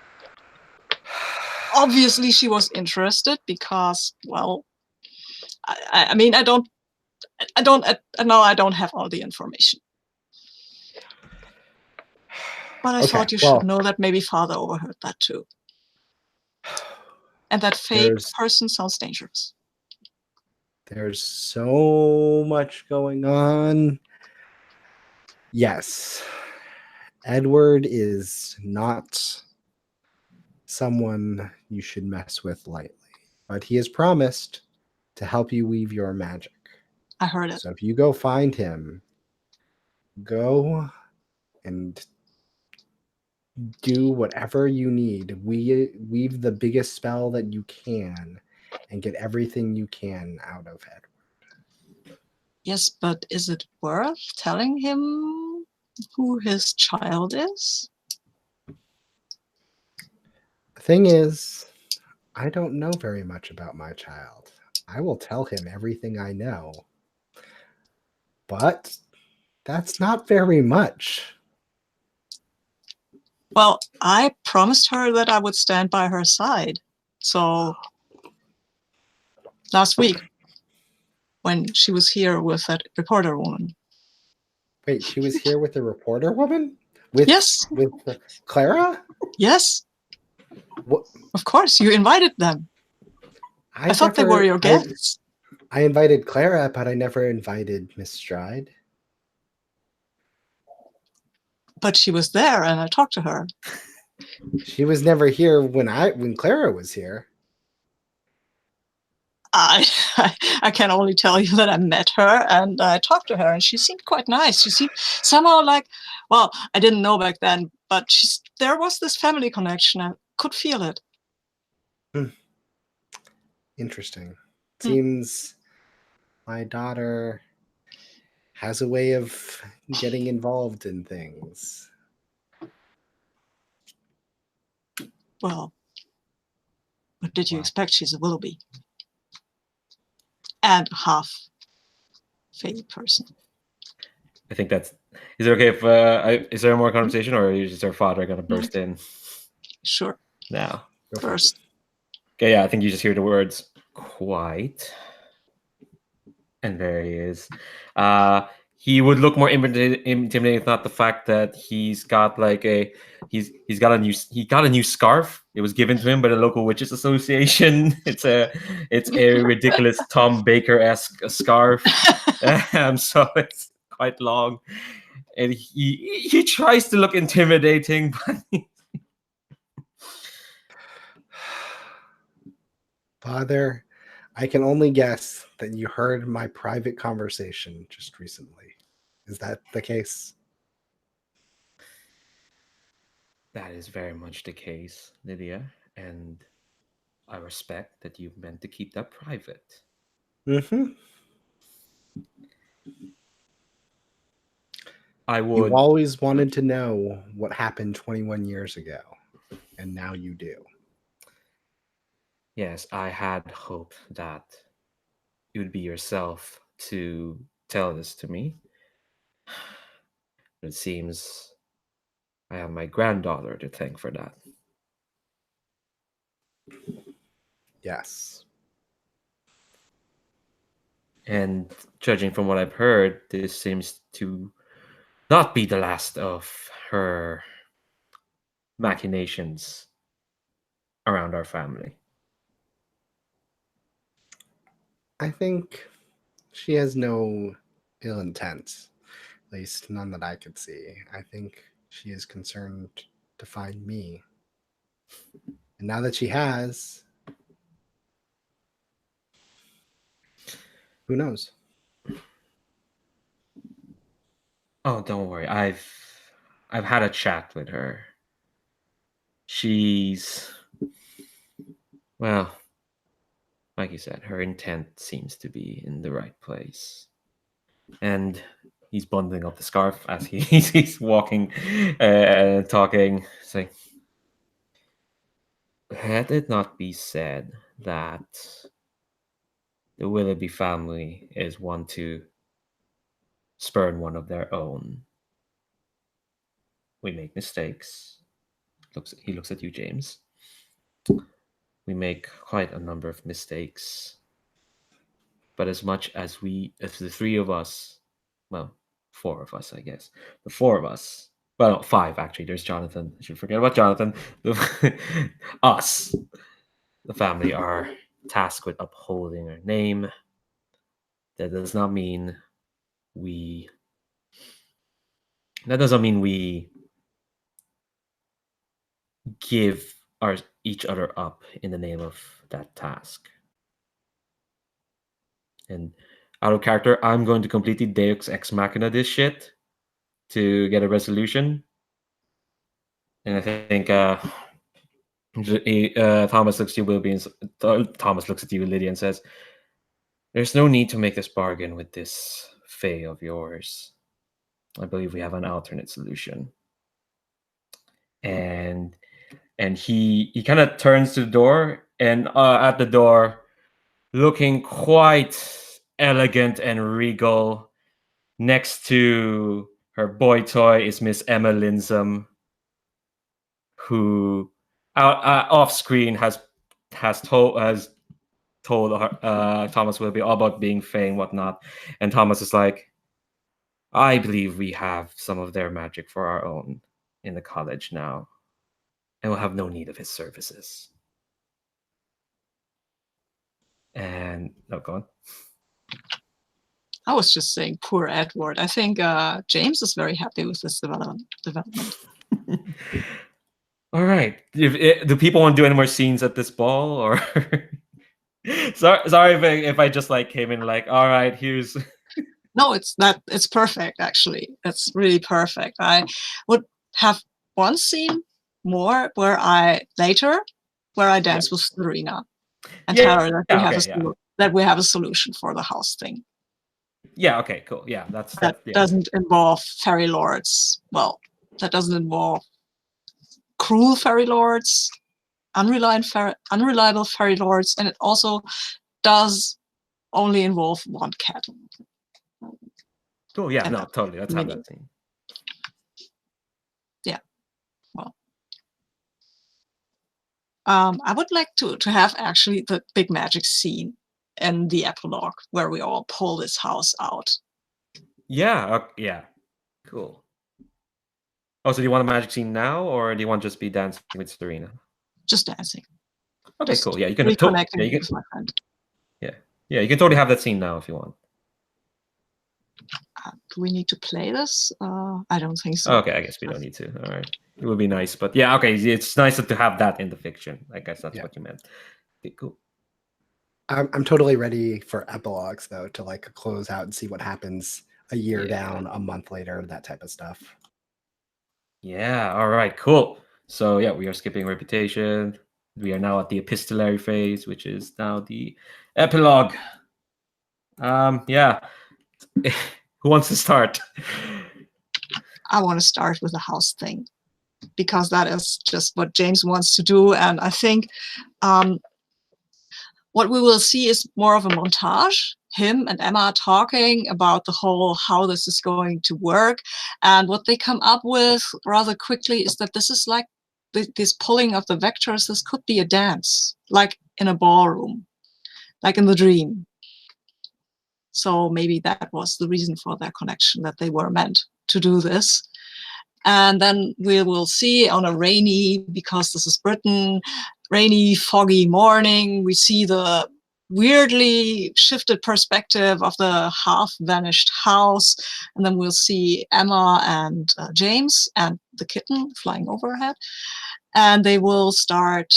Obviously, she was interested because, well, I mean, I don't have all the information. But I thought you should know that maybe father overheard that too. And that fake person sounds dangerous. There's so much going on. Yes. Edward is not someone you should mess with lightly, but he has promised to help you weave your magic. I heard it. So if you go find him, go and do whatever you need. Weave the biggest spell that you can and get everything you can out of Edward. Yes, but is it worth telling him who his child is? The thing is, I don't know very much about my child. I will tell him everything I know. But that's not very much. Well, I promised her that I would stand by her side. So last week, when she was here with that reporter woman. Wait, she was here with the reporter woman? Yes. With Clara? Yes. What? Of course, you invited them. I thought they were your guests. I invited Clara, but I never invited Miss Stride. But she was there, and I talked to her. She was never here when Clara was here. I can only tell you that I met her and I talked to her, and she seemed quite nice. She seemed somehow like, well, I didn't know back then, but there was this family connection. I could feel it. Interesting. Seems my daughter has a way of getting involved in things. Well, what did you expect? She's a Willoughby. And half Fey person. I think that's... Is it okay if... is there more conversation, or is our father going to burst in? Sure. Now. First. Okay, yeah, I think you just hear the words, quite. And there he is. He would look more intimidating if not the fact that he's got like he got a new scarf. It was given to him by the local witches association. It's a ridiculous Tom Baker-esque scarf. So it's quite long, and he tries to look intimidating, but Father, I can only guess that you heard my private conversation just recently. Is that the case? That is very much the case, Lydia, and I respect that you meant to keep that private. Mm-hmm. You've always wanted to know what happened 21 years ago, and now you do. Yes, I had hoped that it would be yourself to tell this to me. But it seems I have my granddaughter to thank for that. Yes. And judging from what I've heard, this seems to not be the last of her machinations around our family. I think she has no ill intent, at least none that I could see. I think she is concerned to find me. And now that she has, who knows? Oh, don't worry. I've had a chat with her. She's, well, like you said, her intent seems to be in the right place. And he's bundling up the scarf as he's walking, talking. It's like, had it not be said that the Willoughby family is one to spurn one of their own. We make mistakes. He looks at you, James. We make quite a number of mistakes. But as much as as the three of us, well, four of us, I guess, the four of us, well, no, five actually. There's Jonathan. I should forget about Jonathan. Us, the family, are tasked with upholding our name. That does not mean we. That doesn't mean we give each other up in the name of that task. And out of character, I'm going to completely Deus Ex Machina this shit to get a resolution. And I think Thomas looks at you, Willoughby, and Thomas looks at you, Lydia, and says, "There's no need to make this bargain with this fae of yours. I believe we have an alternate solution." And he kind of turns to the door, and at the door, looking quite elegant and regal, next to her boy toy is Miss Emma Linsome, who off screen has told Thomas Willoughby all about being Fae and whatnot, and Thomas is like, "I believe we have some of their magic for our own in the college now, and we'll have no need of his services." And go on. I was just saying, poor Edward. I think James is very happy with this development. All right. Do people want to do any more scenes at this ball, or? sorry if I just like came in like, all right, here's. No, it's perfect. Actually, it's really perfect. I would have one scene more where I dance with Serena and tell her that we have a solution for the house thing. Yeah. Okay. Cool. Yeah. That doesn't involve fairy lords. Well, that doesn't involve cruel fairy lords, unreliable fairy lords, and it also does only involve one cat. Cool. Yeah. No. Totally. Let's have that scene. Yeah. Well. I would like to have actually the big magic scene in the epilogue where we all pull this house out. Yeah. Yeah. Cool. Oh, so do you want a magic scene now, or do you want to just be dancing with Serena? Just dancing. Okay, just cool. Yeah, you can reconnecting with my friend. Yeah, you can totally have that scene now if you want. Do we need to play this? I don't think so. Okay, I guess we don't need to. All right. It would be nice, but yeah, okay. It's nicer to have that in the fiction. I guess that's what you meant. Okay, cool. I'm totally ready for epilogues though, to like close out and see what happens a year down, a month later, that type of stuff. Yeah. All right. Cool. So yeah, we are skipping reputation. We are now at the epistolary phase, which is now the epilogue. Yeah. Who wants to start? I want to start with the house thing because that is just what James wants to do, and I think what we will see is more of a montage. Him and Emma talking about the whole how this is going to work, and what they come up with rather quickly is that this is like this pulling of the vectors. This could be a dance, like in a ballroom, like in the dream. So maybe that was the reason for their connection, that they were meant to do this. And then we will see on a rainy, because this is Britain, rainy, foggy morning, we see the weirdly shifted perspective of the half-vanished house. And then we'll see Emma and James and the kitten flying overhead. And they will start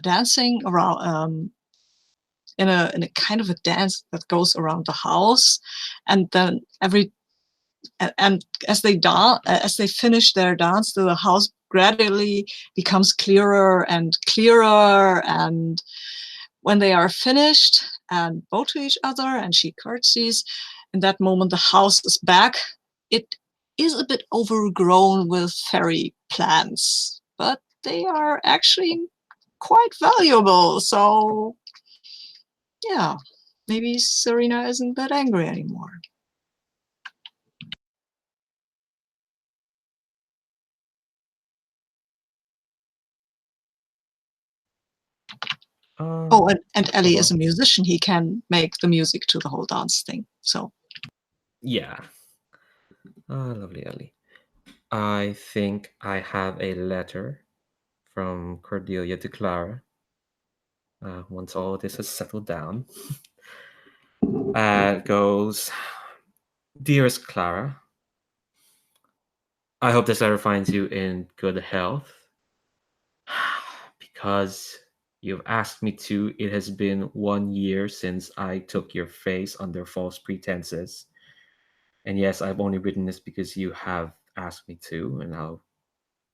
dancing around in a kind of a dance that goes around the house. And then every and as they finish their dance, the house gradually becomes clearer and clearer. And when they are finished and bow to each other and she curtsies, in that moment the house is back. It is a bit overgrown with fairy plants, but they are actually quite valuable. So yeah, maybe Serena isn't that angry anymore. Oh, and Ellie is a musician. He can make the music to the whole dance thing. So Yeah. Lovely Ellie. I think I have a letter from Cordelia to Clara. Once all this has settled down, it goes, Dearest Clara, I hope this letter finds you in good health. Because you've asked me to, it has been 1 year since I took your face under false pretenses. And yes, I've only written this because you have asked me to, and I'll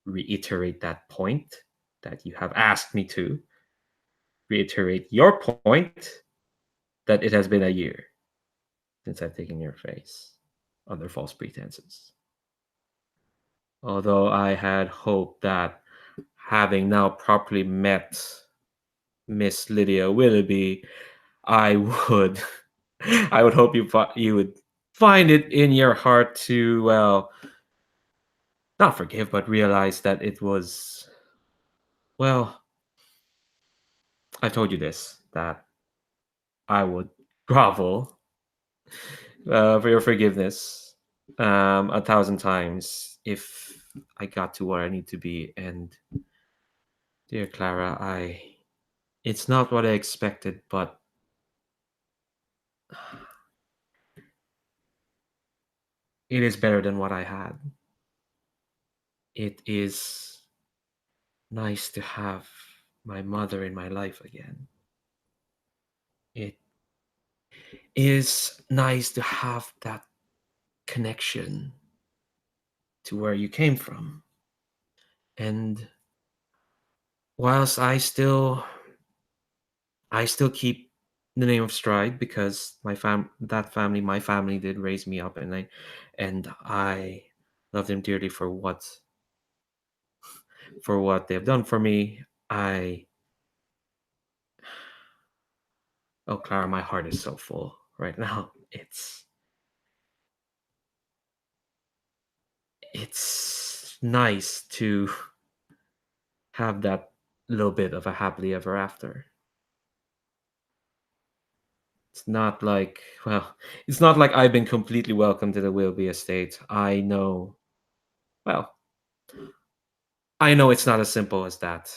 reiterate that point that you have asked me to. Reiterate your point that it has been a year since I've taken your face under false pretenses. Although I had hoped that having now properly met Miss Lydia Willoughby, I would I would hope you would find it in your heart to, well, not forgive but realize that it was, well, I've told you this, that I would grovel for your forgiveness 1,000 times if I got to where I need to be. And dear Clara, it's not what I expected, but it is better than what I had. It is nice to have my mother in my life again. It is nice to have that connection to where you came from. And whilst I still keep the name of Stride because my family did raise me up, and I love them dearly for what they've done for me. I Oh, Clara, my heart is so full right now. It's nice to have that little bit of a happily ever after. It's not like, well, it's not like I've been completely welcomed to the Willoughby estate. Well, I know it's not as simple as that,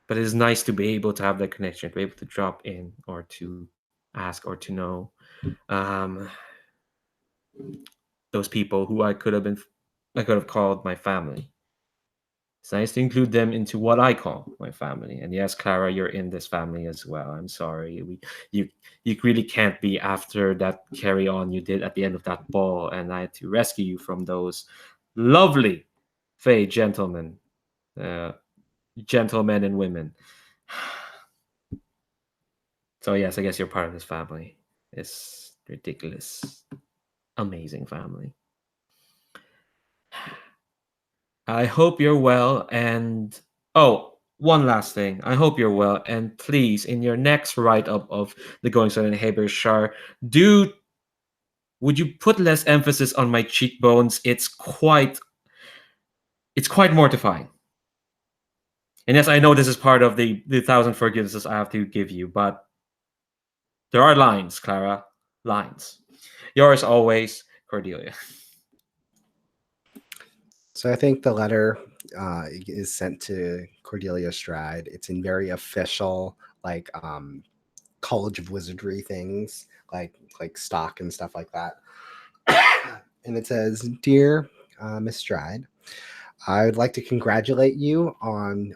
but it is nice to be able to have that connection, to be able to drop in or to ask or to know um, those people who I could have called my family. It's nice to include them into what I call my family. And yes, Clara, you're in this family as well. I'm sorry. You really can't be after that carry on you did at the end of that ball, and I had to rescue you from those lovely Fey uh, gentlemen and women. So yes, I guess you're part of this family. This ridiculous, amazing family. I hope you're well. And oh, one last thing. I hope you're well. And please, in your next write up of the Goings on in Habershire, do would you put less emphasis on my cheekbones? It's quite mortifying. And yes, I know this is part of the thousand forgivenesses I have to give you, but there are lines, Clara. Lines. Yours always, Cordelia. So I think the letter is sent to Cordelia Stride. It's in very official, like College of Wizardry things, like stock and stuff like that. And it says, "Dear Miss Stride, I would like to congratulate you on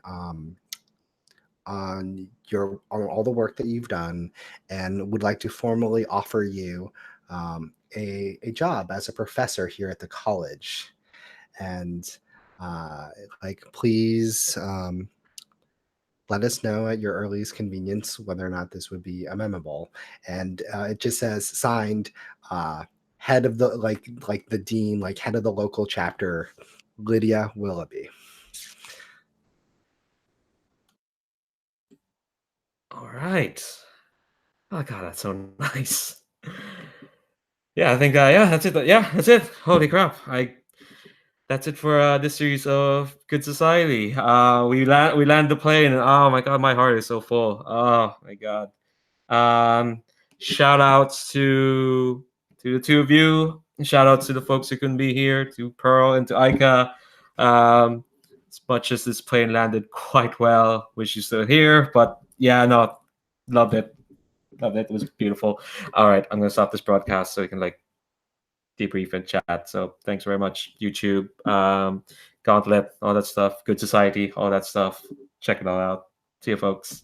all the work that you've done, and would like to formally offer you a job as a professor here at the college, and like please let us know at your earliest convenience whether or not this would be amenable. And it just says signed, uh, head of the like the dean, like head of the local chapter, Lydia Willoughby. All right. Oh god, that's so nice. Yeah, I think yeah, that's it. Yeah, that's it. Holy crap! That's it for this series of Good Society. We land the plane, and oh my god, my heart is so full. Oh my god. Um, Shout outs to the two of you. Shout outs to the folks who couldn't be here, to Pearl and to Aika. As much as this plane landed quite well, wish you still here. But yeah, no, loved it. Loved it. It was beautiful. All right, I'm gonna stop this broadcast so we can like debrief and chat. So thanks very much, YouTube, Gauntlet, all that stuff, Good Society, all that stuff. Check it all out. See you, folks.